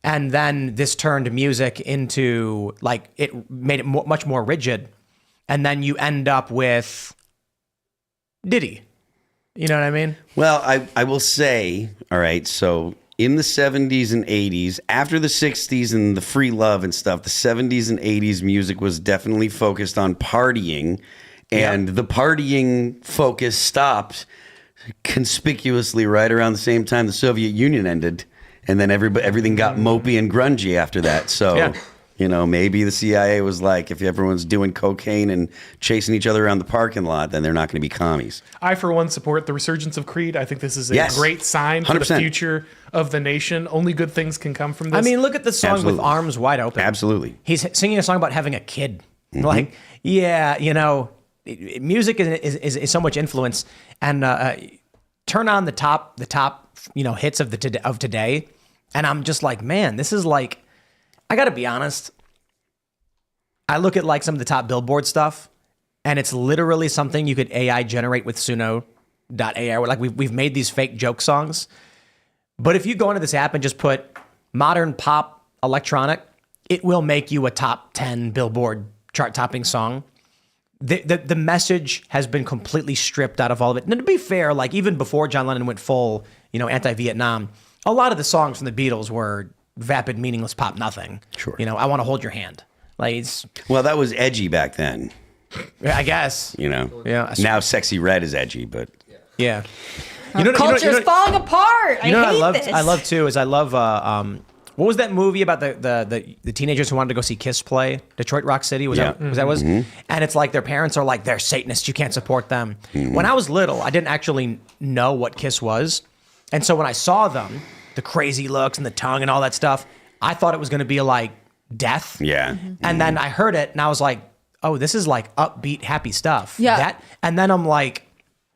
And then this turned music into it made it much more rigid. And then you end up with Diddy. You know what I mean? Well, I will say, all right, so in the 70s and 80s, after the 60s and the free love and stuff, the 70s and 80s music was definitely focused on partying, and the partying focus stopped conspicuously right around the same time the Soviet Union ended, and then everything got mopey and grungy after that. So, Yeah. you know, maybe the CIA was like, if everyone's doing cocaine and chasing each other around the parking lot, then they're not going to be commies. I, for one, support the resurgence of Creed. I think this is a Yes. great sign for the 100%. future of the nation. Only good things can come from this. I mean, look at the song Absolutely. with Arms Wide Open. Absolutely. He's singing a song about having a kid. Mm-hmm. Like, yeah, you know, music is so much influence. And turn on the top, you know, hits of today, and I'm just like, man, this is like, I got to be honest. I look at like some of the top Billboard stuff, and it's literally something you could AI generate with Suno.ai. Like we've made these fake joke songs. But if you go into this app and just put modern pop electronic, it will make you a top 10 Billboard chart topping song. The message has been completely stripped out of all of it. And to be fair, like even before John Lennon went full, you know, anti-Vietnam, a lot of the songs from the Beatles were vapid, meaningless pop nothing. Sure. You know, I want to hold your hand. Like, it's, Well, that was edgy back then, I guess. you know. Yeah. Now Sexy Red is edgy, but Yeah. Culture's falling apart. You know I what hate I love? this. I love too is I love what was that movie about the teenagers who wanted to go see Kiss play? Detroit Rock City was Yeah. that was? And it's like their parents are like they're Satanists. You can't support them. When I was little, I didn't actually know what Kiss was, and so when I saw them, the crazy looks and the tongue and all that stuff, I thought it was going to be like death. yeah. And then I heard it and I was like, oh, this is like upbeat, happy stuff. Yeah. And then I'm like,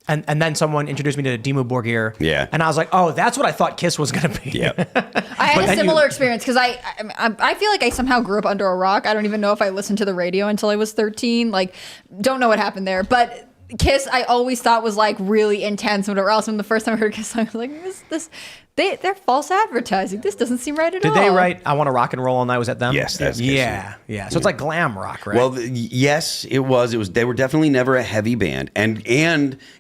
and then someone introduced me to Dimmu Borgir. Yeah. And I was like, oh, that's what I thought Kiss was going to be. Yeah. I But had a then similar you- experience because I feel like I somehow grew up under a rock. I don't even know if I listened to the radio until I was 13. Like, don't know what happened there. But Kiss, I always thought was like really intense and whatever else. When the first time I heard a Kiss song, I was like, they're false advertising. This doesn't seem right at all. Did they write I Want to Rock and Roll All Night? Was that them? Yes, that's Kiss, Yeah. So it's like glam rock, right? Well, yes, it was. They were definitely never a heavy band, and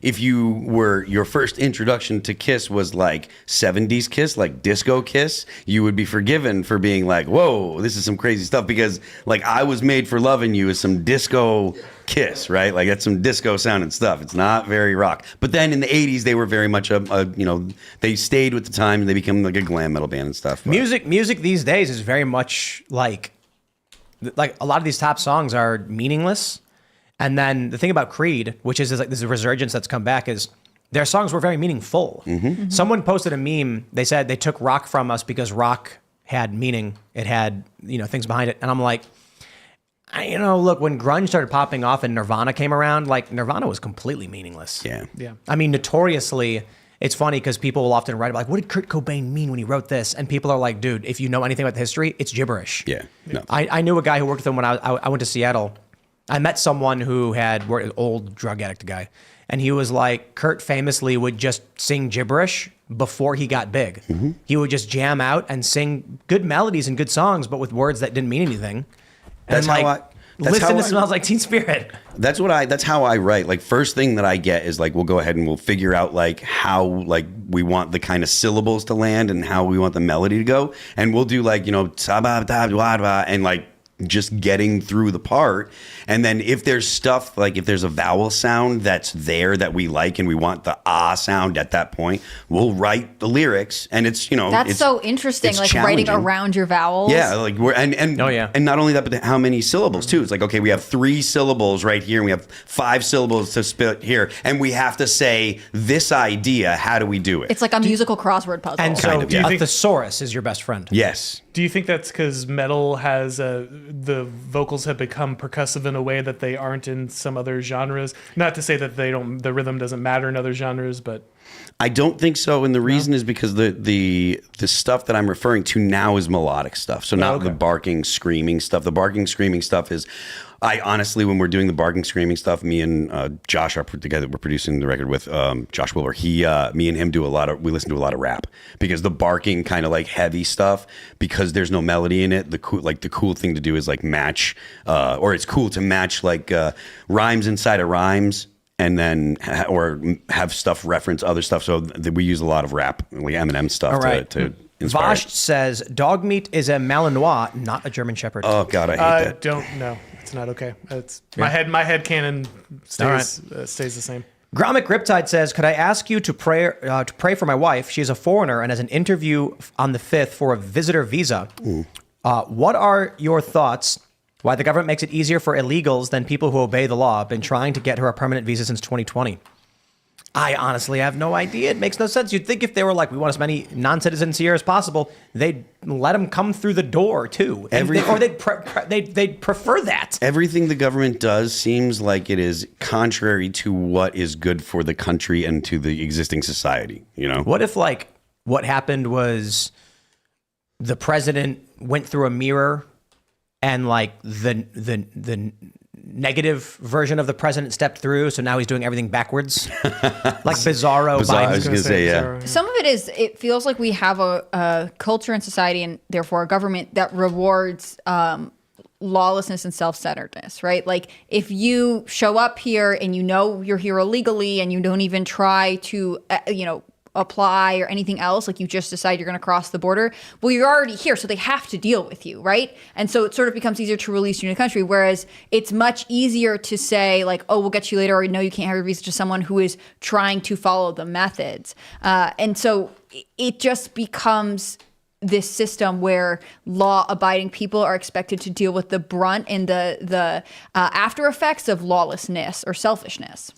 if your first introduction to Kiss was like 70s Kiss, like disco Kiss, you would be forgiven for being like, "Whoa, this is some crazy stuff." Because like I Was Made for Loving You is some disco Kiss, right? Like that's some disco sounding stuff. It's not very rock. But then in the 80s, they were very much they stayed with the time and they became like a glam metal band and stuff. But music these days is very much like a lot of these top songs are meaningless. And then the thing about Creed, which is like this resurgence that's come back, is their songs were very meaningful. Someone posted a meme. They said they took rock from us because rock had meaning. It had things behind it. And I'm like, Look, when grunge started popping off and Nirvana came around, like Nirvana was completely meaningless. Yeah. I mean, notoriously, it's funny because people will often write like, what did Kurt Cobain mean when he wrote this? And people are like, dude, if you know anything about the history, it's gibberish. Yeah. No. I knew a guy who worked with him when I went to Seattle. I met someone who had worked, an old drug addict guy. And he was like, Kurt famously would just sing gibberish before he got big. Mm-hmm. He would just jam out and sing good melodies and good songs, but with words that didn't mean anything. That's and how listen to Smells Like Teen Spirit. That's how I write. Like, first thing that I get is like, we'll go ahead and we'll figure out like how like we want the kind of syllables to land and how we want the melody to go. And we'll do like, and like just getting through the part. And then if there's stuff, like if there's a vowel sound that's there that we like and we want the sound at that point, we'll write the lyrics. And it's, That's so interesting, like writing around your vowels. Yeah, like and not only that, but how many syllables too. It's like, okay, we have 3 syllables right here and we have 5 syllables to spit here. And we have to say this idea, how do we do it? It's like a musical crossword puzzle. And so Kind of, yeah. a thesaurus is your best friend. Yes. Do you think that's because metal has the vocals have become percussive in a way that they aren't in some other genres? Not to say that the rhythm doesn't matter in other genres, but I don't think so, and the reason is because the stuff that I'm referring to now is melodic stuff. So not the barking, screaming stuff. The barking, screaming stuff is, I honestly, when we're doing the barking, screaming stuff, me and Josh are together. We're producing the record with Josh Wilbur. Me and him we listen to a lot of rap because the barking kind of like heavy stuff, because there's no melody in it. The cool thing to do is like match, or it's cool to match like rhymes inside of rhymes. And then, or have stuff reference other stuff. So we use a lot of rap, like Eminem stuff to inspire. Vosh says dog meat is a Malinois, not a German Shepherd. Oh God, I hate that. Don't know. It's not okay. It's my head canon stays the same. Gromic Riptide says, could I ask you to pray for my wife? She's a foreigner and has an interview on the 5th for a visitor visa. What are your thoughts? Why the government makes it easier for illegals than people who obey the law? Been trying to get her a permanent visa since 2020. I honestly have no idea. It makes no sense. You'd think if they were like, we want as many non-citizens here as possible, they'd let them come through the door too. Or they'd prefer that. Everything the government does seems like it is contrary to what is good for the country and to the existing society. What if like what happened was the president went through a mirror and like the negative version of the president stepped through, so now he's doing everything backwards, like Bizarro. I was going to say, yeah. Some of it is, it feels like we have a culture in society and therefore a government that rewards lawlessness and self-centeredness, right? Like if you show up here and you're here illegally and you don't even try to, apply or anything else, like you just decide you're going to cross the border, well, you're already here, so they have to deal with you, right? And so it sort of becomes easier to release you in the country, whereas it's much easier to say like, oh, we'll get you later, or no, you can't have your visa, to someone who is trying to follow the methods. And so it just becomes this system where law-abiding people are expected to deal with the brunt and the after effects of lawlessness or selfishness.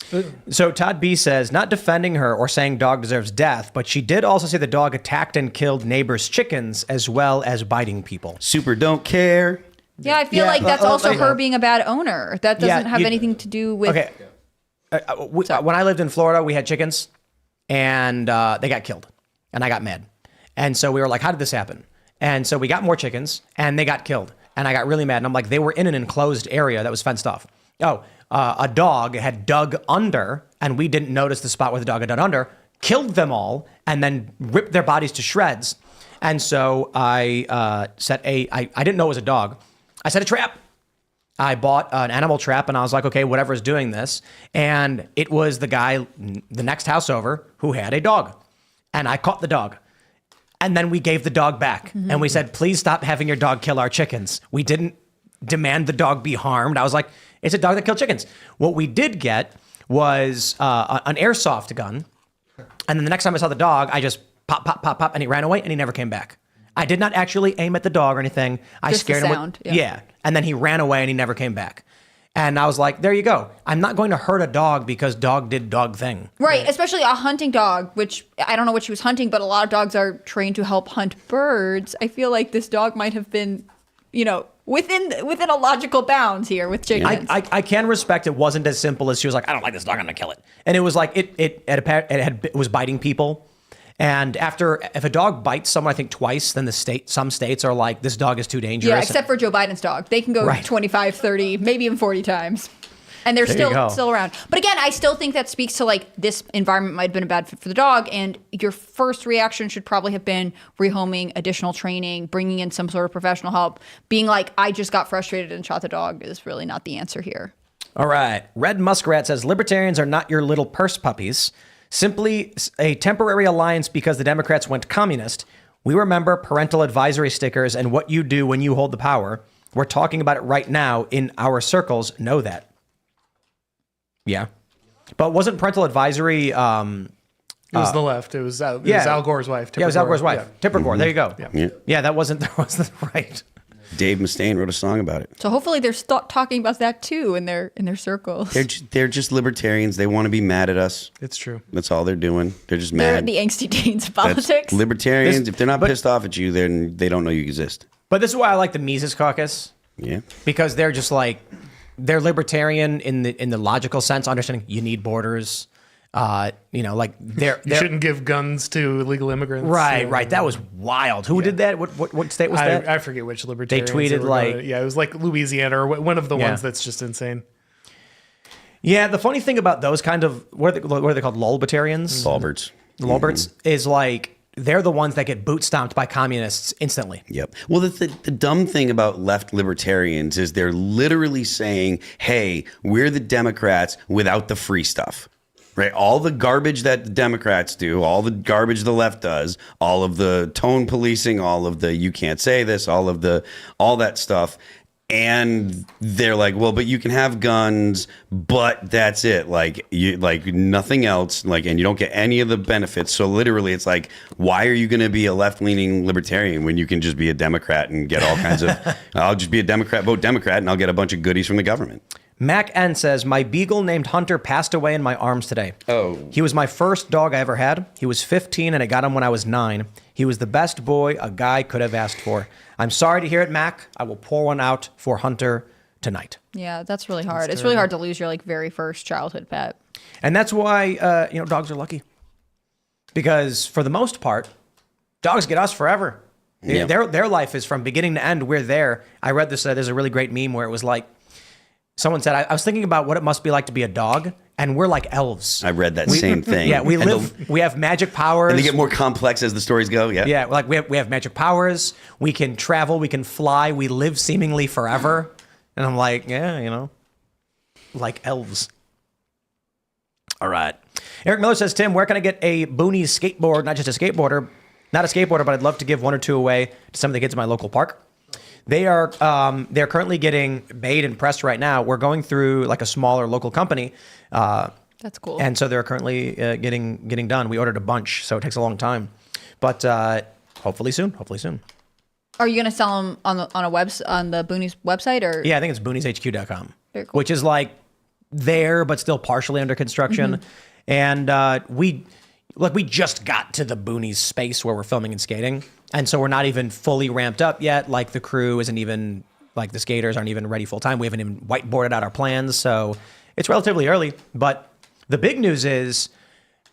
So Todd B says, not defending her or saying dog deserves death, but she did also say the dog attacked and killed neighbors' chickens as well as biting people. Super don't care. Yeah, I feel like that's also her being a bad owner. That doesn't have anything to do with... Okay. When I lived in Florida, we had chickens and they got killed and I got mad. And so we were like, how did this happen? And so we got more chickens and they got killed. And I got really mad. And I'm like, they were in an enclosed area that was fenced off. A dog had dug under and we didn't notice the spot where the dog had dug under, killed them all, and then ripped their bodies to shreds. And so I set I didn't know it was a dog. I set a trap. I bought an animal trap and I was like, okay, whatever's doing this. And it was the guy, the next house over, who had a dog. And I caught the dog. And then we gave the dog back. And we said, please stop having your dog kill our chickens. We didn't demand the dog be harmed. I was like, it's a dog that killed chickens. What we did get was an airsoft gun. And then the next time I saw the dog, I just pop, pop, pop, pop, and he ran away and he never came back. I did not actually aim at the dog or anything. I just scared the him sound, with, yeah. And then he ran away and he never came back. And I was like, there you go. I'm not going to hurt a dog because dog did dog thing. Right, especially a hunting dog, which I don't know what she was hunting, but a lot of dogs are trained to help hunt birds. I feel like this dog might have been, within a logical bounds here with chickens. I can respect it wasn't as simple as she was like, I don't like this dog, I'm gonna kill it. And it was like it was biting people. And if a dog bites someone, I think twice, then some states are like, this dog is too dangerous. Yeah, except for Joe Biden's dog. They can go Right. 25, 30, maybe even 40 times. And they're There you go. still around. But again, I still think that speaks to like this environment might have been a bad fit for the dog. And your first reaction should probably have been rehoming, additional training, bringing in some sort of professional help. Being like, I just got frustrated and shot the dog is really not the answer here. All right. Red Muskrat says, libertarians are not your little purse puppies. Simply a temporary alliance because the Democrats went communist. We remember parental advisory stickers and what you do when you hold the power. We're talking about it right now in our circles. Know that. Yeah. But wasn't parental advisory... It was the left. It was Al Gore's wife. Yeah, it was Al Gore's wife. Yeah. Tipper Gore. There you go. Yeah. That wasn't right. Dave Mustaine wrote a song about it. So hopefully they're talking about that too in their circles. They're just libertarians. They want to be mad at us. It's true. That's all they're doing. They're just They're mad. the angsty teens of That's politics. libertarians, if they're not pissed off at you, then they don't know you exist. But this is why I like the Mises Caucus. Yeah. Because they're just like, they're libertarian in the logical sense, understanding you need borders. Like You shouldn't give guns to illegal immigrants. Right. That was wild. Who did that? What state was that? I forget which libertarians. They tweeted were like, it was like Louisiana or one of the ones that's just insane. Yeah, the funny thing about those kind of what are they called? Lulbertarians? Lulberts. Lulberts is like they're the ones that get boot stomped by communists instantly. Yep. Well, the dumb thing about left libertarians is they're literally saying, hey, we're the Democrats without the free stuff. Right? All the garbage that the Democrats do, all the garbage the left does, all of the tone policing, all of the you can't say this, all that stuff. And they're like, well, but you can have guns, but that's it. Like nothing else. Like, and you don't get any of the benefits. So literally, it's like, why are you going to be a left-leaning libertarian when you can just be a Democrat and get all kinds of? I'll just be a Democrat, vote Democrat, and I'll get a bunch of goodies from the government. Mac N says, my beagle named Hunter passed away in my arms today. Oh. He was my first dog I ever had. He was 15 and I got him when I was 9. He was the best boy a guy could have asked for. I'm sorry to hear it, Mac. I will pour one out for Hunter tonight. Yeah, that's really hard. It's really hard to lose your like very first childhood pet. And that's why, dogs are lucky. Because for the most part, dogs get us forever. Yeah. Their life is from beginning to end. We're there. I read this. There's a really great meme where it was like, someone said, I was thinking about what it must be like to be a dog, and we're like elves. I read that same thing. Yeah, we have magic powers. And they get more complex as the stories go. Yeah. Yeah, like we have magic powers. We can travel. We can fly. We live seemingly forever. And I'm like, yeah, like elves. All right. Eric Miller says, Tim, where can I get a Boonies skateboard? Not just a skateboarder, but I'd love to give one or two away to some of the kids in my local park. They're currently getting made and pressed right now. We're going through like a smaller local company. That's cool. And so they're currently getting done. We ordered a bunch, so it takes a long time. But hopefully soon. Are you going to sell them on the Boonies website or? Yeah, I think it's boonieshq.com, Very cool. which is like there, but still partially under construction. Mm-hmm. And we just got to the Boonies space where we're filming and skating. And so we're not even fully ramped up yet. Like the crew isn't even, like the skaters aren't even ready full time. We haven't even whiteboarded out our plans. So it's relatively early. But the big news is,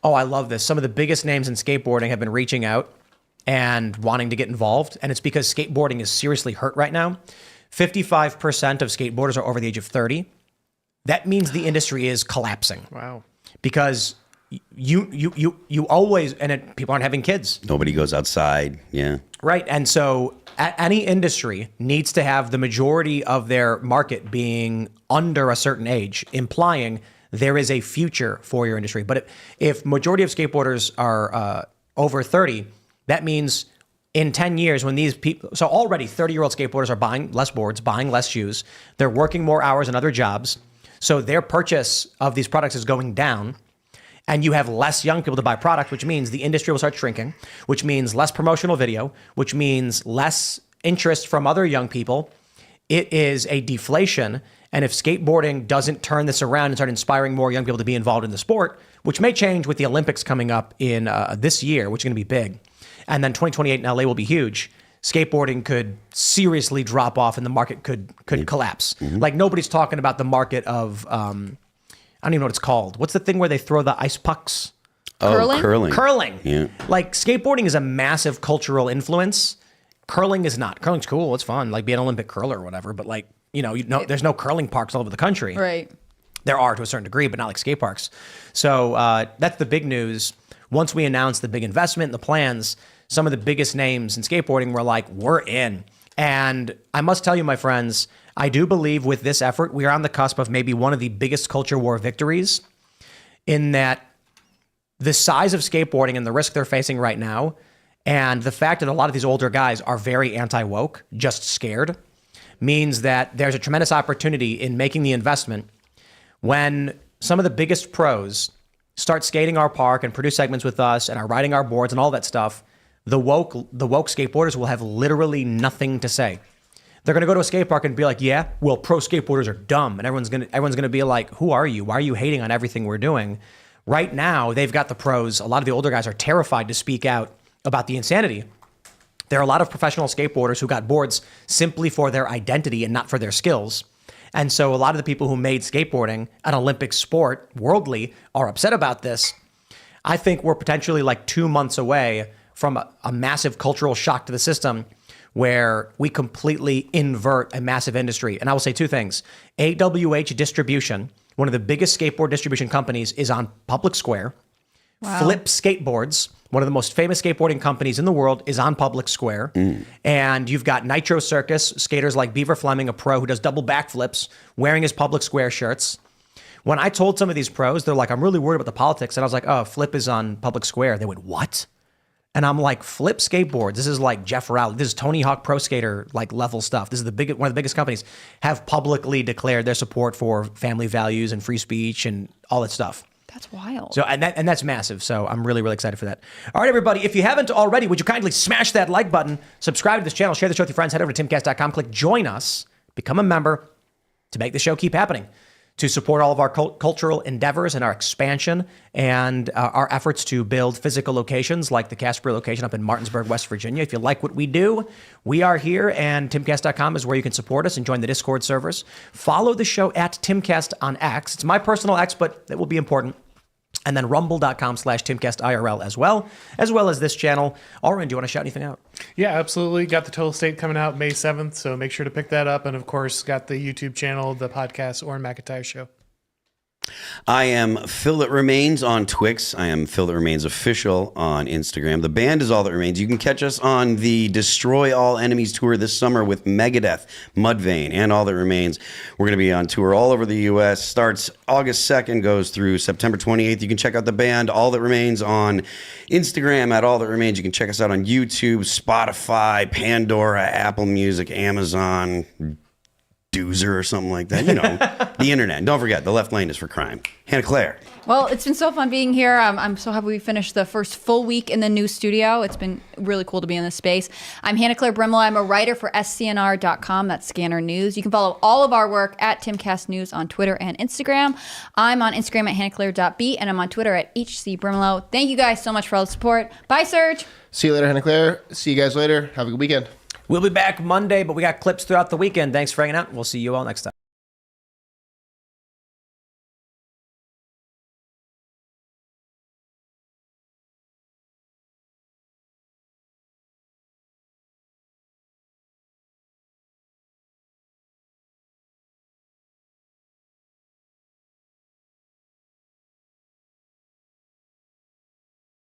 I love this. Some of the biggest names in skateboarding have been reaching out and wanting to get involved. And it's because skateboarding is seriously hurt right now. 55% of skateboarders are over the age of 30. That means the industry is collapsing. Wow. Because you always, people aren't having kids. Nobody goes outside. Yeah. Right. And so any industry needs to have the majority of their market being under a certain age, implying there is a future for your industry. But if majority of skateboarders are over 30, that means in 10 years when these people, so already 30-year-old skateboarders are buying less boards, buying less shoes. They're working more hours in other jobs. So their purchase of these products is going down. And you have less young people to buy product, which means the industry will start shrinking, which means less promotional video, which means less interest from other young people. It is a deflation. And if skateboarding doesn't turn this around and start inspiring more young people to be involved in the sport, which may change with the Olympics coming up in this year, which is going to be big, and then 2028 in LA will be huge, skateboarding could seriously drop off and the market could collapse. Like nobody's talking about the market of I don't even know what it's called. What's the thing where they throw the ice pucks? Curling? Oh, curling. Curling. Yeah. Like skateboarding is a massive cultural influence. Curling is not. Curling's cool. It's fun. Like be an Olympic curler or whatever. But like, there's no curling parks all over the country. Right. There are to a certain degree, but not like skate parks. So that's the big news. Once we announced the big investment and the plans, some of the biggest names in skateboarding were like, we're in. And I must tell you, my friends, I do believe with this effort, we are on the cusp of maybe one of the biggest culture war victories in that the size of skateboarding and the risk they're facing right now, and the fact that a lot of these older guys are very anti-woke, just scared, means that there's a tremendous opportunity in making the investment when some of the biggest pros start skating our park and produce segments with us and are riding our boards and all that stuff. The woke skateboarders will have literally nothing to say. They're going to go to a skate park and be like, yeah, well, pro skateboarders are dumb. And everyone's going to be like, who are you? Why are you hating on everything we're doing? Right now, they've got the pros. A lot of the older guys are terrified to speak out about the insanity. There are a lot of professional skateboarders who got boards simply for their identity and not for their skills. And so a lot of the people who made skateboarding an Olympic sport worldly are upset about this. I think we're potentially like 2 months away from a massive cultural shock to the system where we completely invert a massive industry. And I will say two things. AWH Distribution, one of the biggest skateboard distribution companies, is on public square. Wow. Flip Skateboards, one of the most famous skateboarding companies in the world, is on public square. And you've got Nitro Circus, skaters like Beaver Fleming, a pro who does double backflips, wearing his public square shirts. When I told some of these pros, they're like, I'm really worried about the politics. And I was like, oh, Flip is on public square. They went, what? And I'm like, Flip Skateboards. This is like Jeff Rowley. This is Tony Hawk Pro Skater like level stuff. This is one of the biggest companies have publicly declared their support for family values and free speech and all that stuff. That's wild. So and that's massive. So I'm really, really excited for that. All right, everybody. If you haven't already, would you kindly smash that like button, subscribe to this channel, share the show with your friends, head over to timcast.com, click join us, become a member to make the show keep happening, to support all of our cultural endeavors and our expansion and our efforts to build physical locations like the Casper location up in Martinsburg, West Virginia. If you like what we do, we are here, and timcast.com is where you can support us and join the Discord servers. Follow the show at Timcast on X. It's my personal X, but it will be important. And then rumble.com/Timcast IRL as well as this channel. Auron, do you want to shout anything out? Yeah, absolutely. Got the Total State coming out May 7th, so make sure to pick that up. And of course, got the YouTube channel, the podcast, Auron Macintyre Show. I am Phil That Remains on Twix. I am Phil That Remains Official on Instagram. The band is All That Remains. You can catch us on the Destroy All Enemies tour this summer with Megadeth, Mudvayne, and All That Remains. We're going to be on tour all over the U.S. Starts August 2nd, goes through September 28th. You can check out the band All That Remains on Instagram at All That Remains. You can check us out on YouTube, Spotify, Pandora, Apple Music, Amazon, Doozer or something like that. You know, the internet. And don't forget, the left lane is for crime. Hannah Claire. Well, it's been so fun being here. I'm so happy we finished the first full week in the new studio. It's been really cool to be in this space. I'm Hannah Claire Brimlow. I'm a writer for scnr.com. That's Scanner News. You can follow all of our work at Timcast News on Twitter and Instagram. I'm on Instagram at hannahclaire.b, and I'm on Twitter at HC Thank you guys so much for all the support. Bye, Serge. See you later, Hannah Claire. See you guys later. Have a good weekend. We'll be back Monday, but we got clips throughout the weekend. Thanks for hanging out. We'll see you all next time.